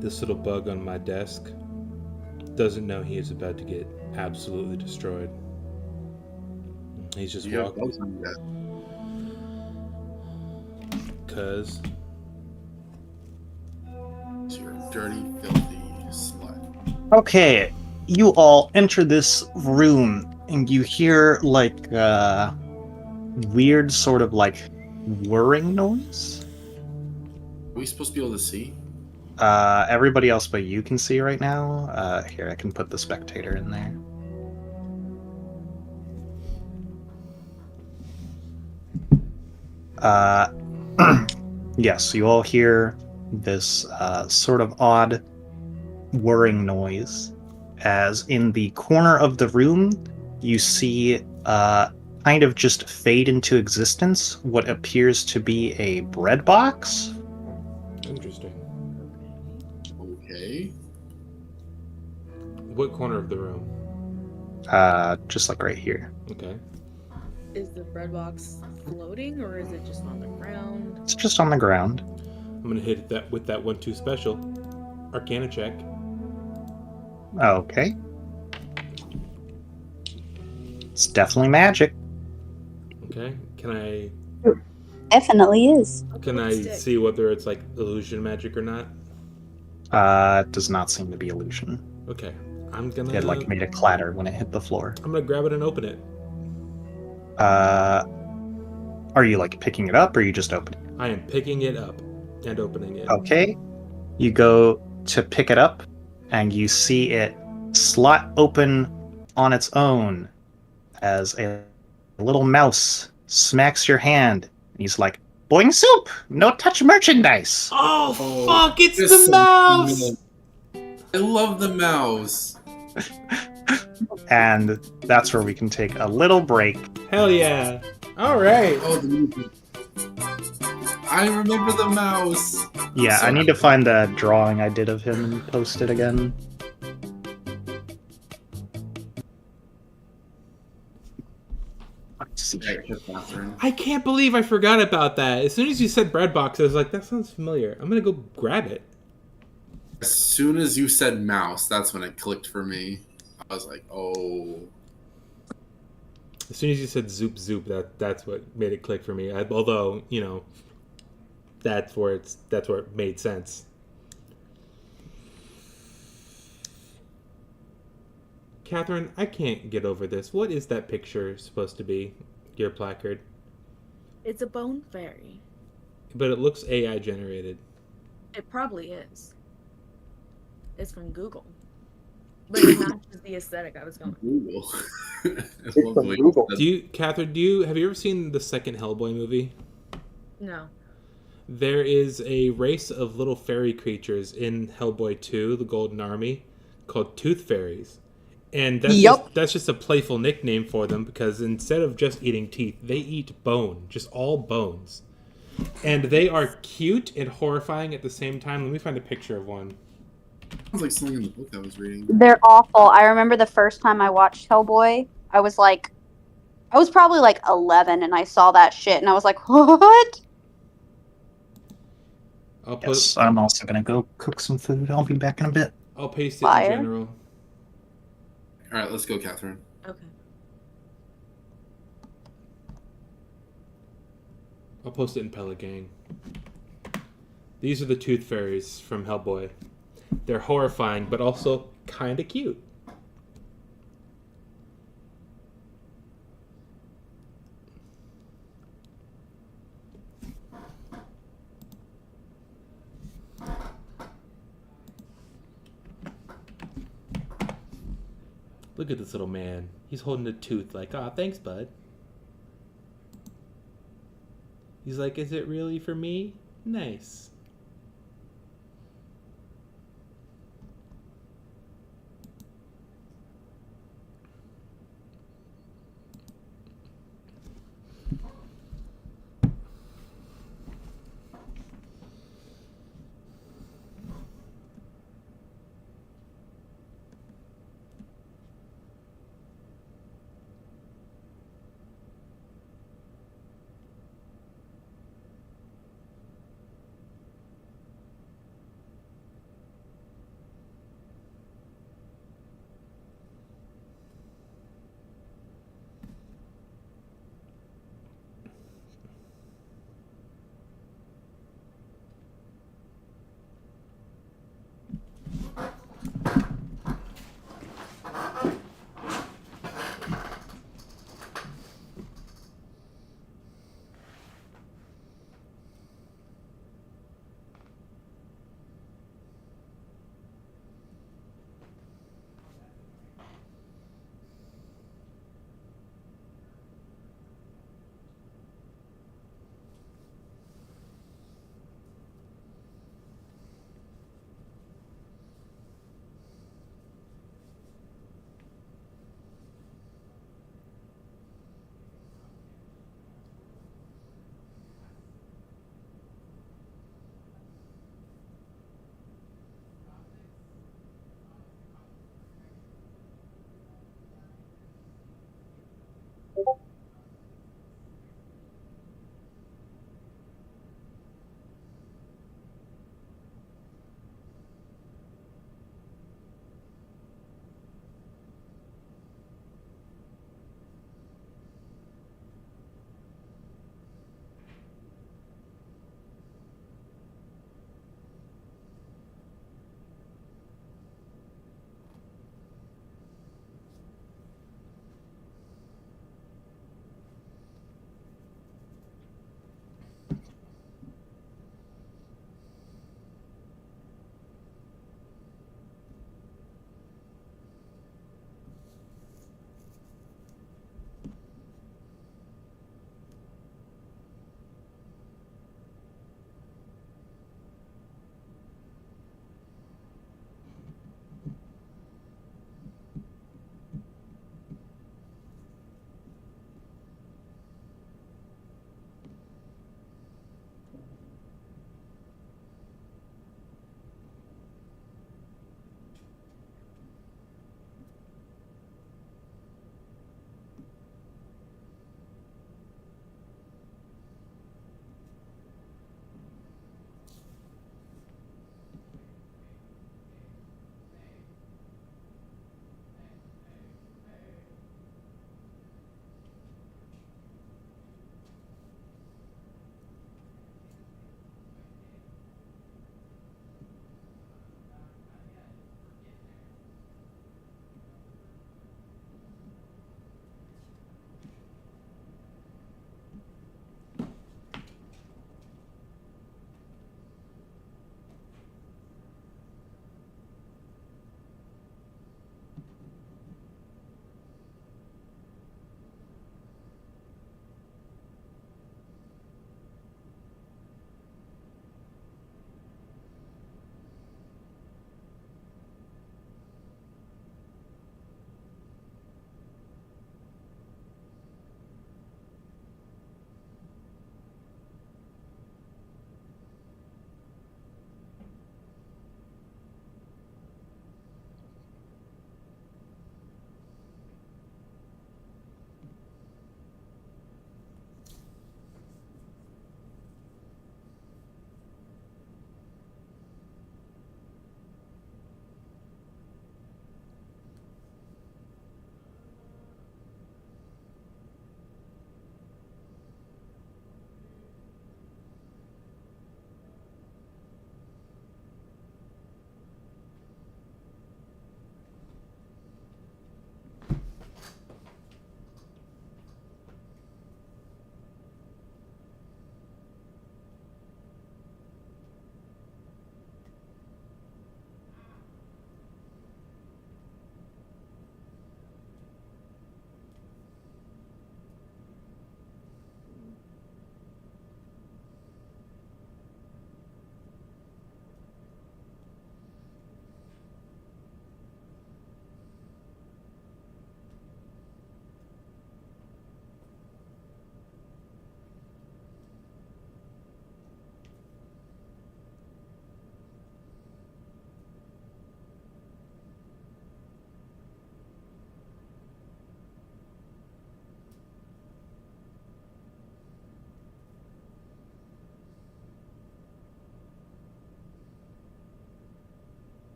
This little bug on my desk doesn't know he is about to get absolutely destroyed. He's just Yeah, walking. Cause You're a dirty, filthy slut. Okay, you all enter this room and you hear like weird sort of like whirring noise. Are we supposed to be able to see? Everybody else but you can see right now. Here, I can put the spectator in there. Yes, you all hear this sort of odd whirring noise as in the corner of the room you see kind of just fade into existence what appears to be a bread box. interesting. Okay. What corner of the room? Just like right here. Okay. Is the bread box floating or is it just on the ground? It's just on the ground. I'm gonna hit that with that 1-2 special. Arcana check. Okay. It's definitely magic. Okay. Can I Definitely is. see whether it's like illusion magic or not? It does not seem to be illusion. Okay. I'm gonna It like made a clatter when it hit the floor. I'm gonna grab it and open it. Are you like picking it up or are you just opening it? I am picking it up and opening it. Okay. You go to pick it up and you see it slot open on its own as a little mouse smacks your hand. And he's like, "Boing soup! No touch merchandise!" Oh, fuck, it's this the is mouse! cool. I love the mouse. And that's where we can take a little break. Hell yeah. Alright. Oh, the music. I remember the mouse. Yeah, I need to find the drawing I did of him and post it again. I can't believe I forgot about that. As soon as you said bread box, I was like, that sounds familiar. I'm gonna go grab it. As soon as you said mouse, that's when it clicked for me. I was like, oh. As soon as you said zoop zoop, that's what made it click for me. Although, you know, that's where it made sense. Catherine, I can't get over this. What is that picture supposed to be? Your placard. It's a bone fairy. But it looks AI generated. It probably is. It's from Google. But it matches the aesthetic I was going. Google. I It's love the from way Google. you Do you, Catherine? Have you ever seen the second Hellboy movie? No. There is a race of little fairy creatures in Hellboy 2, The Golden Army, called Tooth Fairies. And that's just a playful nickname for them because instead of just eating teeth, they eat bone, just all bones. And they are cute and horrifying at the same time. Let me find a picture of one. Sounds like something in the book I was reading. They're awful. I remember the first time I watched Hellboy, I was probably like 11 and I saw that shit and I was like, what? I'll Yes, I'm also gonna go cook some food. I'll be back in a bit. I'll paste it Fire. in general. All right, let's go, Catherine. Okay. I'll post it in Pelagang. These are the Tooth Fairies from Hellboy. They're horrifying, but also kind of cute. Look at this little man. He's holding a tooth like, "Aw, thanks, bud." He's like, "Is it really for me? Nice."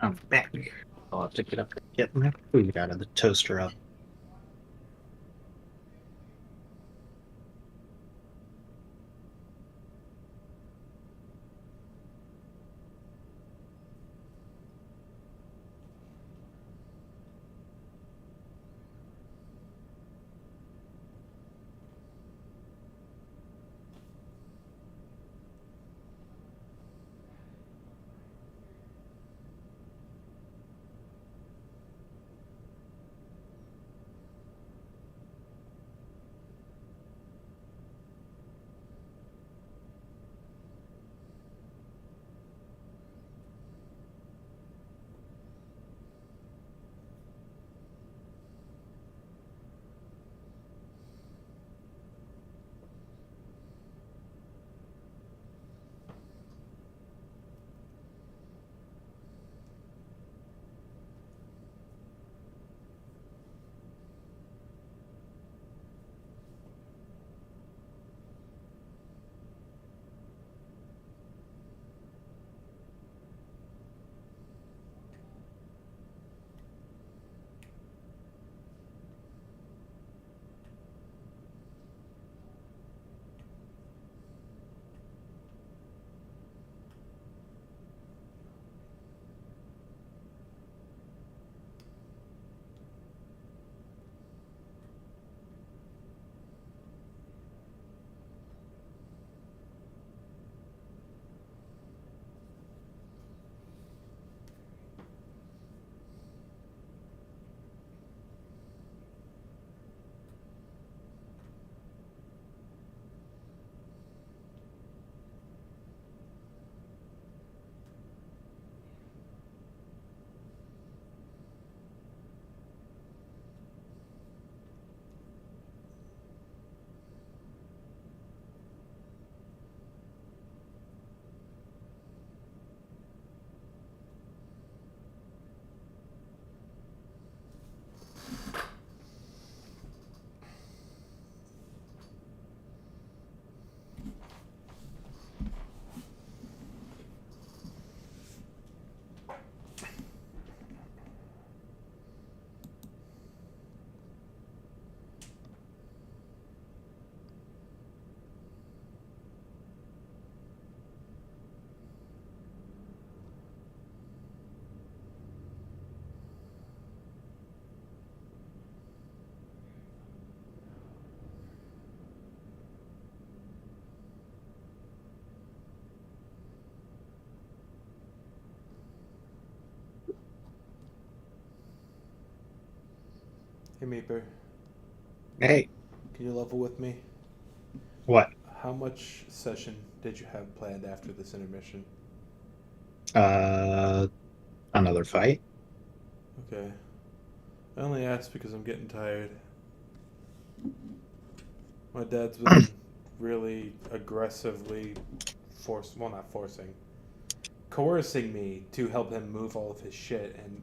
I'm back. I'll have to get my food out of the toaster oven. Hey, Meeper. Hey, Can you level with me? what? How much session did you have planned after this intermission? Another fight? Okay. I only asked because I'm getting tired. My dad's been really aggressively not forcing, coercing me to help him move all of his shit, and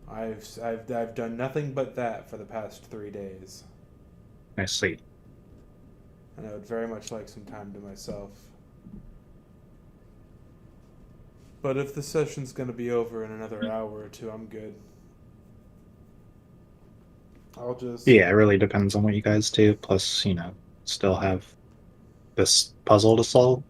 I've done nothing but that for the past 3 days. I see. And I would very much like some time to myself. But if the session's gonna be over in another hour or two, I'm good. I'll just... Yeah, it really depends on what you guys do. Plus, still have this puzzle to solve.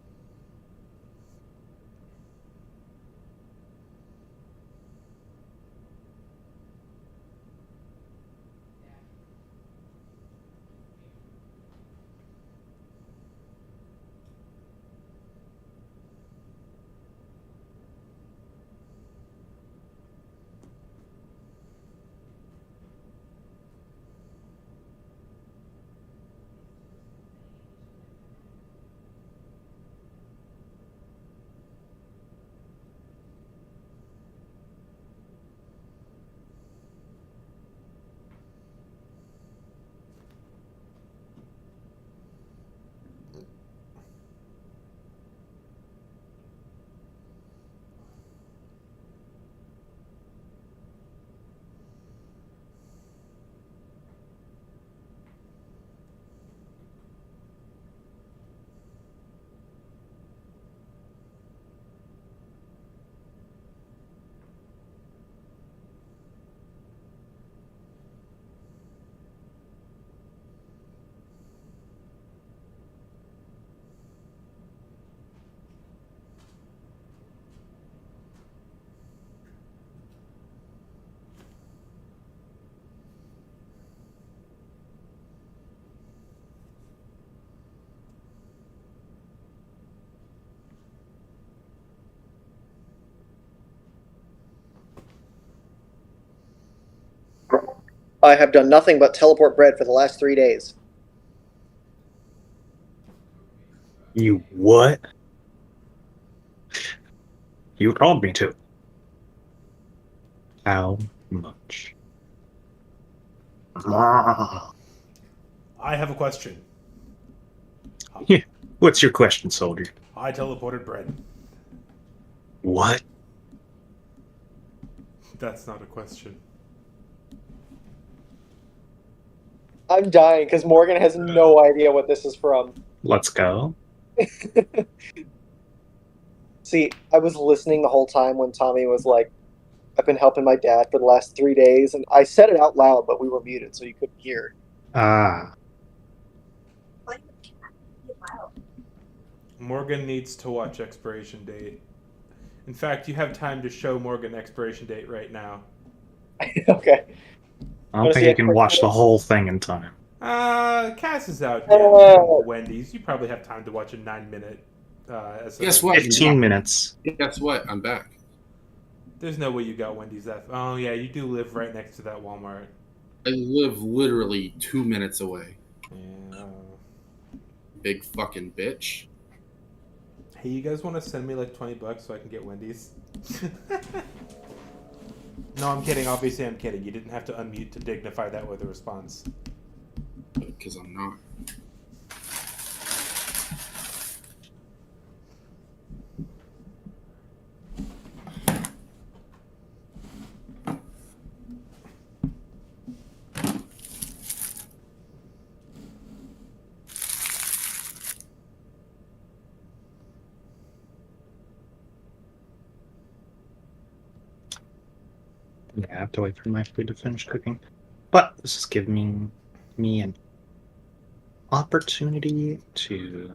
I have done nothing but teleport bread for the last 3 days. You what? You told me to. How much? Ah. I have a question. Yeah. What's your question, soldier? I teleported bread. What? That's not a question. I'm dying because Morgan has no idea what this is from. Let's go. See, I was listening the whole time when Tommy was like, I've been helping my dad for the last 3 days, and I said it out loud, but we were muted, so you couldn't hear. Ah. Morgan needs to watch Expiration Date. In fact, you have time to show Morgan Expiration Date right now. Okay. I don't think I can watch the whole thing in time. Cass is out Oh. getting Wendy's. You probably have time to watch a 9-minute. Guess what? 15 minutes. Guess what? I'm back. There's no way you got Wendy's that. Oh yeah, you do live right next to that Walmart. I live literally 2 minutes away. Yeah. Big fucking bitch. Hey, you guys want to send me like $20 so I can get Wendy's? No, I'm kidding. Obviously, I'm kidding. You didn't have to unmute to dignify that with a response. Because I'm not. Yeah, I have to wait for my food to finish cooking. But this is giving me an opportunity to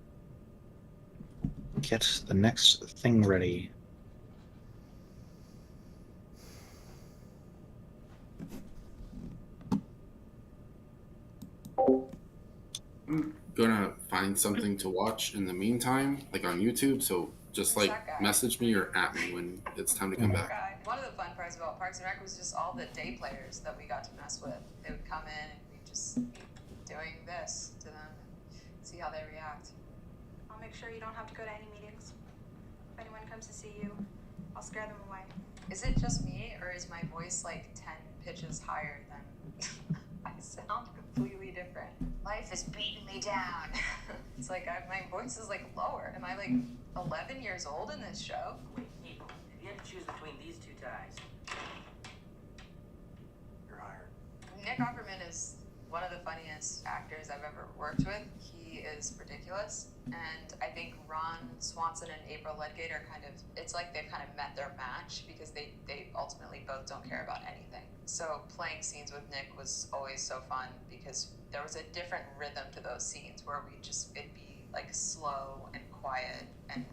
get the next thing ready. I'm gonna find something to watch in the meantime, like on YouTube. So just like message me or at me when it's time to come back. One of the fun parts about Parks and Rec was just all the day players that we got to mess with. They would come in and we'd just be doing this to them and see how they react. I'll make sure you don't have to go to any meetings. If anyone comes to see you, I'll scare them away. Is it just me, or is my voice like 10 pitches higher than I sound completely different? Life is beating me down. It's like my voice is like lower. Am I like 11 years old in this show? Wait, Nico, if you had to choose between these two ties, you're hired. Nick Offerman is one of the funniest actors I've ever worked with. He is ridiculous. And I think Ron Swanson and April Ledgate are it's like they've kind of met their match because they ultimately both don't care about anything. So playing scenes with Nick was always so fun because there was a different rhythm to those scenes where it'd be like slow and quiet and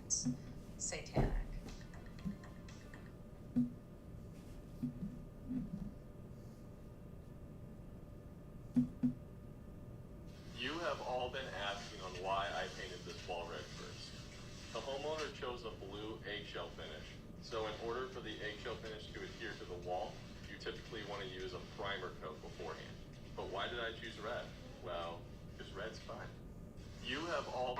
satanic. You have all been asking on why I painted this wall red first. The homeowner chose a blue eggshell finish. So in order for the eggshell finish to adhere to the wall, you typically want to use a primer coat beforehand. But why did I choose red? Well, because red's fun. You have all...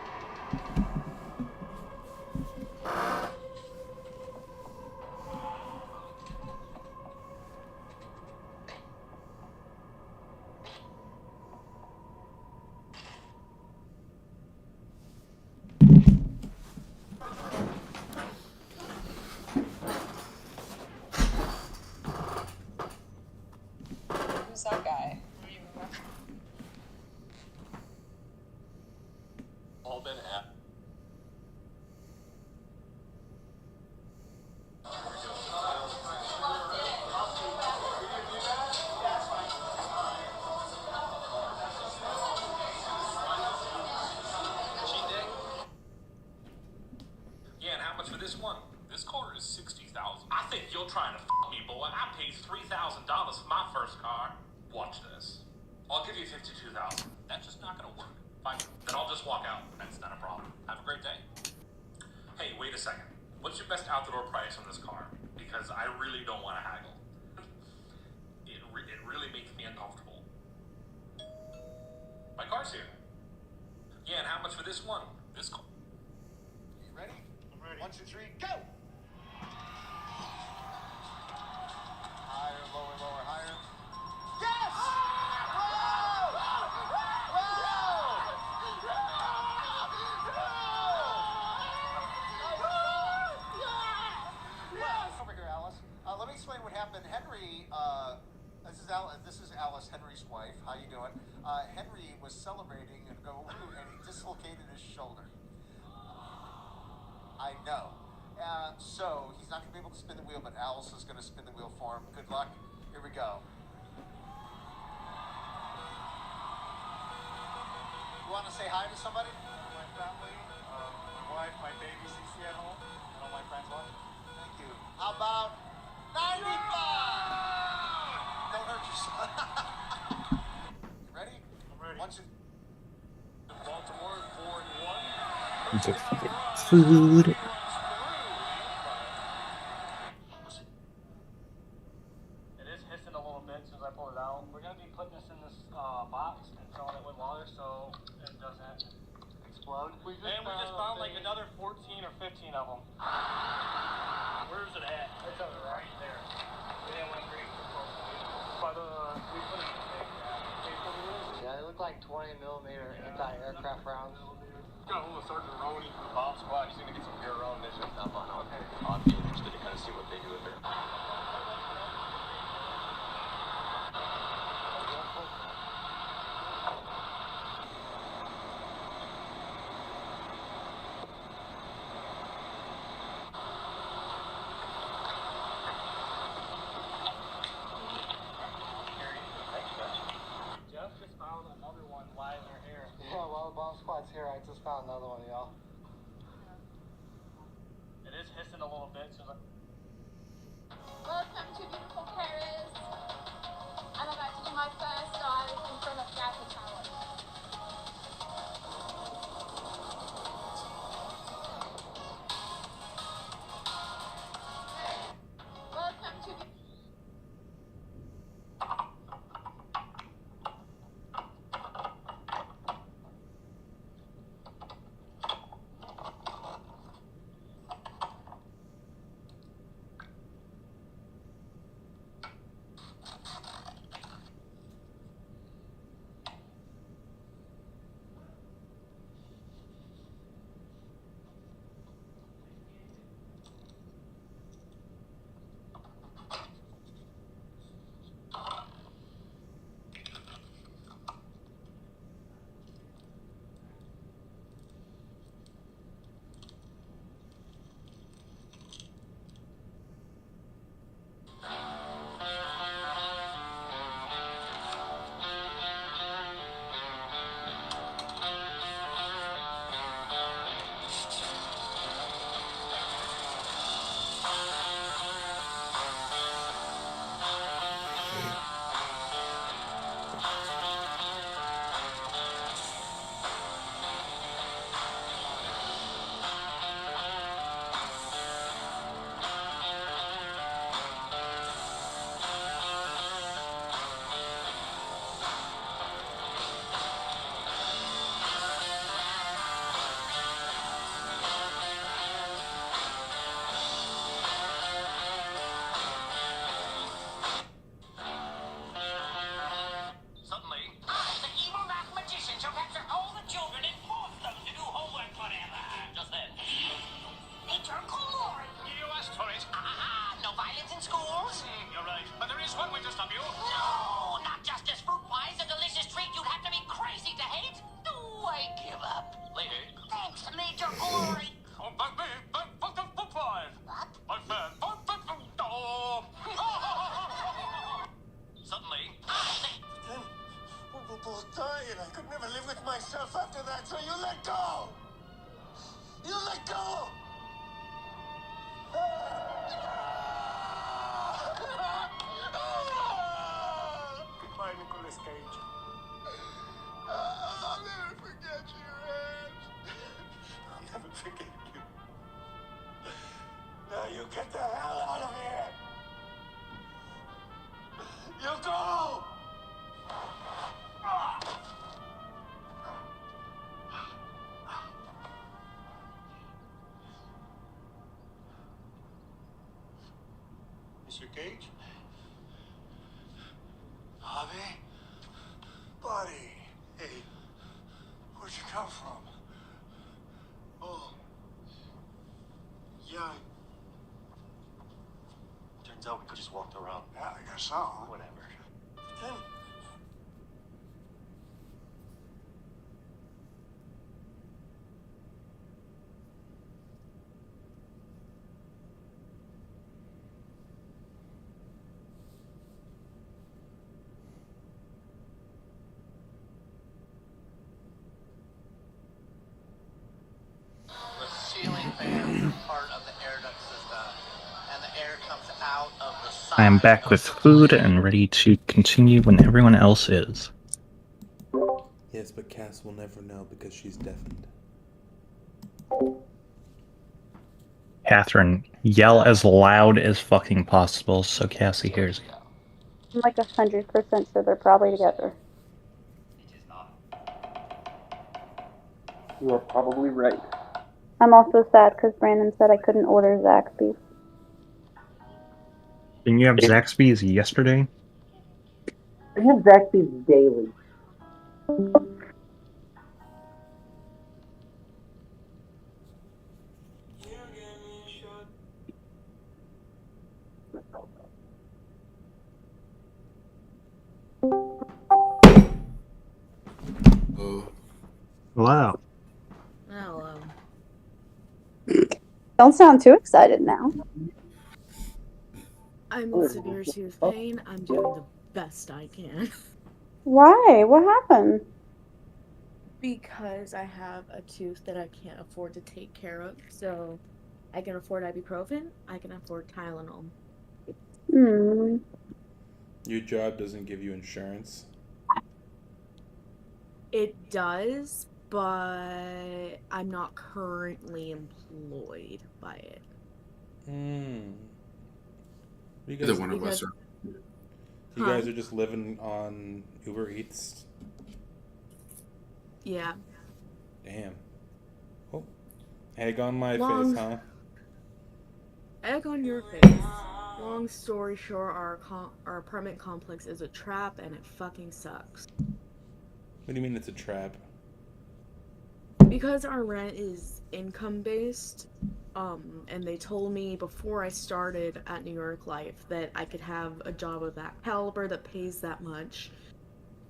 Who's that guy? I don't even remember. all been at... Yeah, and how much for this one? This car is $60,000. I think you're trying to me, boy. I paid $3,000 for my first car. Watch this. I'll give you $52,000. That's just not gonna work. Fine. Then I'll just walk out. That's not a problem. Have a great day. Hey, wait a second. What's your best out-the-door price on this car? Because I really don't want to haggle. It really makes me uncomfortable. My car's here. Yeah, and how much for this one? This car. You ready? I'm ready. 1, 2, 3, go! Higher, lower, lower, higher. Yes! Over here, Alice. Let me explain what happened. Henry, this is Alice, Henry's wife. How you doing? Henry was celebrating and and he dislocated his shoulder. I know. So he's not going to be able to spin the wheel, but Alice is going to spin the wheel for him. Good luck. Here we go. You want to say hi to somebody? My family, my wife, my baby, Cece at home, and all my friends watching. Thank you. How about 95? Don't hurt yourself. You ready? I'm ready. 1, 2. Baltimore 4-1. Get fucking food. It is hissing a little bit as soon as I pull it out. We're going to be putting this in this box and filling it with water so it doesn't explode. We just found like another 14 or 15 of them. Where's it at? It's over right there. We didn't want to reach it close. But we put it in the thing. Yeah, they look like 20 millimeter anti-aircraft rounds. Got a little Sergeant Roney from the bomb squad. He's going to get some gear around this and stuff on. Okay. I'd be interested to kind of see what they do with it. Jeff just found another one while they're here. Yeah, while the bomb squad's here, I just found another one, y'all. It is hissing a little bit, so Welcome to beautiful Paris. I'm about to do my first dive in front of the Eiffel Tower. Welcome to myself after that, so you let go! You let go! Goodbye, Nicolas Cage. I'll never forget you, Ed. I'll never forget you. Now you get the hell out of here! You go! Mr. Cage? Javi? Buddy. Hey, where'd you come from? Oh. Yeah. Turns out we could just walked around. Yeah, I guess so. Whatever. Then the ceiling fans are part of the air duct system, and the air comes out of the side. I am back with food and ready to continue when everyone else is. Yes, but Cass will never know because she's deafened. Catherine, yell as loud as fucking possible so Cassie hears you. I'm like 100% sure they're probably together. You are probably right. I'm also sad because Brandon said I couldn't order Zaxby's. Didn't you have Zaxby's yesterday? I have Zaxby's daily. Wow. Hello. Don't sound too excited now. I'm in severe tooth pain. I'm doing the best I can. Why? What happened? Because I have a tooth that I can't afford to take care of. So I can afford ibuprofen. I can afford Tylenol. Hmm. Your job doesn't give you insurance? It does, but I'm not currently employed by it. Either one of us are. You guys are just living on Uber Eats? Yeah. Damn. Oh. Egg on my face, huh? Egg on your face. Long story short, our apartment complex is a trap and it fucking sucks. What do you mean it's a trap? Because our rent is income based, and they told me before I started at New York Life that I could have a job of that caliber that pays that much.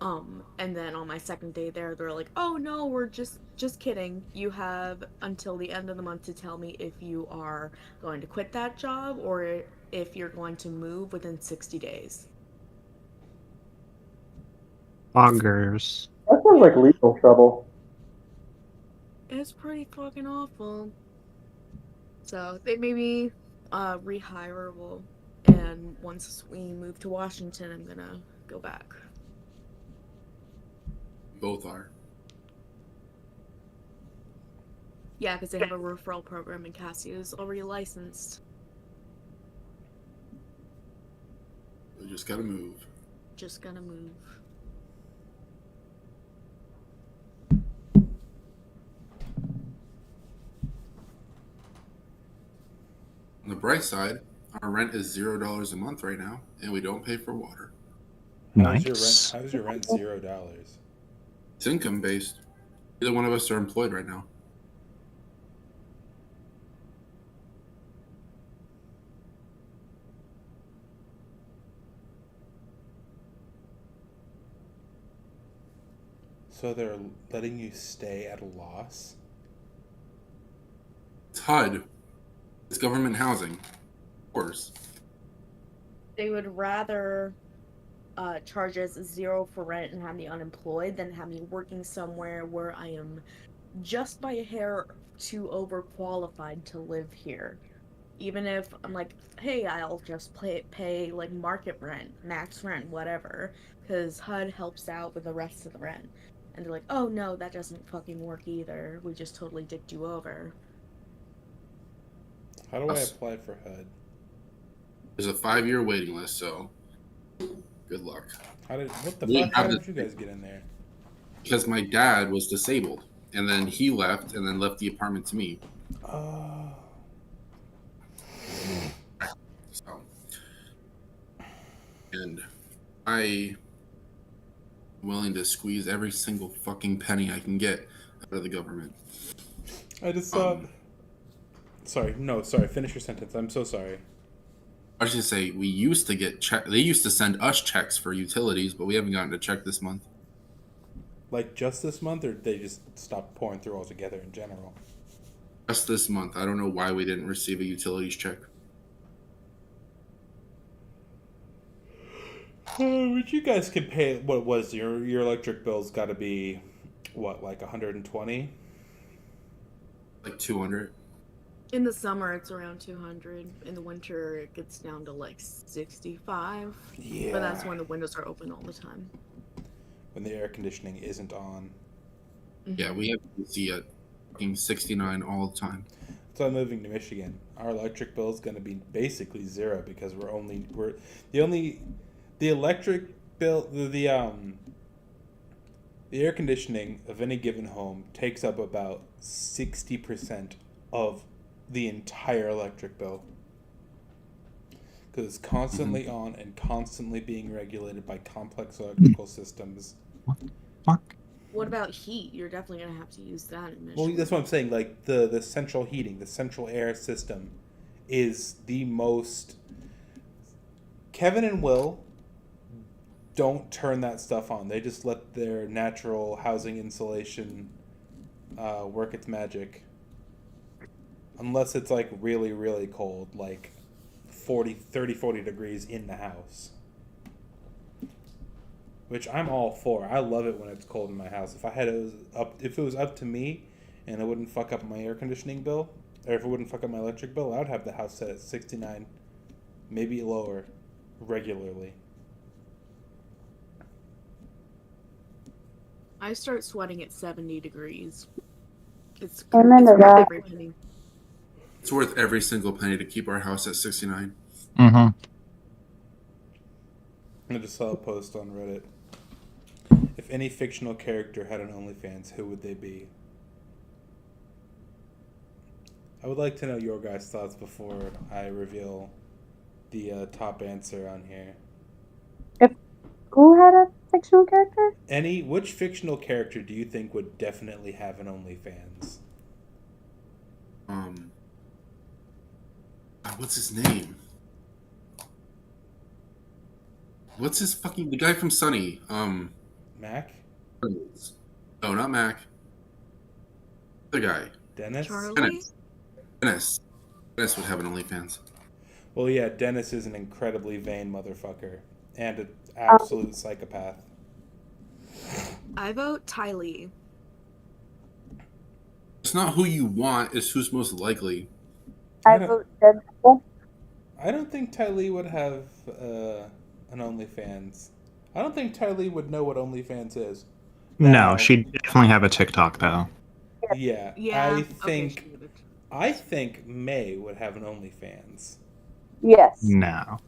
And then on my second day there, they're like, "Oh no, we're just kidding. You have until the end of the month to tell me if you are going to quit that job or if you're going to move within 60 days." Poggers. That sounds like legal trouble. It's pretty fucking awful. So they made me rehirable, and once we move to Washington, I'm gonna go back. Both are. Yeah, because they have a referral program, and Cassie is already licensed. We just gotta move. Just gonna move. On the bright side, our rent is $0 a month right now, and we don't pay for water. How's your rent $0? It's income based. Neither one of us are employed right now. So they're letting you stay at a loss? It's HUD. It's government housing. Of course. They would rather charge us 0 for rent and have me unemployed than have me working somewhere where I am just by a hair too overqualified to live here. Even if I'm like, hey, I'll just pay like market rent, max rent, whatever, because HUD helps out with the rest of the rent. And they're like, oh no, that doesn't fucking work either. We just totally dicked you over. How do I apply for HUD? There's a 5-year waiting list, so good luck. How did you guys get in there? Because my dad was disabled, and then he left, and then left the apartment to me. Oh. So and I am willing to squeeze every single fucking penny I can get out of the government. I just saw. Sorry. Finish your sentence. I'm so sorry. I was just say we used to get They used to send us checks for utilities, but we haven't gotten a check this month. Like just this month, or they just stopped pouring through altogether in general? Just this month. I don't know why we didn't receive a utilities check. But you guys can pay. What was your electric bill's got to be? What, like 120? Like 200. In the summer, it's around 200. In the winter, it gets down to like 65. Yeah. But that's when the windows are open all the time. When the air conditioning isn't on. Yeah, we have AC at fucking 69 all the time. So I'm moving to Michigan. Our electric bill is going to be basically zero because the electric bill, the air conditioning of any given home takes up about 60% of the entire electric bill. Because it's constantly on and constantly being regulated by complex electrical systems. What about heat? You're definitely going to have to use that in Michigan. Well, that's what I'm saying. Like, the central heating, the central air system is the most... Kevin and Will don't turn that stuff on. They just let their natural housing insulation work its magic. Unless it's, like, really, really cold. Like, 40 degrees in the house. Which I'm all for. I love it when it's cold in my house. If it was up to me and it wouldn't fuck up my air conditioning bill, or if it wouldn't fuck up my electric bill, I would have the house set at 69, maybe lower, regularly. I start sweating at 70 degrees. It's Amen to worth that. every penny. It's worth every single penny to keep our house at 69. Mm-hmm. I just saw a post on Reddit. If any fictional character had an OnlyFans, who would they be? I would like to know your guys' thoughts before I reveal the top answer on here. Who had a fictional character? Which fictional character do you think would definitely have an OnlyFans? What's his name? What's his fucking... The guy from Sunny. Mac? No, not Mac. The guy. Dennis? Charlie? Dennis would have an OnlyFans. Well, yeah, Dennis is an incredibly vain motherfucker. And an absolute psychopath. I vote Tylee. It's not who you want, it's who's most likely. I vote Deadpool. I don't think Tylee would have an OnlyFans. I don't think Tylee would know what OnlyFans is. No, she'd definitely have a TikTok, though. Yeah. I think May would have an OnlyFans. Yes. No.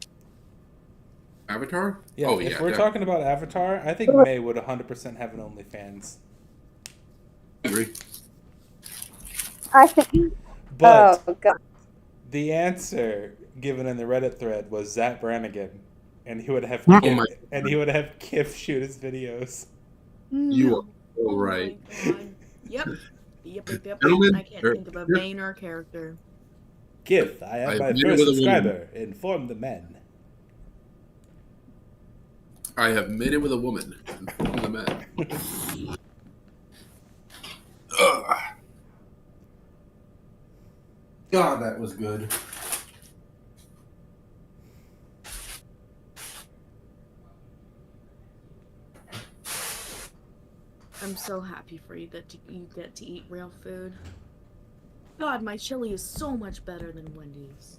Avatar? Yeah, oh, if yeah, we're talking about Avatar, I think May would 100% have an OnlyFans. Agree. I think. But Oh God. the answer given in the Reddit thread was Zach Brannigan, and he would have Kif shoot his videos. You are so right. Oh my God. Yep. Gentlemen, I can't think of a vainer character. Kif, I am my first subscriber. Inform the men. I have made it with a woman. Inform the men. Ugh. God, that was good. I'm so happy for you that you get to eat real food. God, my chili is so much better than Wendy's.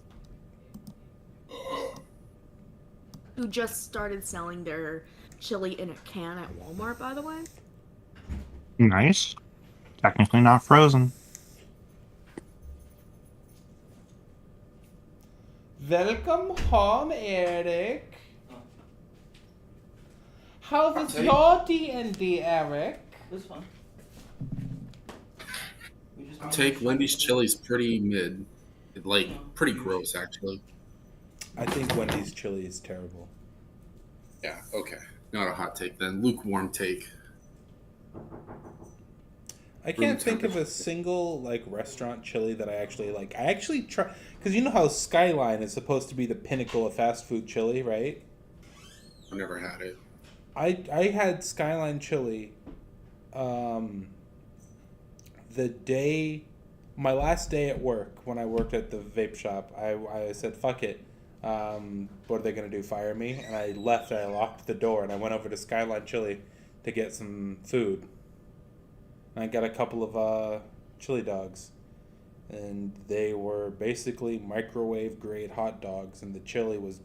Who just started selling their chili in a can at Walmart, by the way. Nice. Technically not frozen. Welcome home, Eric. How was your D&D, Eric? This one. Take Wendy's chili's pretty mid. Like, pretty gross, actually. I think Wendy's chili is terrible. Yeah, okay. Not a hot take then. Lukewarm take. I can't Room think of a temperature. single like restaurant chili that I actually like. I actually try because you know how Skyline is supposed to be the pinnacle of fast food chili, right? I've never had it. I had Skyline chili the day my last day at work when I worked at the vape shop. I said fuck it. What are they gonna do? Fire me? And I left. I locked the door and I went over to Skyline Chili to get some food. And I got a couple of chili dogs, and they were basically microwave grade hot dogs, and the chili was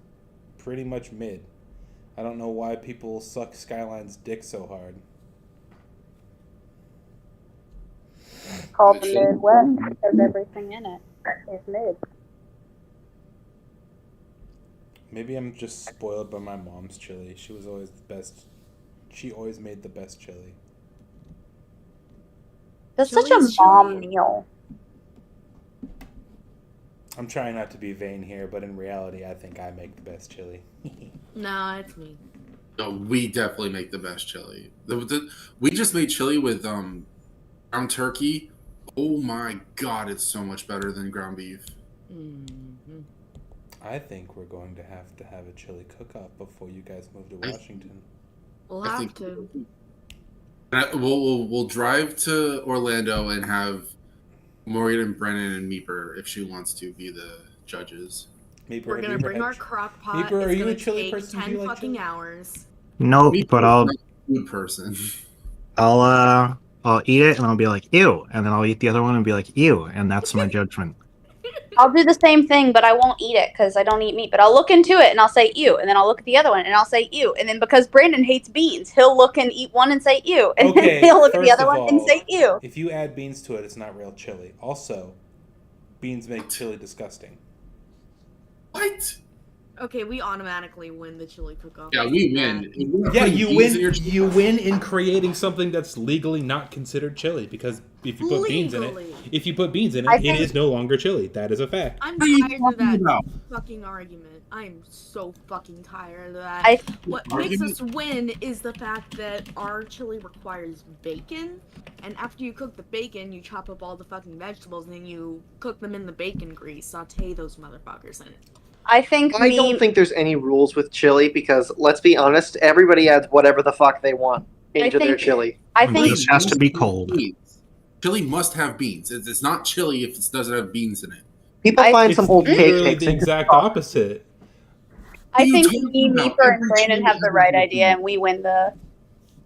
pretty much mid. I don't know why people suck Skyline's dick so hard. It's called the Midwest because everything in it is mid. Maybe I'm just spoiled by my mom's chili. She was always the best. She always made the best chili. That's such a mom meal. I'm trying not to be vain here, but in reality, I think I make the best chili. No, it's me. No, we definitely make the best chili. We just made chili with ground turkey. Oh my god, it's so much better than ground beef. Mm-hmm. I think we're going to have a chili cook-off before you guys move to Washington. We'll I have think- to. We'll drive to Orlando and have Morgan and Brennan and Meeper, if she wants to, be the judges. Meeper, We're have gonna you ever bring had our crock pot. Meeper, are It's you gonna a chili take person? Do 10 you like fucking chili? hours. Nope, Meeper but is I'll not a food person. I'll eat it and I'll be like ew, and then I'll eat the other one and be like ew, and that's my judgment. I'll do the same thing, but I won't eat it because I don't eat meat. But I'll look into it and I'll say ew, and then I'll look at the other one and I'll say ew, and then because Brandon hates beans, he'll look and eat one and say ew, and Okay, then he'll look at the first other of one and all, say ew. If you add beans to it, it's not real chili. Also, beans make chili disgusting. What? Okay, we automatically win the chili cook-off. Yeah, we win. We're not Yeah, putting you beans win. in your chili. You win in creating something that's legally not considered chili because if you put beans in it, I it think- is no longer chili. That is a fact. I'm What are you tired of that talking about? fucking argument. I'm so fucking tired of that. I What makes us win is the fact that our chili requires bacon, and after you cook the bacon, you chop up all the fucking vegetables, and then you cook them in the bacon grease, saute those motherfuckers in it. I think I don't think there's any rules with chili because, let's be honest, everybody adds whatever the fuck they want into their think- chili. I It think just has to be cold. Chili must have beans. It's not chili if it doesn't have beans in it. People I- find It's some old cake literally mix the and exact opposite. I you think talking me, about? Meeper, and Every Brandon chili have the has right a idea, bean. and we win the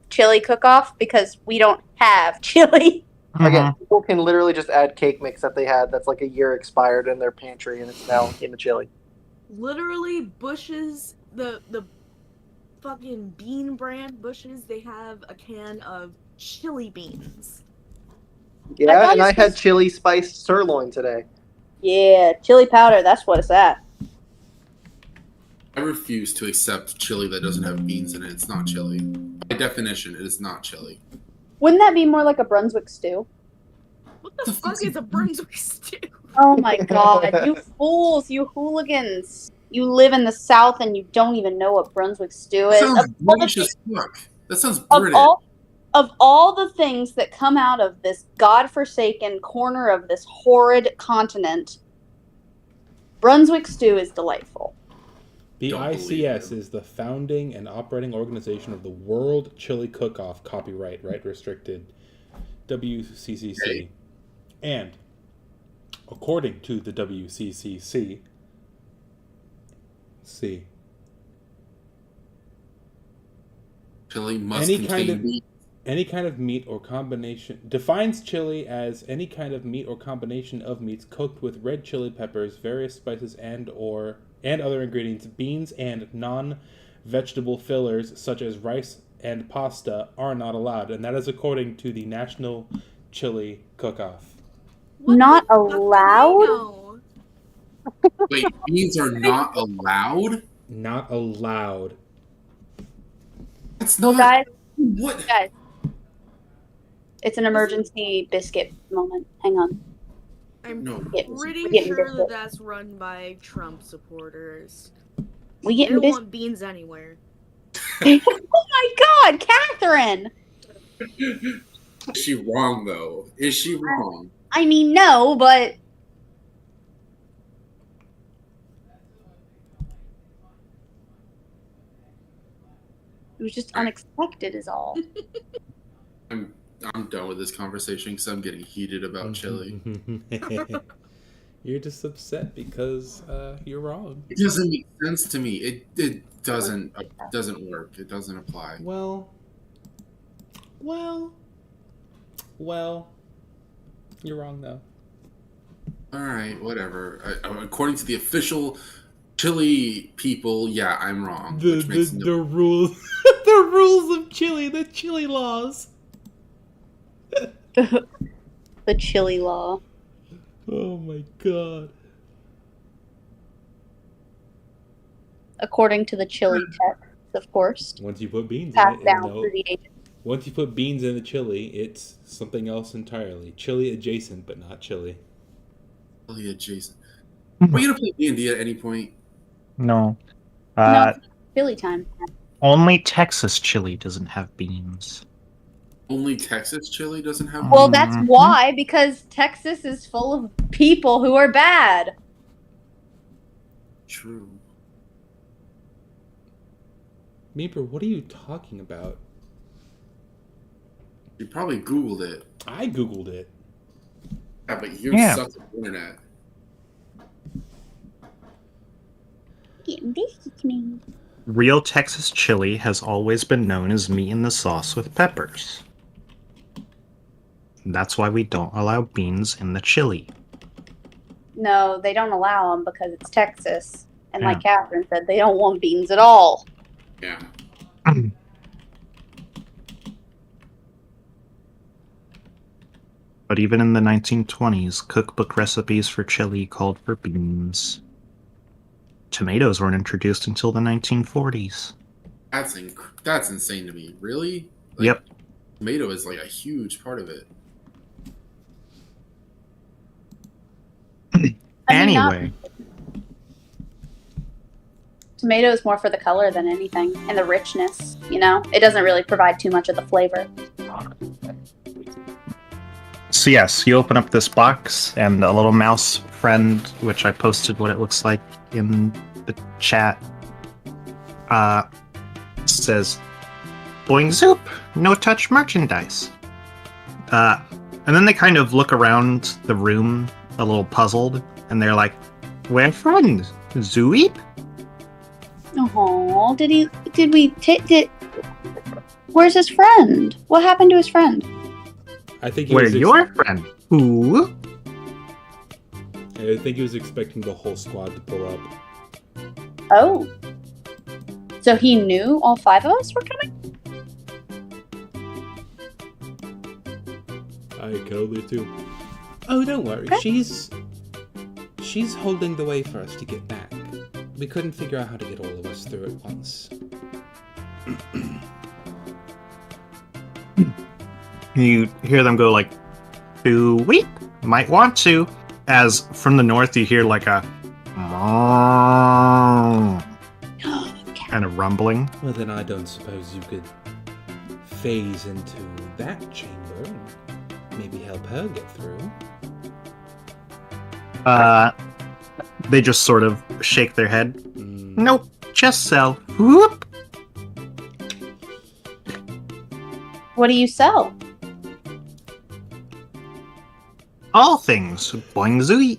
chili cook-off because we don't have chili. Again, people can literally just add cake mix that they had that's like a year expired in their pantry and it's now in the chili. Literally, Bush's, the fucking bean brand Bush's, they have a can of chili beans. Yeah, thought and it's I had just- chili spiced sirloin today. Yeah, chili powder, that's what it's at. I refuse to accept chili that doesn't have beans in it. It's not chili. By definition, it is not chili. Wouldn't that be more like a Brunswick stew? What the fuck is a Brunswick stew? Oh my god, you fools, you hooligans. You live in the South and you don't even know what Brunswick stew That is. sounds Of all the British as fuck. That sounds Of British. all the things that come out of this godforsaken corner of this horrid continent, Brunswick stew is delightful. The Don't believe ICS you. is the founding and operating organization of the World Chili Cook-Off, copyright, right restricted, WCCC. Hey. And according to the WCCC, Chili must Any contain kind of- meat. any kind of meat or combination defines chili as any kind of meat or combination of meats cooked with red chili peppers, various spices and other ingredients. Beans and non-vegetable fillers such as rice and pasta are not allowed, and that is according to the National Chili Cook-Off. What Not the fuck do they allowed? know? Wait, beans are not allowed? Not allowed. That's not. Guys, What? guys. It's an emergency biscuit moment. Hang on. I'm No. pretty We're getting sure that biscuit. that's run by Trump supporters. We They getting don't biscuit. want beans anywhere. Oh my God, Catherine! Is she wrong though? Is she wrong? I mean, no, but it was just unexpected, is all. I'm done with this conversation because I'm getting heated about chili. You're just upset because you're wrong. It doesn't make sense to me. It doesn't work. It doesn't apply. Well, you're wrong though. All right, whatever. According to the official chili people, yeah, I'm wrong. The rules, the rules of chili, the chili laws. The chili law. Oh my God. According to the chili text, of course. Once you put beans Passed in it, down through the ages. once you put beans in the chili, it's something else entirely. Chili adjacent, but not chili. Chili adjacent. Are we gonna play D&D at any point? No. No, chili time. Only Texas chili doesn't have beans. Only Texas chili doesn't have. Well, that's why, because Texas is full of people who are bad. True. Meeper, what are you talking about? You probably Googled it. I Googled it. Yeah, but you suck at the internet. This is me. Real Texas chili has always been known as meat in the sauce with peppers. That's why we don't allow beans in the chili. No, they don't allow them because it's Texas. And like Catherine said, they don't want beans at all. Yeah. But even in the 1920s, cookbook recipes for chili called for beans. Tomatoes weren't introduced until the 1940s. That's insane to me. Really? Like, Yep. Tomato is like a huge part of it. Anyway. Tomato is more for the color than anything, and the richness, you know? It doesn't really provide too much of the flavor. So yes, you open up this box, and a little mouse friend, which I posted what it looks like in the chat, says, "Boing zoop, no touch merchandise." And then they kind of look around the room, a little puzzled, and they're like, "Where friend? Zoop?" Oh, where's his friend? What happened to his friend? I think he Where's your friend? Who? I think he was expecting the whole squad to pull up. Oh. So he knew all 5 of us were coming? I killed her too. Oh, don't worry. Okay. She's holding the way for us to get back. We couldn't figure out how to get all of us through at once. You hear them go like, "To weep, might want to." As from the north, you hear like a kind of rumbling. Well, then I don't suppose you could phase into that chamber and maybe help her get through. They just sort of shake their head. Nope, just sell. Whoop. What do you sell? All things. Boing zooey.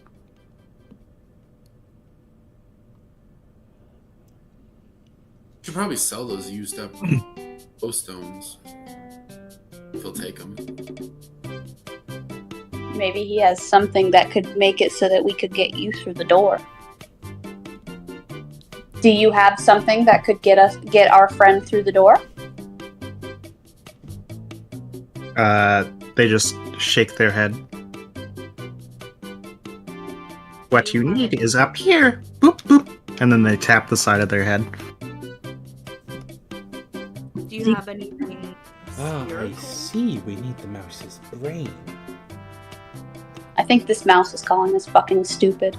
Should probably sell those used up glowstones. If he'll take them. Maybe he has something that could make it so that we could get you through the door. Do you have something that could get our friend through the door? They just shake their head. What you need is up here. Boop, boop. And then they tap the side of their head. Do you have anything? I see. We need the mouse's brain. I think this mouse is calling us fucking stupid.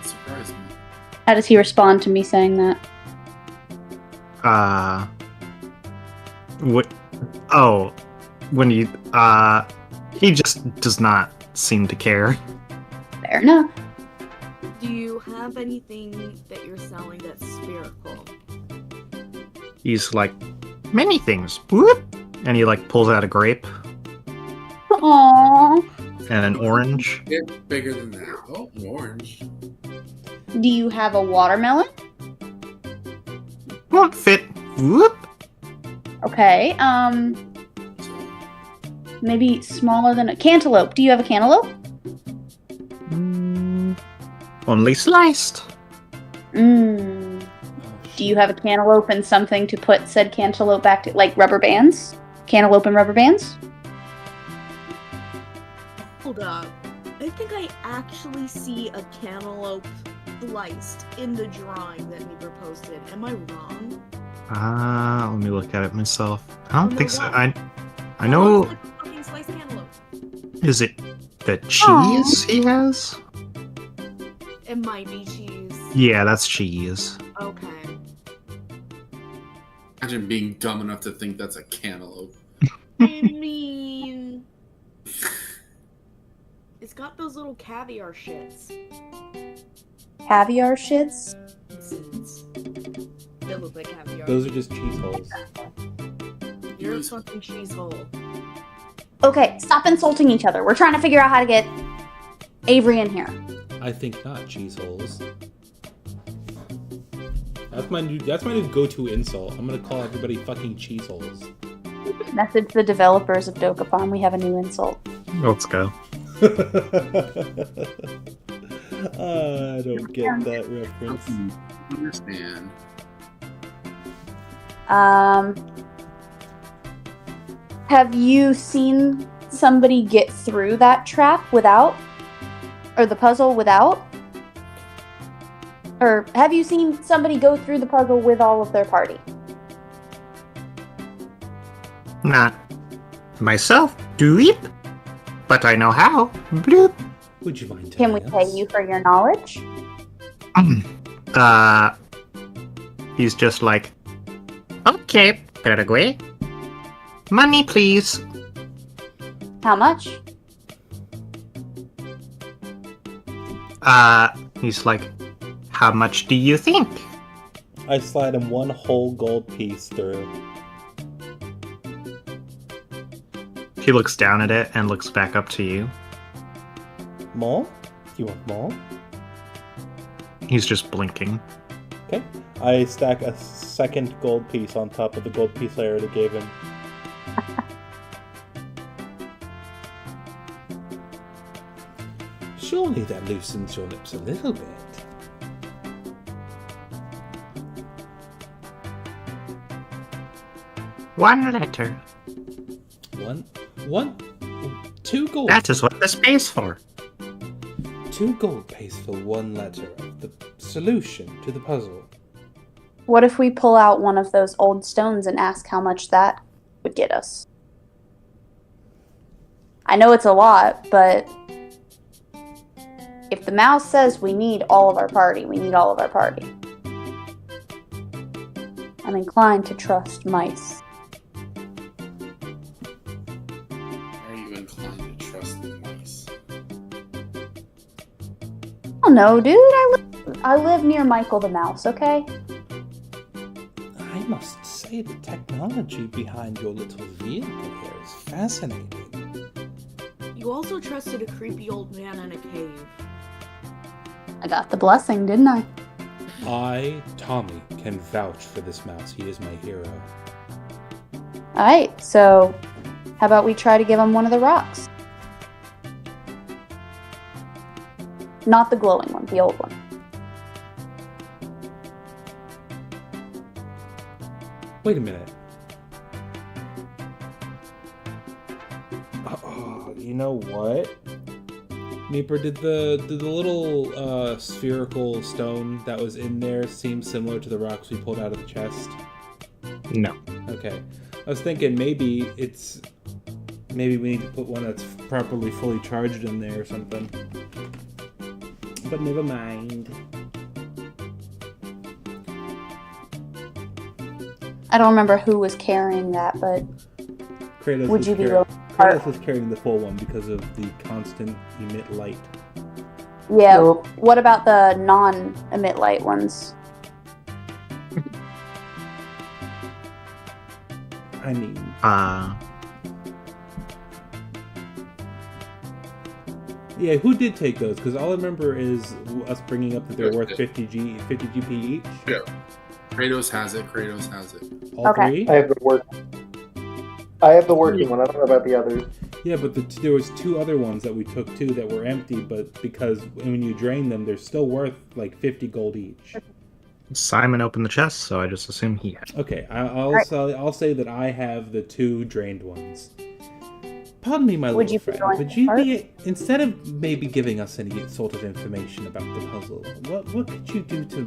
Surprise me. How does he respond to me saying that? What? Oh, when he just does not seem to care. Fair enough. Do you have anything that you're selling that's spherical? He's like, many things. Whoop! And he like pulls out a grape Aww. and an orange. Get bigger than that. Oh, an orange. Do you have a watermelon? Won't fit. Whoop! Okay, maybe smaller than a cantaloupe. Do you have a cantaloupe? Only sliced. Do you have a cantaloupe and something to put said cantaloupe back to, like rubber bands? Cantaloupe and rubber bands? Hold up. I think I actually see a cantaloupe sliced in the drawing that Neighbor posted. Am I wrong? Let me look at it myself. I don't think so. I That know. looks like a fucking sliced cantaloupe. Is it the cheese he has? It might be cheese. Yeah, that's cheese. Okay. Imagine being dumb enough to think that's a cantaloupe. I mean, it's got those little caviar shits. Caviar shits? They look like caviar. Those are just cheese holes. You're a fucking cheese hole. Okay, stop insulting each other. We're trying to figure out how to get Avery in here. I think not cheese holes. That's my new go-to insult. I'm gonna call everybody fucking cheese holes. Message the developers of Dokapon. We have a new insult. Let's go. I don't get that reference. Understand. Have you seen somebody get through that trap without? Or the puzzle without? Or have you seen somebody go through the puzzle with all of their party? Not myself, doop. But I know how. Bloop. Would you mind Can we pay you for your knowledge? He's just like, okay, Paraguay. Money, please. How much? He's like, how much do you think? I slide him one whole gold piece through. He looks down at it and looks back up to you. More? You want more? He's just blinking. Okay. I stack a second gold piece on top of the gold piece I already gave him. Surely that loosens your lips a little bit. One letter. Two gold. That is what this pays for. 2 gold pays for 1 letter of the solution to the puzzle. What if we pull out one of those old stones and ask how much that would get us? I know it's a lot, but if the mouse says we need all of our party, we need all of our party. I'm inclined to trust mice. Are you inclined to trust the mice? Oh no, dude, I live near Michael the Mouse, okay? I must say the technology behind your little vehicle here is fascinating. You also trusted a creepy old man in a cave. I got the blessing, didn't I? I, Tommy, can vouch for this mouse. He is my hero. Alright, so how about we try to give him one of the rocks? Not the glowing one, the old one. Wait a minute. Oh, you know what? Meeper, did the little spherical stone that was in there seem similar to the rocks we pulled out of the chest? No. Okay. I was thinking maybe we need to put one that's properly fully charged in there or something. But never mind. I don't remember who was carrying that, but Kratos would was you be carry- willing? Kratos was carrying the full one because of the constant emit light. Yeah. Nope. What about the non-emit light ones? I mean, yeah, who did take those? Because all I remember is us bringing up that they're worth 50 GP each. Yeah. Kratos has it. All Okay. three? I have the working one. I don't know about the others. Yeah, but there was two other ones that we took too that were empty, but because when you drain them, they're still worth like 50 gold each. Simon opened the chest, so I just assumed he had. Okay, I'll say that I have the two drained ones. Pardon me, my Would little you be friend. willing Would to you part? be, instead of maybe giving us any sort of information about the puzzle, what could you do to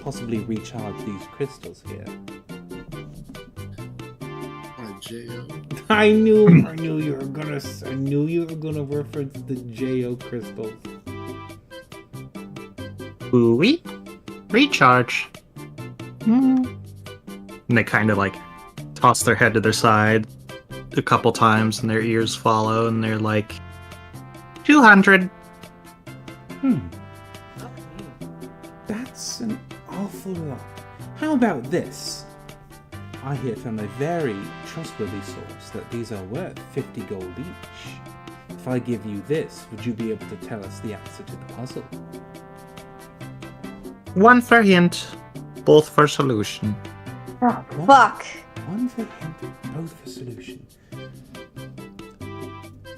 possibly recharge these crystals here? J.O. I knew you were gonna reference the J.O. crystals. Ooh-wee. Recharge. And they kind of like toss their head to their side a couple times, and their ears follow, and they're like, 200. That's an awful lot. How about this? I hear from a very trustworthy source that these are worth 50 gold each. If I give you this, would you be able to tell us the answer to the puzzle? One for hint, both for solution. Oh, fuck. One for hint, both for solution.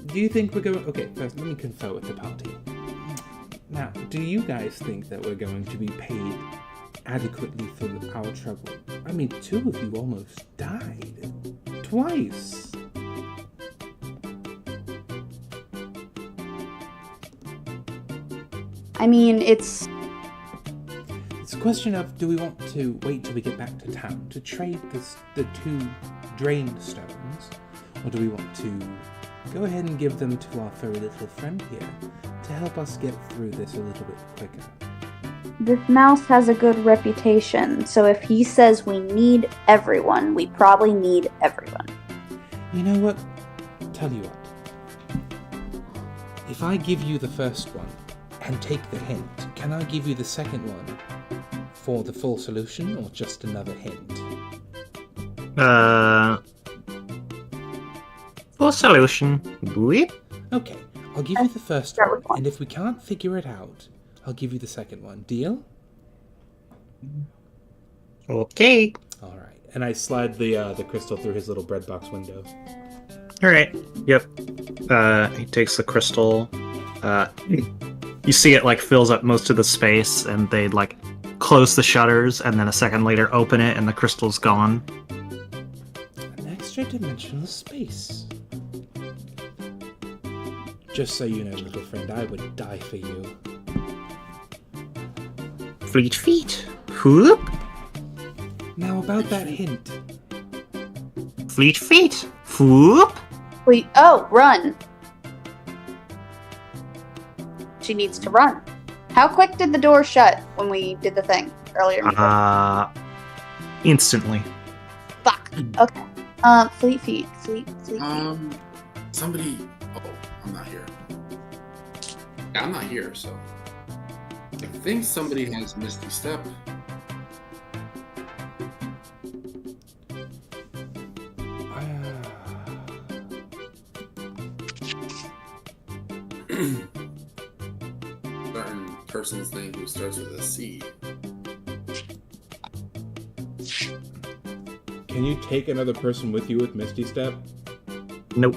Do you think we're going... Okay, first let me confer with the party. Now, do you guys think that we're going to be paid adequately for our trouble? I mean, two of you almost died. Twice. I mean, it's a question of, do we want to wait till we get back to town to trade the two drained stones? Or do we want to go ahead and give them to our furry little friend here to help us get through this a little bit quicker? this mouse has a good reputation, so if he says we need everyone, we probably need everyone. You know what? Tell you what. If I give you the first one and take the hint, can I give you the second one for the full solution or just another hint? Full solution. Bleep. Okay, I'll give you the first one, and if we can't figure it out, I'll give you the second one. Deal? Okay. All right. And I slide the crystal through his little bread box window. All right. Yep. He takes the crystal. You see it like fills up most of the space, and they like close the shutters, and then a second later open it, and the crystal's gone. An extra-dimensional space. Just so you know, little friend, I would die for you. Fleet feet. Whoop. Now about that hint. Fleet feet. Whoop. Wait, oh, run. She needs to run. How quick did the door shut when we did the thing earlier? Instantly. Fuck. Okay. Fleet feet. Fleet feet. Somebody... Oh, I'm not here. Yeah, I'm not here, so... I think somebody has Misty Step. Certain person's name who starts with a C. Can you take another person with you with Misty Step? Nope.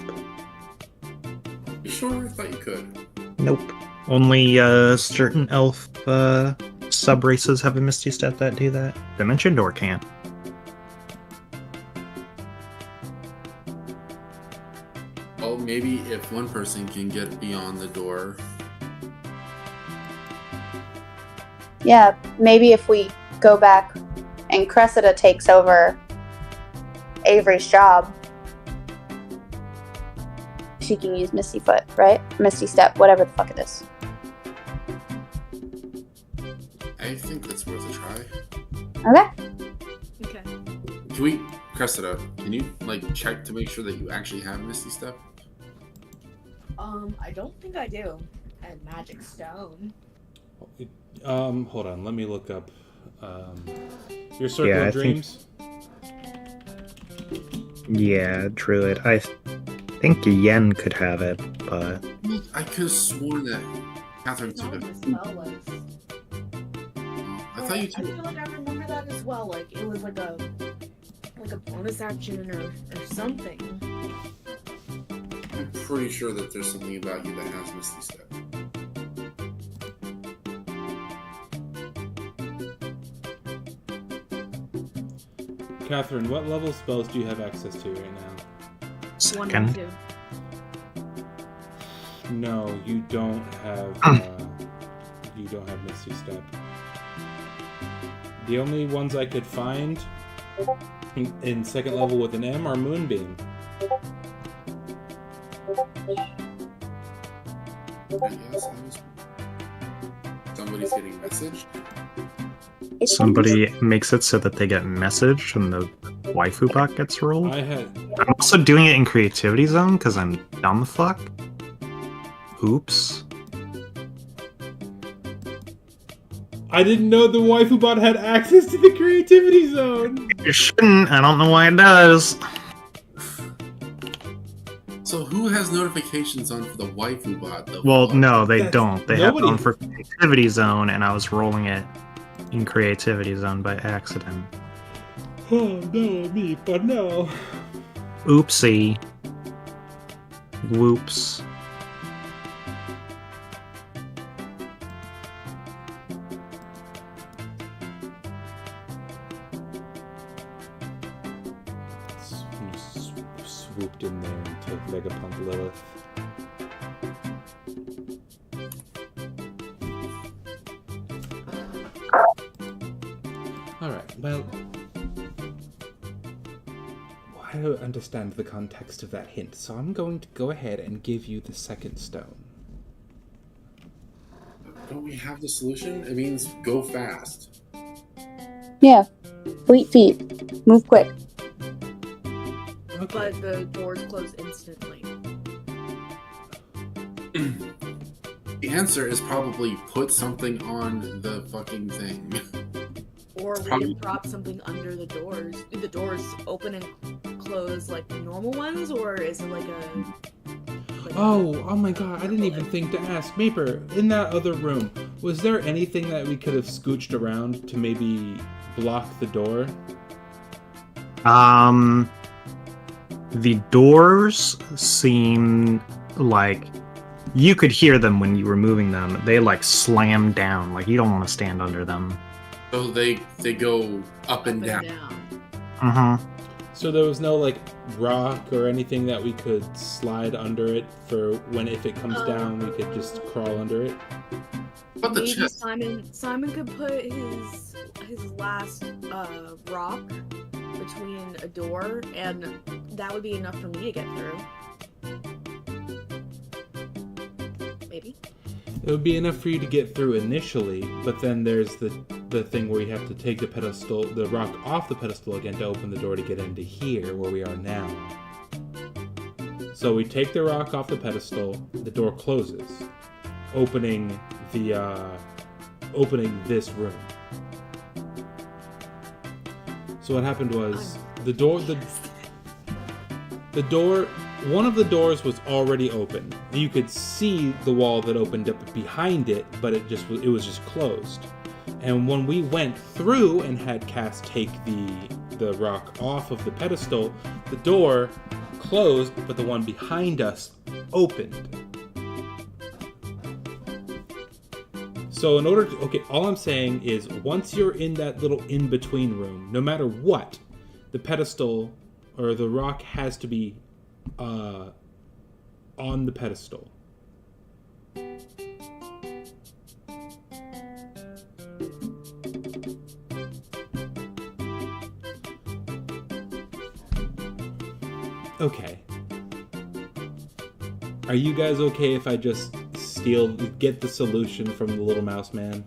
You sure? I thought you could. Nope. Only certain elf sub-races have a Misty Step that do that. Dimension Door can't. Oh, maybe if one person can get beyond the door. Yeah, maybe if we go back and Cressida takes over Avery's job, she can use Misty Foot, right? Misty Step, whatever the fuck it is. I think that's worth a try. Okay. Okay. Can we, Cressida, can you like check to make sure that you actually have Misty Step? I don't think I do. And Magic Stone. Hold on. Let me look up your Circle of Dreams. Yeah, Druid. I think Yen could have it, but I could have sworn that Catherine took it. I thought you I took feel like I remember that as well. Like it was like a bonus action or something. I'm pretty sure that there's something about you that has Misty Step. Catherine, what level spells do you have access to right now? 1 and 2. No, you don't have. You don't have Misty Step. The only ones I could find in second level with an M are Moonbeam. Somebody's getting messaged. somebody makes it so that they get messaged and the waifu bot gets rolled. I'm also doing it in creativity zone because I'm dumb fuck. Oops. I didn't know the waifu bot had access to the creativity zone. You shouldn't. I don't know why it does. So who has notifications on for the waifu bot though? Well, no, they don't. They have it nobody- on for creativity zone, and I was rolling it in creativity zone by accident. Oh no, me, but no. Oopsie. Whoops. Swooped in there and took Megapunk Lilith. Alright, well, I don't understand the context of that hint, so I'm going to go ahead and give you the second stone. Don't we have the solution? It means go fast. Yeah. Fleet feet. Move quick. But the doors close instantly. The answer is probably put something on the fucking thing. Or we Probably- can prop something under the doors. Do the doors open and close like normal ones, or is it like a... Oh my god, I didn't even think to ask. Maper, in that other room, was there anything that we could have scooched around to maybe block the door? The doors seem like you could hear them when you were moving them. They like slam down. Like you don't want to stand under them. So they go up and down. So there was no like rock or anything that we could slide under it for when if it comes down we could just crawl under it. But the Maybe chest. Simon could put his last rock between a door, and that would be enough for me to get through. Maybe. It would be enough for you to get through initially, but then there's the thing where you have to take the rock off the pedestal again to open the door to get into here where we are now. So we take the rock off the pedestal, the door closes, opening this room. So what happened was one of the doors was already open. You could see the wall that opened up behind it, but it was just closed. And when we went through and had Cass take the rock off of the pedestal, the door closed, but the one behind us opened. So in order to, all I'm saying is once you're in that little in-between room, no matter what, the pedestal or the rock has to be on the pedestal. Okay. Are you guys okay if I just get the solution from the little mouse man?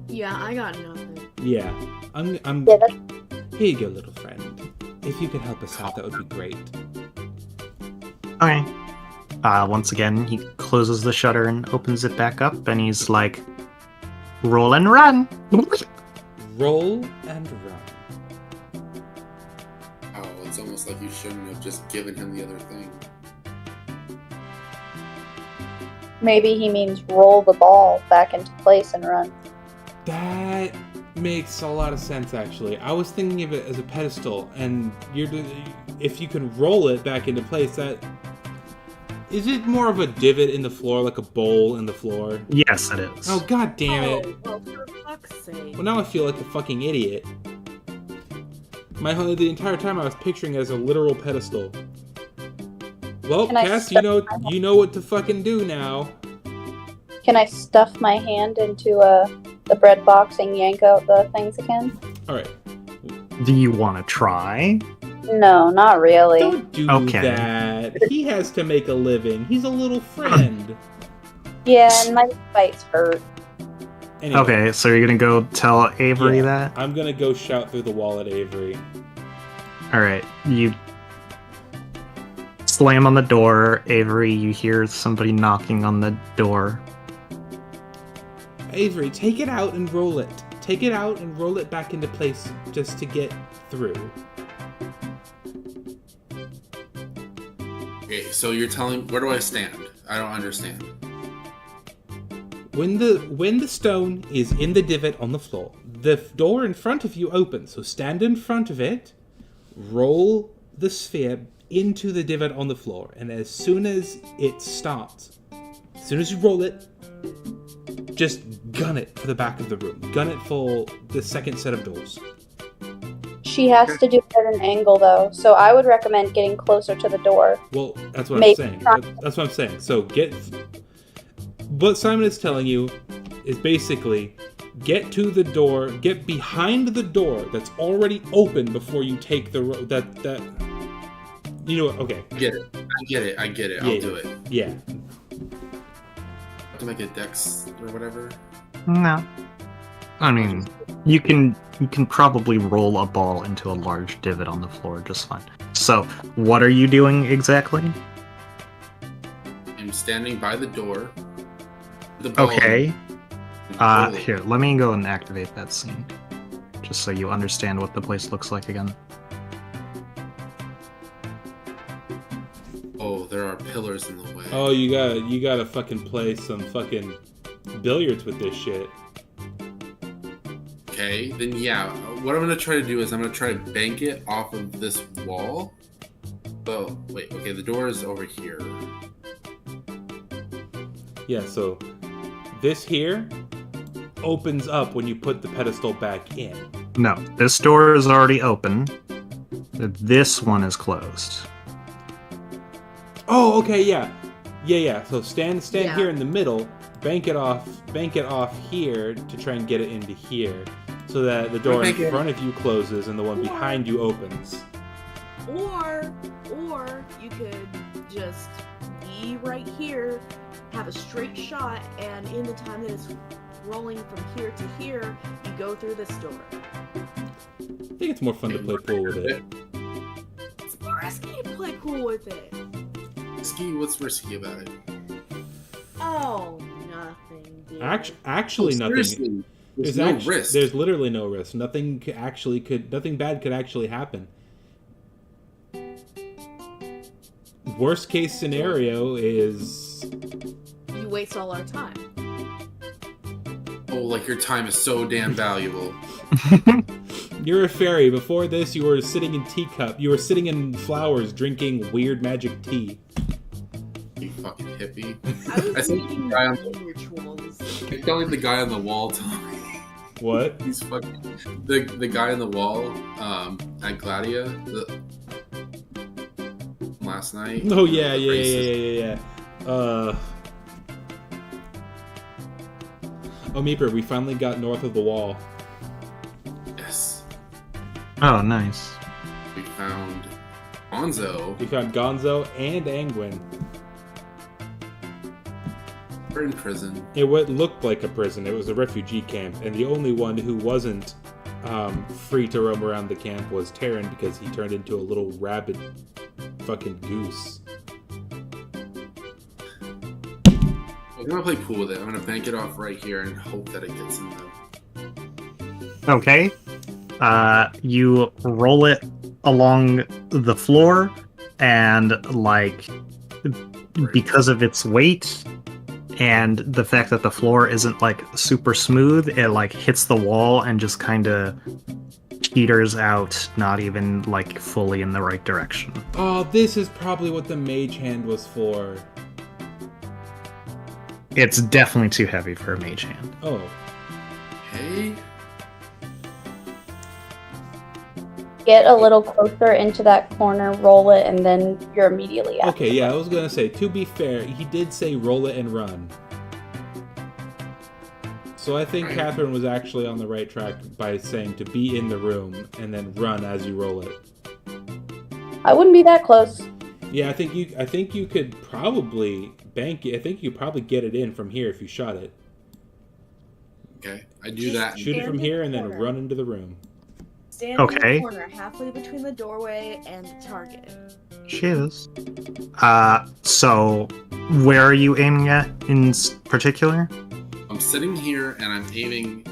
Yeah, I got nothing. Yeah. I'm Yeah, Here you go, little friend. If you could help us out, that would be great. Okay. Once again, he closes the shutter and opens it back up, and he's like, roll and run! Roll and run. Oh, it's almost like you shouldn't have just given him the other thing. Maybe he means roll the ball back into place and run. That makes a lot of sense, actually. I was thinking of it as a pedestal, and if you can roll it back into place, that... Is it more of a divot in the floor, like a bowl in the floor? Yes, it is. Oh, god damn it. Oh, well, for fuck's sake. Well, now I feel like a fucking idiot. The entire time I was picturing it as a literal pedestal. Well, Cass, you know what to fucking do now. Can I stuff my hand into the bread box and yank out the things again? Alright. Do you want to try? No, not really. Don't do that. He has to make a living. He's a little friend. Yeah, and my bites hurt. Anyway, Okay, so you're gonna go tell Avery that? I'm gonna go shout through the wall at Avery. Alright, you slam on the door. Avery, you hear somebody knocking on the door. Avery, take it out and roll it. Take it out and roll it back into place just to get through. Okay, so you're telling... Where do I stand? I don't understand. When the stone is in the divot on the floor, the door in front of you opens. So stand in front of it, roll the sphere into the divot on the floor, and as soon as it starts, as soon as you roll it, just gun it for the back of the room. Gun it for the second set of doors. She has to do it at an angle, though, so I would recommend getting closer to the door. Well, that's what I'm saying. That's what I'm saying. So what Simon is telling you is basically get to the door, get behind the door that's already open before you take the that. You know what? Okay. I get it. Yeah, I'll do it. Yeah. To make it dex or whatever. No. I mean, you can probably roll a ball into a large divot on the floor just fine. So, what are you doing exactly? I'm standing by the door. The ball. Okay. Here, let me go and activate that scene. Just so you understand what the place looks like again. Oh, there are pillars in the way. Oh, you gotta fucking play some fucking billiards with this shit. Okay, then yeah, what I'm gonna try to do is I'm gonna try to bank it off of this wall. Oh, wait, okay, the door is over here. Yeah, so this here opens up when you put the pedestal back in. No, this door is already open. This one is closed. Oh, okay, yeah. Yeah. So stand here in the middle, bank it off here to try and get it into here. So that the door in front of you closes and the one behind you opens. Or you could just be right here, have a straight shot, and in the time that it's rolling from here to here, you go through this door. I think it's more fun to play pool with it. It's more risky to play pool with it. Risky? What's risky about it? Oh, nothing, dude. Actually, nothing. Seriously. There's no risk. There's literally no risk. Nothing bad could actually happen. Worst case scenario is you waste all our time. Oh, like your time is so damn valuable. You're a fairy. Before this, you were sitting in teacup. You were sitting in flowers, drinking weird magic tea. You fucking hippie. I was reading rituals. I'm telling the guy on the wall, Tommy. What? He's fucking the guy on the wall at Gladia last night. Oh yeah. Oh, Meeper, we finally got north of the wall. Yes. Oh, nice. We found Gonzo. We found Gonzo and Angwin. We're in prison. It looked like a prison. It was a refugee camp, and the only one who wasn't free to roam around the camp was Terran because he turned into a little rabid fucking goose. I'm gonna play pool with it. I'm gonna bank it off right here and hope that it gets in them. Okay. You roll it along the floor, and because of its weight and the fact that the floor isn't super smooth, it hits the wall and just kind of peters out, not even fully in the right direction. Oh, this is probably what the mage hand was for. It's definitely too heavy for a mage hand. Oh. Hey. Get a little closer into that corner, roll it, and then you're immediately out. Okay, yeah, I was gonna say, to be fair, he did say roll it and run. So I think Catherine was actually on the right track by saying to be in the room and then run as you roll it. I wouldn't be that close. Yeah, I think you could probably bank it. I think you could probably get it in from here if you shot it. Okay, I do that. Shoot it from here and then run into the room. Stand in the corner, halfway between the doorway and the target. Shiz. So where are you aiming at in particular? I'm sitting here and I'm aiming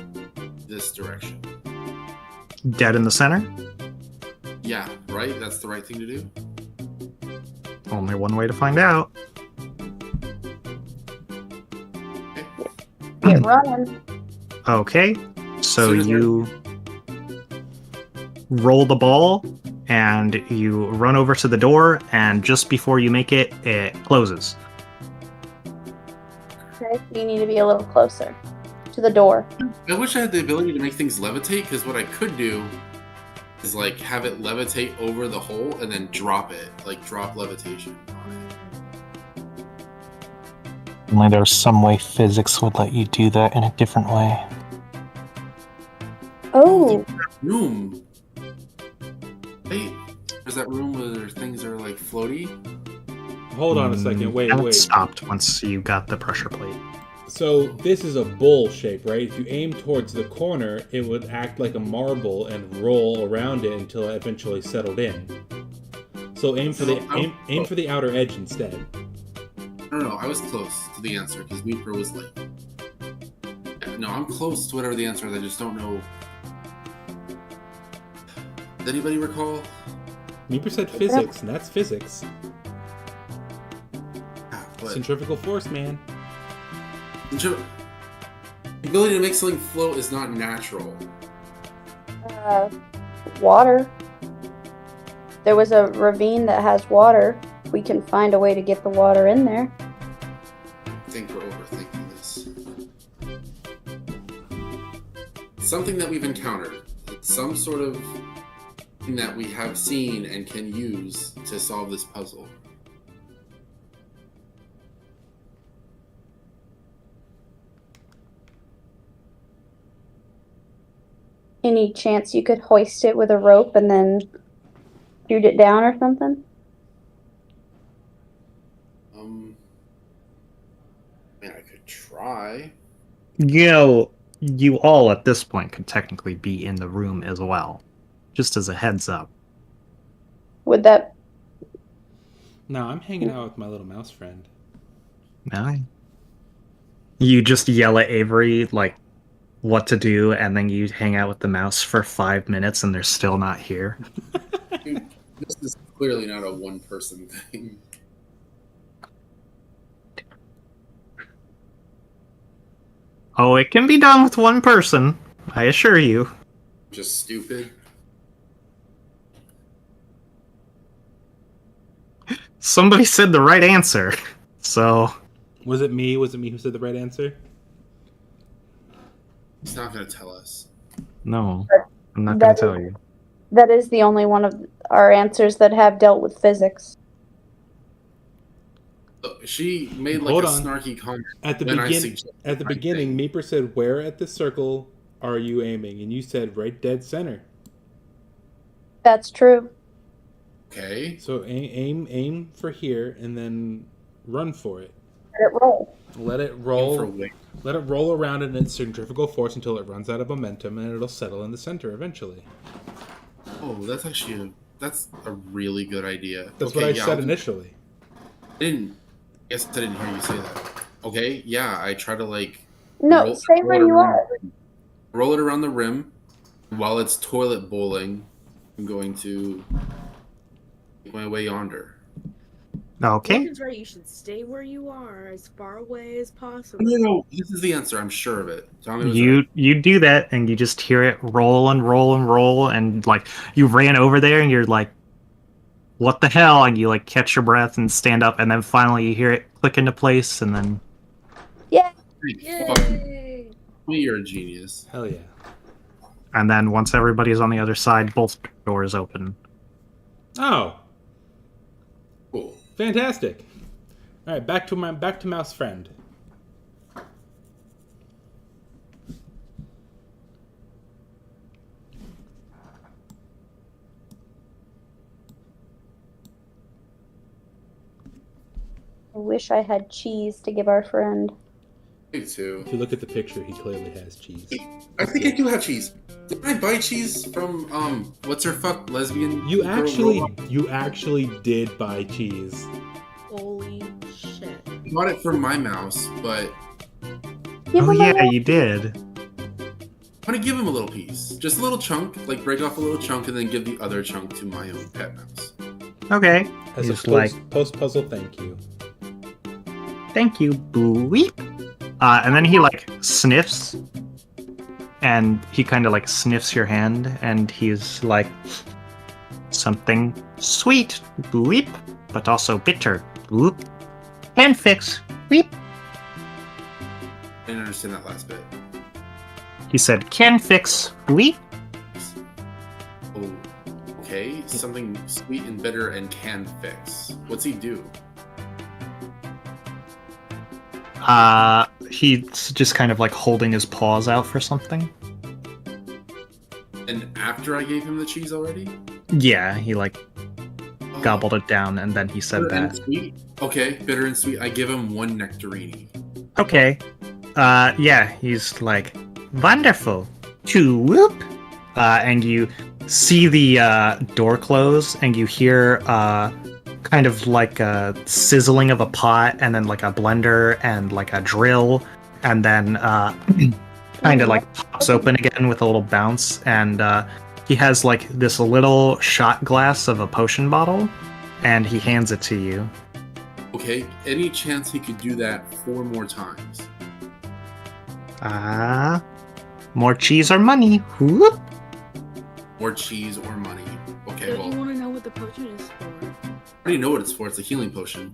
this direction. Dead in the center? Yeah, right? That's the right thing to do? Only one way to find out. Get running. Okay, so you roll the ball and you run over to the door, and just before you make it, it closes. Okay, you need to be a little closer to the door. I wish I had the ability to make things levitate, because what I could do is have it levitate over the hole and then drop it, drop levitation on it. Only there's some way physics would let you do that in a different way. Oh. Room. Hey, there's that room where things are floaty. Hold on a second. Wait. It stopped once you got the pressure plate. So this is a bowl shape, right? If you aim towards the corner, it would act like a marble and roll around it until it eventually settled in. So aim for the outer edge instead. No, I was close to the answer because Weeper was no, I'm close to whatever the answer is. I just don't know. Does anybody recall? Weeper said physics, and that's physics. What? Centrifugal force, man. The ability to make something float is not natural. Water. There was a ravine that has water. We can find a way to get the water in there. I think we're overthinking this. It's something that we've encountered. It's some sort of thing that we have seen and can use to solve this puzzle. Any chance you could hoist it with a rope and then shoot it down or something? I could try. You all at this point could technically be in the room as well. Just as a heads up. Would that... No, I'm hanging out with my little mouse friend. No. You just yell at Avery, what to do, and then you hang out with the mouse for 5 minutes and they're still not here. Dude, this is clearly not a one-person thing. Oh, it can be done with one person, I assure you. Just stupid. Somebody said the right answer, so... Was it me? Was it me who said the right answer? He's not going to tell us. No, I'm not going to tell you. That is the only one of our answers that have dealt with physics. She made Hold a on. snarky comment. At the beginning, Meeper said, "Where at the circle are you aiming?" And you said, "Right dead center." That's true. Okay. So aim for here, and then run for it. Let it roll. Let it For roll. weight. Let it roll around in its centrifugal force until it runs out of momentum, and it'll settle in the center eventually. Oh, that's actually that's a really good idea. That's Okay, what I yeah, said I'll- initially. I guess I didn't hear you say that. Okay, yeah, I try to like No, stay where it you around- are. roll it around the rim. While it's toilet bowling, I'm going to make my way yonder. Okay. Morgan's right. You should stay where you are, as far away as possible. No, this is the answer. I'm sure of it. Tommy was You right. you do that, and you just hear it roll and roll and roll, and like you ran over there, and you're like, "What the hell?" And you like catch your breath and stand up, and then finally you hear it click into place, and then Yeah. Fucking, you're a genius. Hell yeah. once everybody's on the other side, both doors open. Oh, Cool. fantastic! All right, back to mouse friend. I wish I had cheese to give our friend. Me too. If you look at the picture, he clearly has cheese. I think I do have cheese. Did I buy cheese from what's her fuck lesbian? You girl actually did buy cheese. Holy shit. I bought it for my mouse, but Oh yeah, you did. I'm gonna give him a little piece, just a little chunk, like break off a little chunk, and then give the other chunk to my own pet mouse. Okay. As He's a like, post puzzle thank you. "Thank you, Boop." And then he like sniffs, and he kind of like sniffs your hand, and he's like, "Something sweet, Boop, but also bitter, Boop. Can fix, Boop." I didn't understand that last bit. He said, "Can fix, Boop." Oh, okay. Something sweet and bitter and can fix. What's he do? He's just kind of like holding his paws out for something. And after I gave him the cheese already? Yeah, he like gobbled it down, and then he said Bitter and that. sweet? Okay, bitter and sweet. I give him one nectarini. Okay. Yeah, he's like, "Wonderful. To whoop." And you see the door close, and you hear kind of like a sizzling of a pot, and then like a blender, and like a drill, and then kind of like pops open again with a little bounce, and he has like this little shot glass of a potion bottle, and he hands it to you. Okay, any chance he could do that 4 more times? More cheese or money. Whoop. More cheese or money. Okay, Don't well, you want to know what the potion is for? I already know what it's for. It's a healing potion.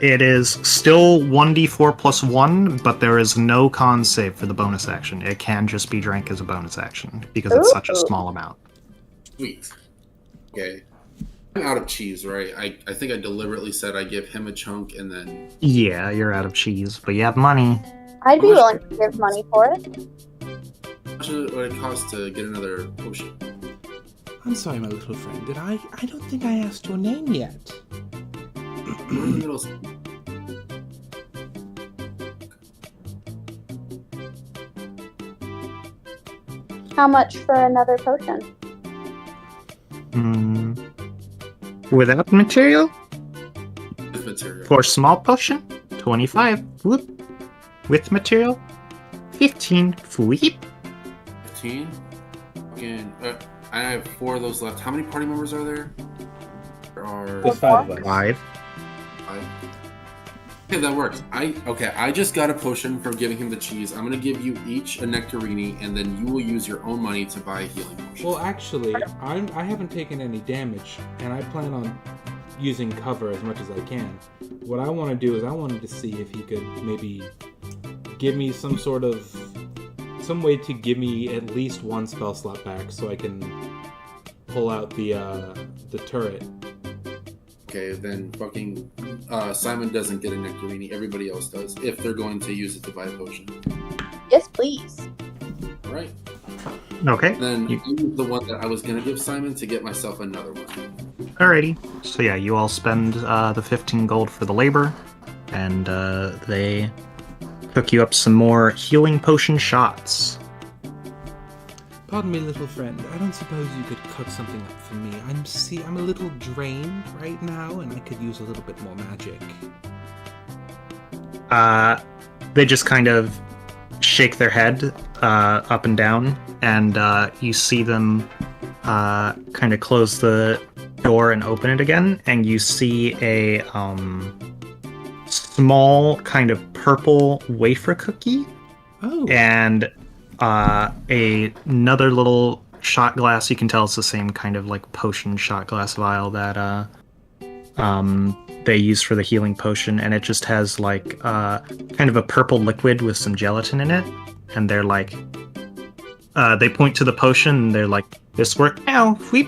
It is still 1d4 plus 1, but there is no con save for the bonus action. It can just be drank as a bonus action because it's such a small amount. Sweet. Okay. I'm out of cheese, right? I think I deliberately said I give him a chunk and then... Yeah, you're out of cheese, but you have money. I'd be willing to give money for it. How much would it cost to get another potion? I'm sorry, my little friend. I don't think I asked your name yet. How much for another potion? Without material? With material. For small potion, 25. Whoop. With material, 15. Whoop. 15? Fucking, I have 4 of those left. How many party members are there? There are... There's 5 of us. 5. 5. Okay, that works. I just got a potion for giving him the cheese. I'm gonna give you each a nectarini, and then you will use your own money to buy a healing potion. Well, actually, I haven't taken any damage, and I plan on using cover as much as I can. What I want to do is I wanted to see if he could maybe give me some way to give me at least 1 spell slot back, so I can pull out the turret. Okay, then fucking Simon doesn't get a nectarini. Everybody else does, if they're going to use it to buy a potion. Yes, please. All right. Okay. Then I use the one that I was gonna give Simon to get myself another one. Alrighty. So yeah, you all spend the 15 gold for the labor. and they cook you up some more healing potion shots. Pardon me, little friend. I don't suppose you could cook something up for me. I'm a little drained right now, and I could use a little bit more magic. They just kind of shake their head up and down, and you see them kind of close the door and open it again, and you see a small kind of purple wafer cookie. Oh. And another little shot glass. You can tell it's the same kind of like potion shot glass vial that they use for the healing potion, and it just has like kind of a purple liquid with some gelatin in it. And they're like, they point to the potion, and they're like, "This work now. Whoop.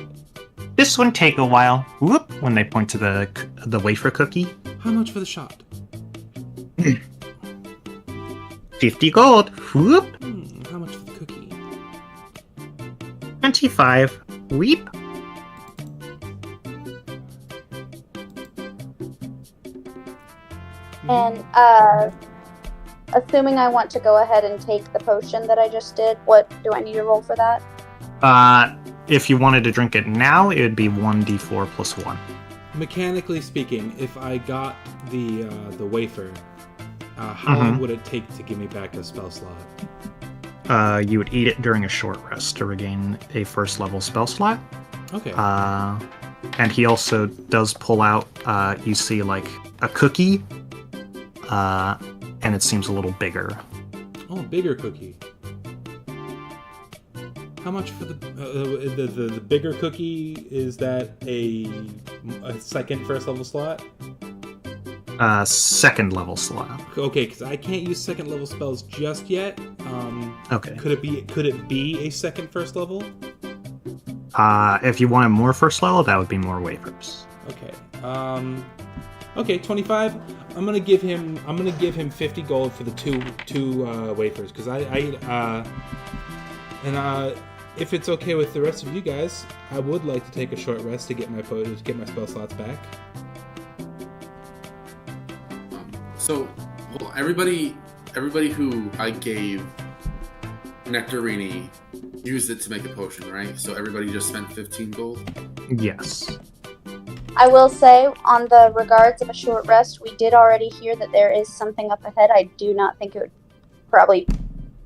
This one take a while." Whoop. When they point to the wafer cookie. How much for the shot? 50 gold. Whoop. How much for the cookie? 25. Weep. And assuming I want to go ahead and take the potion that I just did, what do I need to roll for that? If you wanted to drink it now, it would be 1d4 plus 1. Mechanically speaking, if I got the wafer, how long would it take to give me back a spell slot? You would eat it during a short rest to regain a first level spell slot. Okay. And he also does pull out, you see like a cookie, and it seems a little bigger. Oh, bigger cookie. How much for the bigger cookie? Is that a second first level slot? Second level slot. Okay, because I can't use second level spells just yet. Okay. Could it be a second first level? If you wanted more first level, that would be more wafers. Okay. Okay, 25. I'm gonna give him 50 gold for the two wafers, because if it's okay with the rest of you guys, I would like to take a short rest to get my spell slots back. So, well, everybody who I gave Nectarini used it to make a potion, right? So everybody just spent 15 gold? Yes. I will say, on the regards of a short rest, we did already hear that there is something up ahead. I do not think it would probably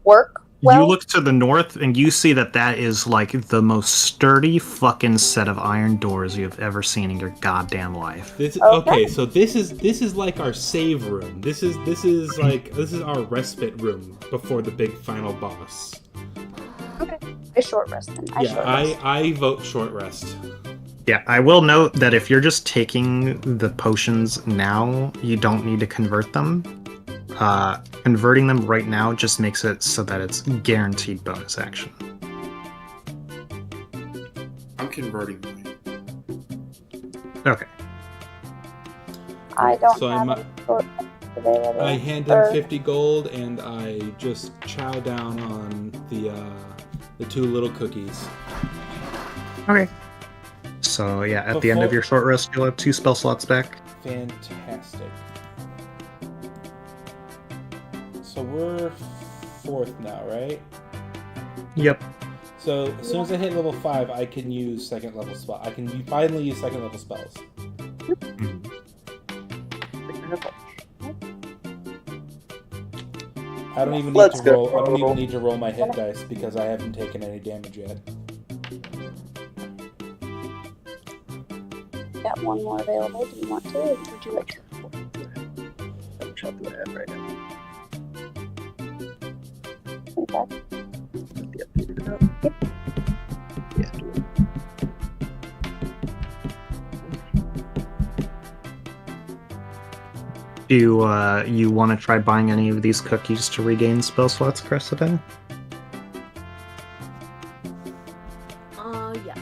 work well. You look to the north, and you see that is like the most sturdy fucking set of iron doors you've ever seen in your goddamn life. Okay, so this is like our save room. This is our respite room before the big final boss. Okay, a short rest then. I vote short rest. Yeah, I will note that if you're just taking the potions now, you don't need to convert them. Converting them right now just makes it so that it's guaranteed bonus action. I'm converting mine. Okay. I don't have any short rest available. I hand him 50 gold, and I just chow down on the two little cookies. Okay. So yeah, at the end of your short rest, you'll have 2 spell slots back. Fantastic. So we're 4th now, right? Yep. So as soon as I hit level 5, I can use second level spell. I can finally use second level spells. I don't even need to roll. I don't even need to roll my hit dice because I haven't taken any damage yet. Got one more available. Do you want to? Or would you like to? I'm chopping my head right now. Okay. Yeah, do it. Do you want to try buying any of these cookies to regain spell slots across the day? Yes.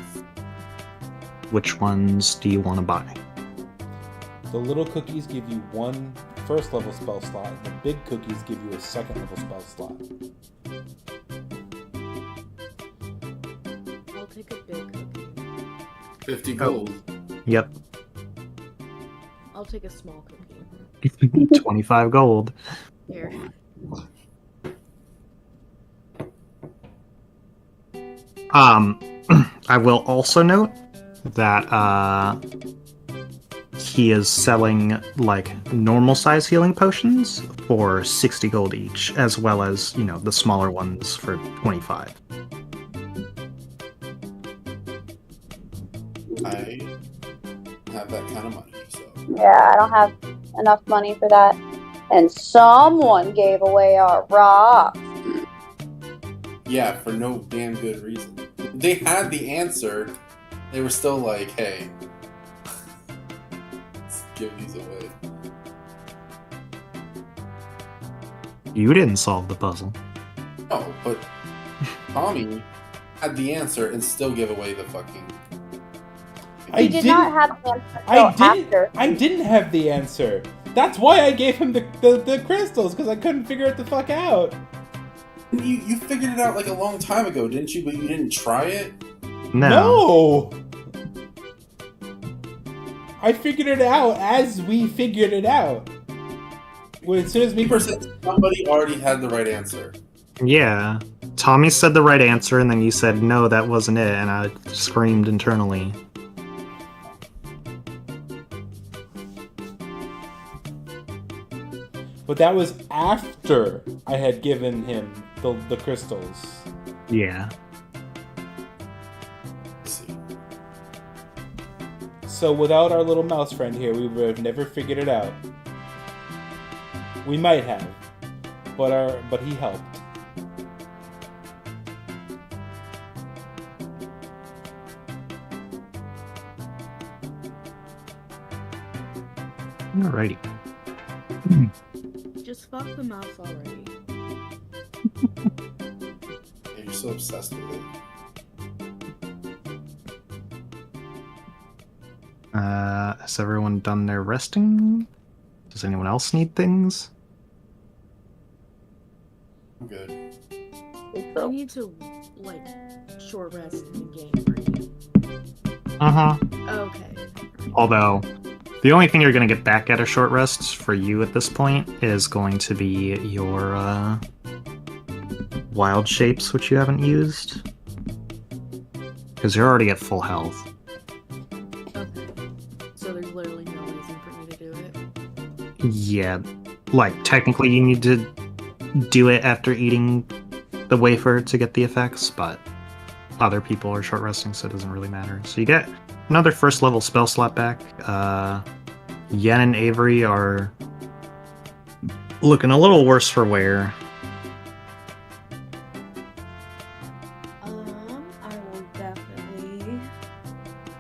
Which ones do you want to buy? The little cookies give you 1 first level spell slot, and the big cookies give you a second level spell slot. I'll take a big cookie. 50 gold. Yep. I'll take a small cookie. 25 gold. Here. I will also note that he is selling like normal size healing potions for 60 gold each, as well as, the smaller ones for 25. I have that kind of money, so. Yeah, I don't have enough money for that. And someone gave away our rock. Yeah, for no damn good reason. They had the answer. They were still like, hey, let's give these away. You didn't solve the puzzle. No, but Tommy had the answer and still give away the fucking... He did not have the answer until after. I didn't have the answer. That's why I gave him the crystals, because I couldn't figure it the fuck out. You figured it out like a long time ago, didn't you? But you didn't try it? No! I figured it out as we figured it out. Well, as soon as we... Somebody already had the right answer. Yeah. Tommy said the right answer, and then you said, no, that wasn't it, and I screamed internally. But that was after I had given him the crystals. Yeah. So without our little mouse friend here, we would have never figured it out. We might have, but he helped. Alrighty. Just fuck the mouse already. Yeah, you're so obsessed with it. Has everyone done their resting? Does anyone else need things? I'm good. I need to, short rest in the game, right? Uh-huh. Okay. Although, the only thing you're going to get back at a short rest for you at this point is going to be your wild shapes, which you haven't used. Because you're already at full health. Okay. So there's literally no reason for me to do it? Yeah. Technically you need to do it after eating the wafer to get the effects, but other people are short resting, so it doesn't really matter. So you get another first level spell slot back. Yen and Avery are looking a little worse for wear. I will definitely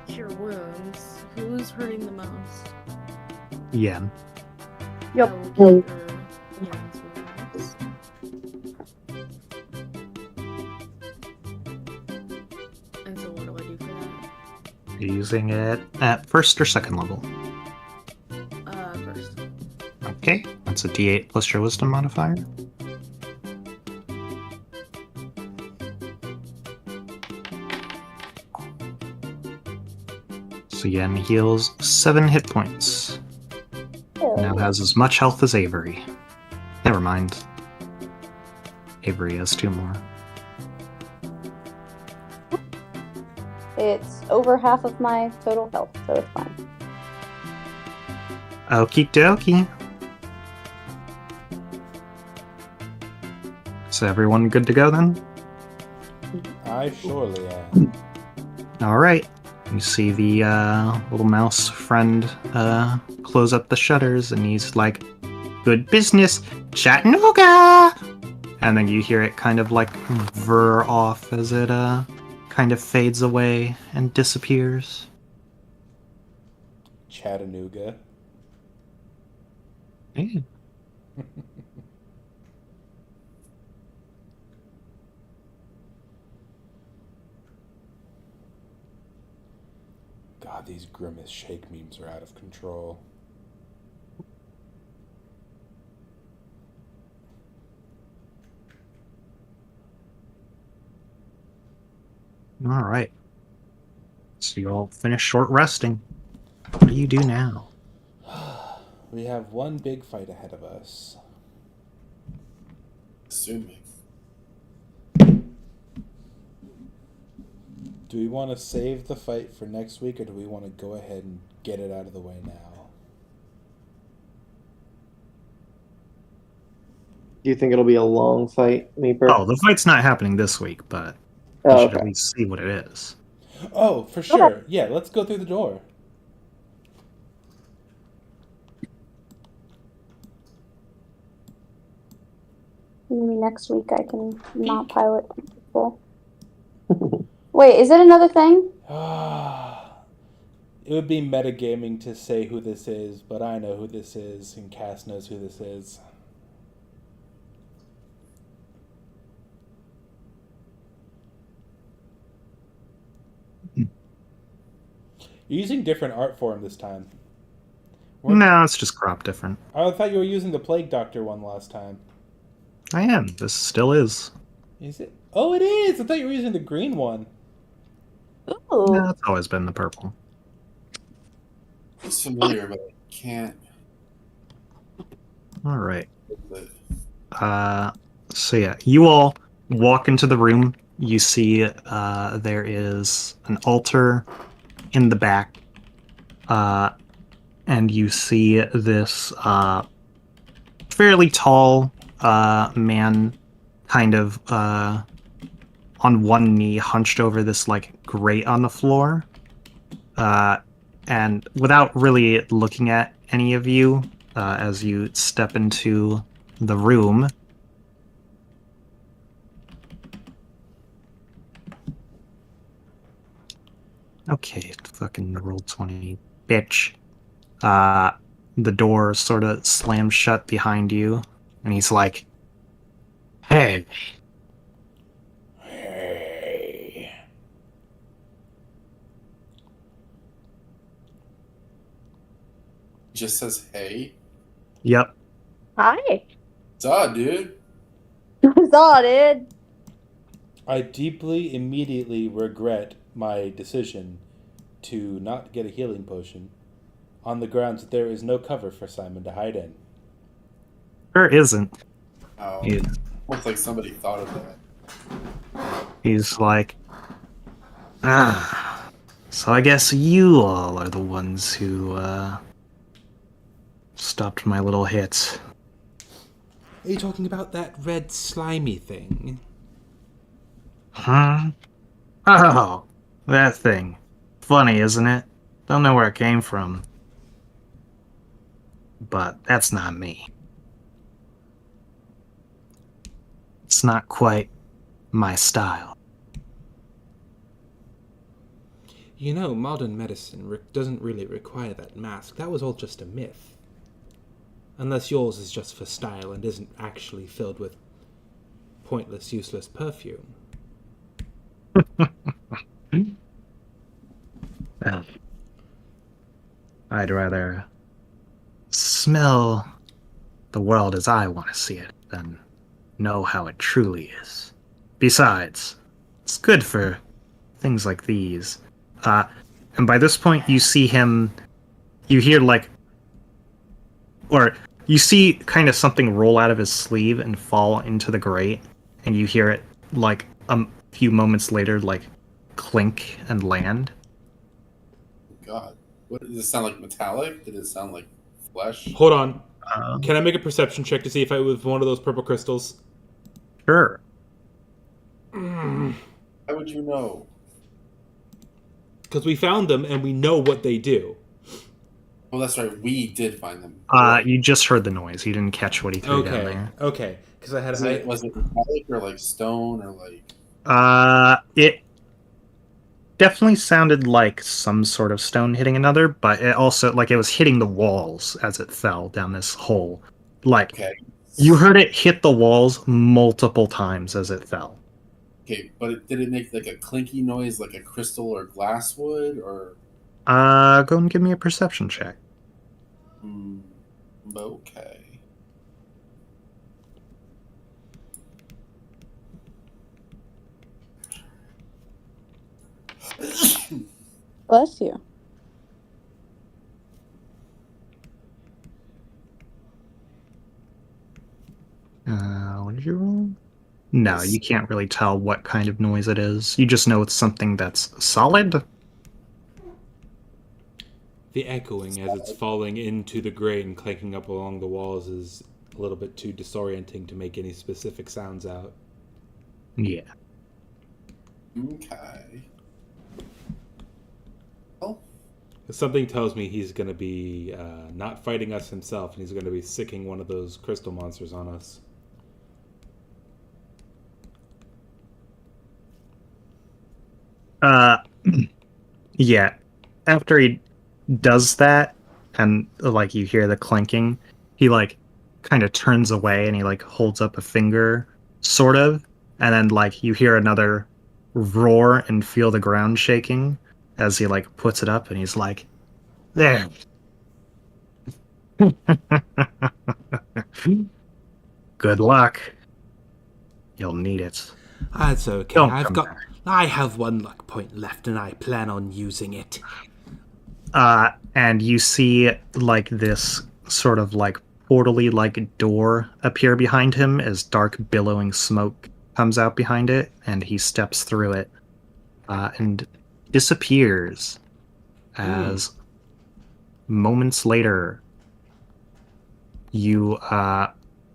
cure wounds. Who's hurting the most? Yen. Yep. I will cure Yen's wounds. And so what do I do for that? You're using it at first or second level? First. Okay, that's a d8 plus your wisdom modifier. So Yen heals 7 hit points. Now has as much health as Avery. Never mind. Avery has 2 more. It's over half of my total health, so it's fine. Okie dokie. So everyone good to go then? I surely am. Alright. You see the little mouse friend close up the shutters, and he's like, good business, Chattanooga! And then you hear it kind of whir off as it kind of fades away and disappears. Chattanooga. Hey. God, these Grimace Shake memes are out of control. Alright. So you all finish short resting. What do you do now? We have one big fight ahead of us. Assuming. Do we want to save the fight for next week, or do we want to go ahead and get it out of the way now? Do you think it'll be a long fight, Meeper? Oh, the fight's not happening this week, but you Oh, should at okay. least see what it is. Oh, for sure. Yeah, let's go through the door. Maybe next week I can not pilot people. Wait, is it another thing? It would be metagaming to say who this is, but I know who this is, and Cass knows who this is. You're using different art form this time. No, it's just crop different. I thought you were using the Plague Doctor one last time. I am. This still is. Is it? Oh, it is! I thought you were using the green one. Ooh. No, it's always been the purple. It's familiar, but I can't. All right. So yeah, you all walk into the room. You see there is an altar in the back, and you see this fairly tall man, kind of on one knee, hunched over this like grate on the floor, and without really looking at any of you, as you step into the room. Okay, fucking roll 20, bitch. The door sort of slams shut behind you, and he's like, "Hey." Hey. He just says, hey. Yep. Hi. What's up, dude? What's up, dude? I deeply, immediately regret my decision to not get a healing potion on the grounds that there is no cover for Simon to hide in. There isn't. Oh, Yeah. looks like somebody thought of that. He's like, so I guess you all are the ones who, stopped my little hit. Are you talking about that red slimy thing? Huh? Oh, that thing. Funny, isn't it? Don't know where it came from. But that's not me. It's not quite my style. You know, modern medicine doesn't really require that mask. That was all just a myth. Unless yours is just for style and isn't actually filled with pointless, useless perfume. Well, I'd rather smell the world as I want to see it than know how it truly is. Besides, it's good for things like these. And by this point, you see him, you hear like, or you see kind of something roll out of his sleeve and fall into the grate, and you hear it like a few moments later, like clink and land. God, what did it sound like? Metallic? Did it sound like flesh? Hold on. Can I make a perception check to see if it was one of those purple crystals? Sure. How would you know? Because we found them and we know what they do. Oh, that's right. We did find them. You just heard the noise. You didn't catch what he threw down there. Okay. Because I had Was it metallic or like stone or like? It definitely sounded like some sort of stone hitting another, but it also like it was hitting the walls as it fell down this hole. Like you heard it hit the walls multiple times as it fell. Okay, but did it make like a clinky noise, like a crystal or glass would, or? Go and give me a perception check. Okay. Bless you. No, you can't really tell what kind of noise it is. You just know it's something that's solid. The echoing as it's falling into the grate and clanking up along the walls is a little bit too disorienting to make any specific sounds out. Yeah. Okay. Well, Something tells me he's going to be not fighting us himself, and he's going to be sicking one of those crystal monsters on us. Yeah. After he does that, and like you hear the clanking, he like kind of turns away and he like holds up a finger, sort of, and then like you hear another roar and feel the ground shaking as he like puts it up, and he's like, "There." Good luck. You'll need it. That's okay. Don't I've come got. back. I have one luck point left, and I plan on using it. And you see like this sort of like portally like door appear behind him as dark billowing smoke comes out behind it, and he steps through it and disappears as moments later you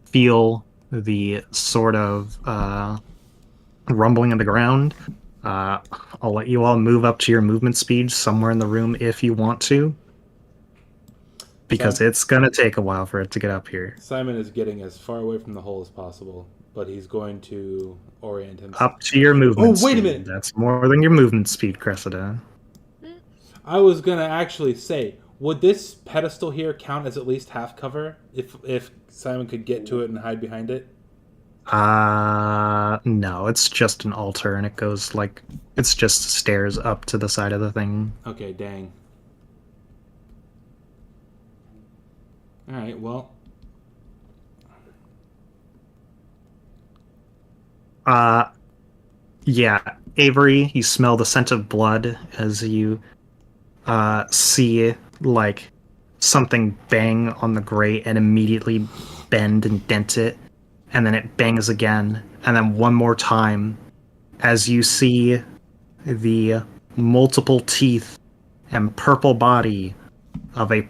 feel the sort of rumbling in the ground. I'll let you all move up to your movement speed somewhere in the room if you want to, because it's going to take a while for it to get up here. Simon is getting as far away from the hole as possible, but he's going to orient himself. Up to your movement Oh, wait a speed. minute! That's more than your movement speed, Cressida. I was going to actually say, would this pedestal here count as at least half cover if Simon could get to it and hide behind it? No, it's just an altar, and it goes like, it's just stairs up to the side of the thing. Okay, dang. Alright, well. Yeah, Avery, you smell the scent of blood as you see like something bang on the grate and immediately bend and dent it, and then it bangs again, and then one more time as you see the multiple teeth and purple body of a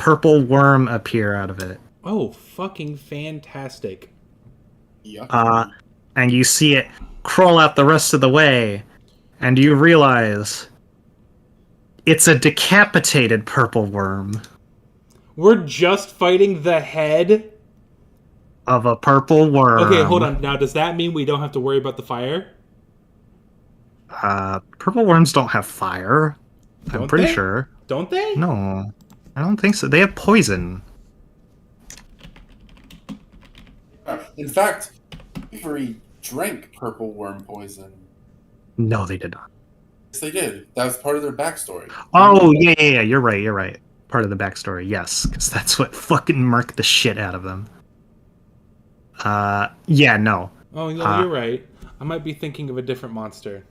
worm appear out of it. Oh, fucking fantastic. And you see it crawl out the rest of the way, and you realize it's a decapitated purple worm. We're just fighting the head of a purple worm. Okay, hold on. Now, does that mean we don't have to worry about the fire? Purple worms don't have fire. I'm pretty sure. Don't they? No, I don't think so. They have poison. In fact, Avery drank purple worm poison. No, they did not. Yes, they did. That was part of their backstory. Oh, yeah. You're right. Part of the backstory, yes, because that's what fucking murked the shit out of them. Yeah, no. Oh, no, you're right. I might be thinking of a different monster.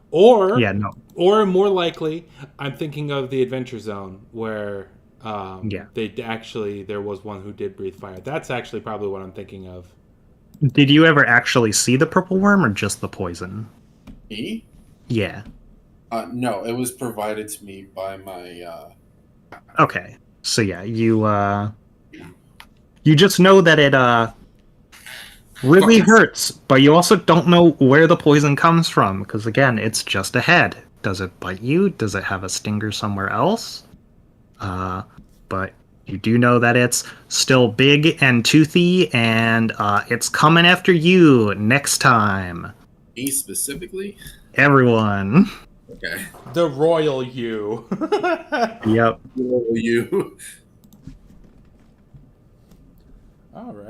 Or, yeah, no. Or more likely, I'm thinking of the Adventure Zone, where there was one who did breathe fire. That's actually probably what I'm thinking of. Did you ever actually see the purple worm or just the poison? Me? Yeah. No, it was provided to me by my... Okay. So yeah, you just know that it really hurts, but you also don't know where the poison comes from, because again, it's just a head. Does it bite you? Does it have a stinger somewhere else? But you do know that it's still big and toothy, and it's coming after you next time. Me specifically? Everyone. Okay. The royal you. Yep. Royal you. All right.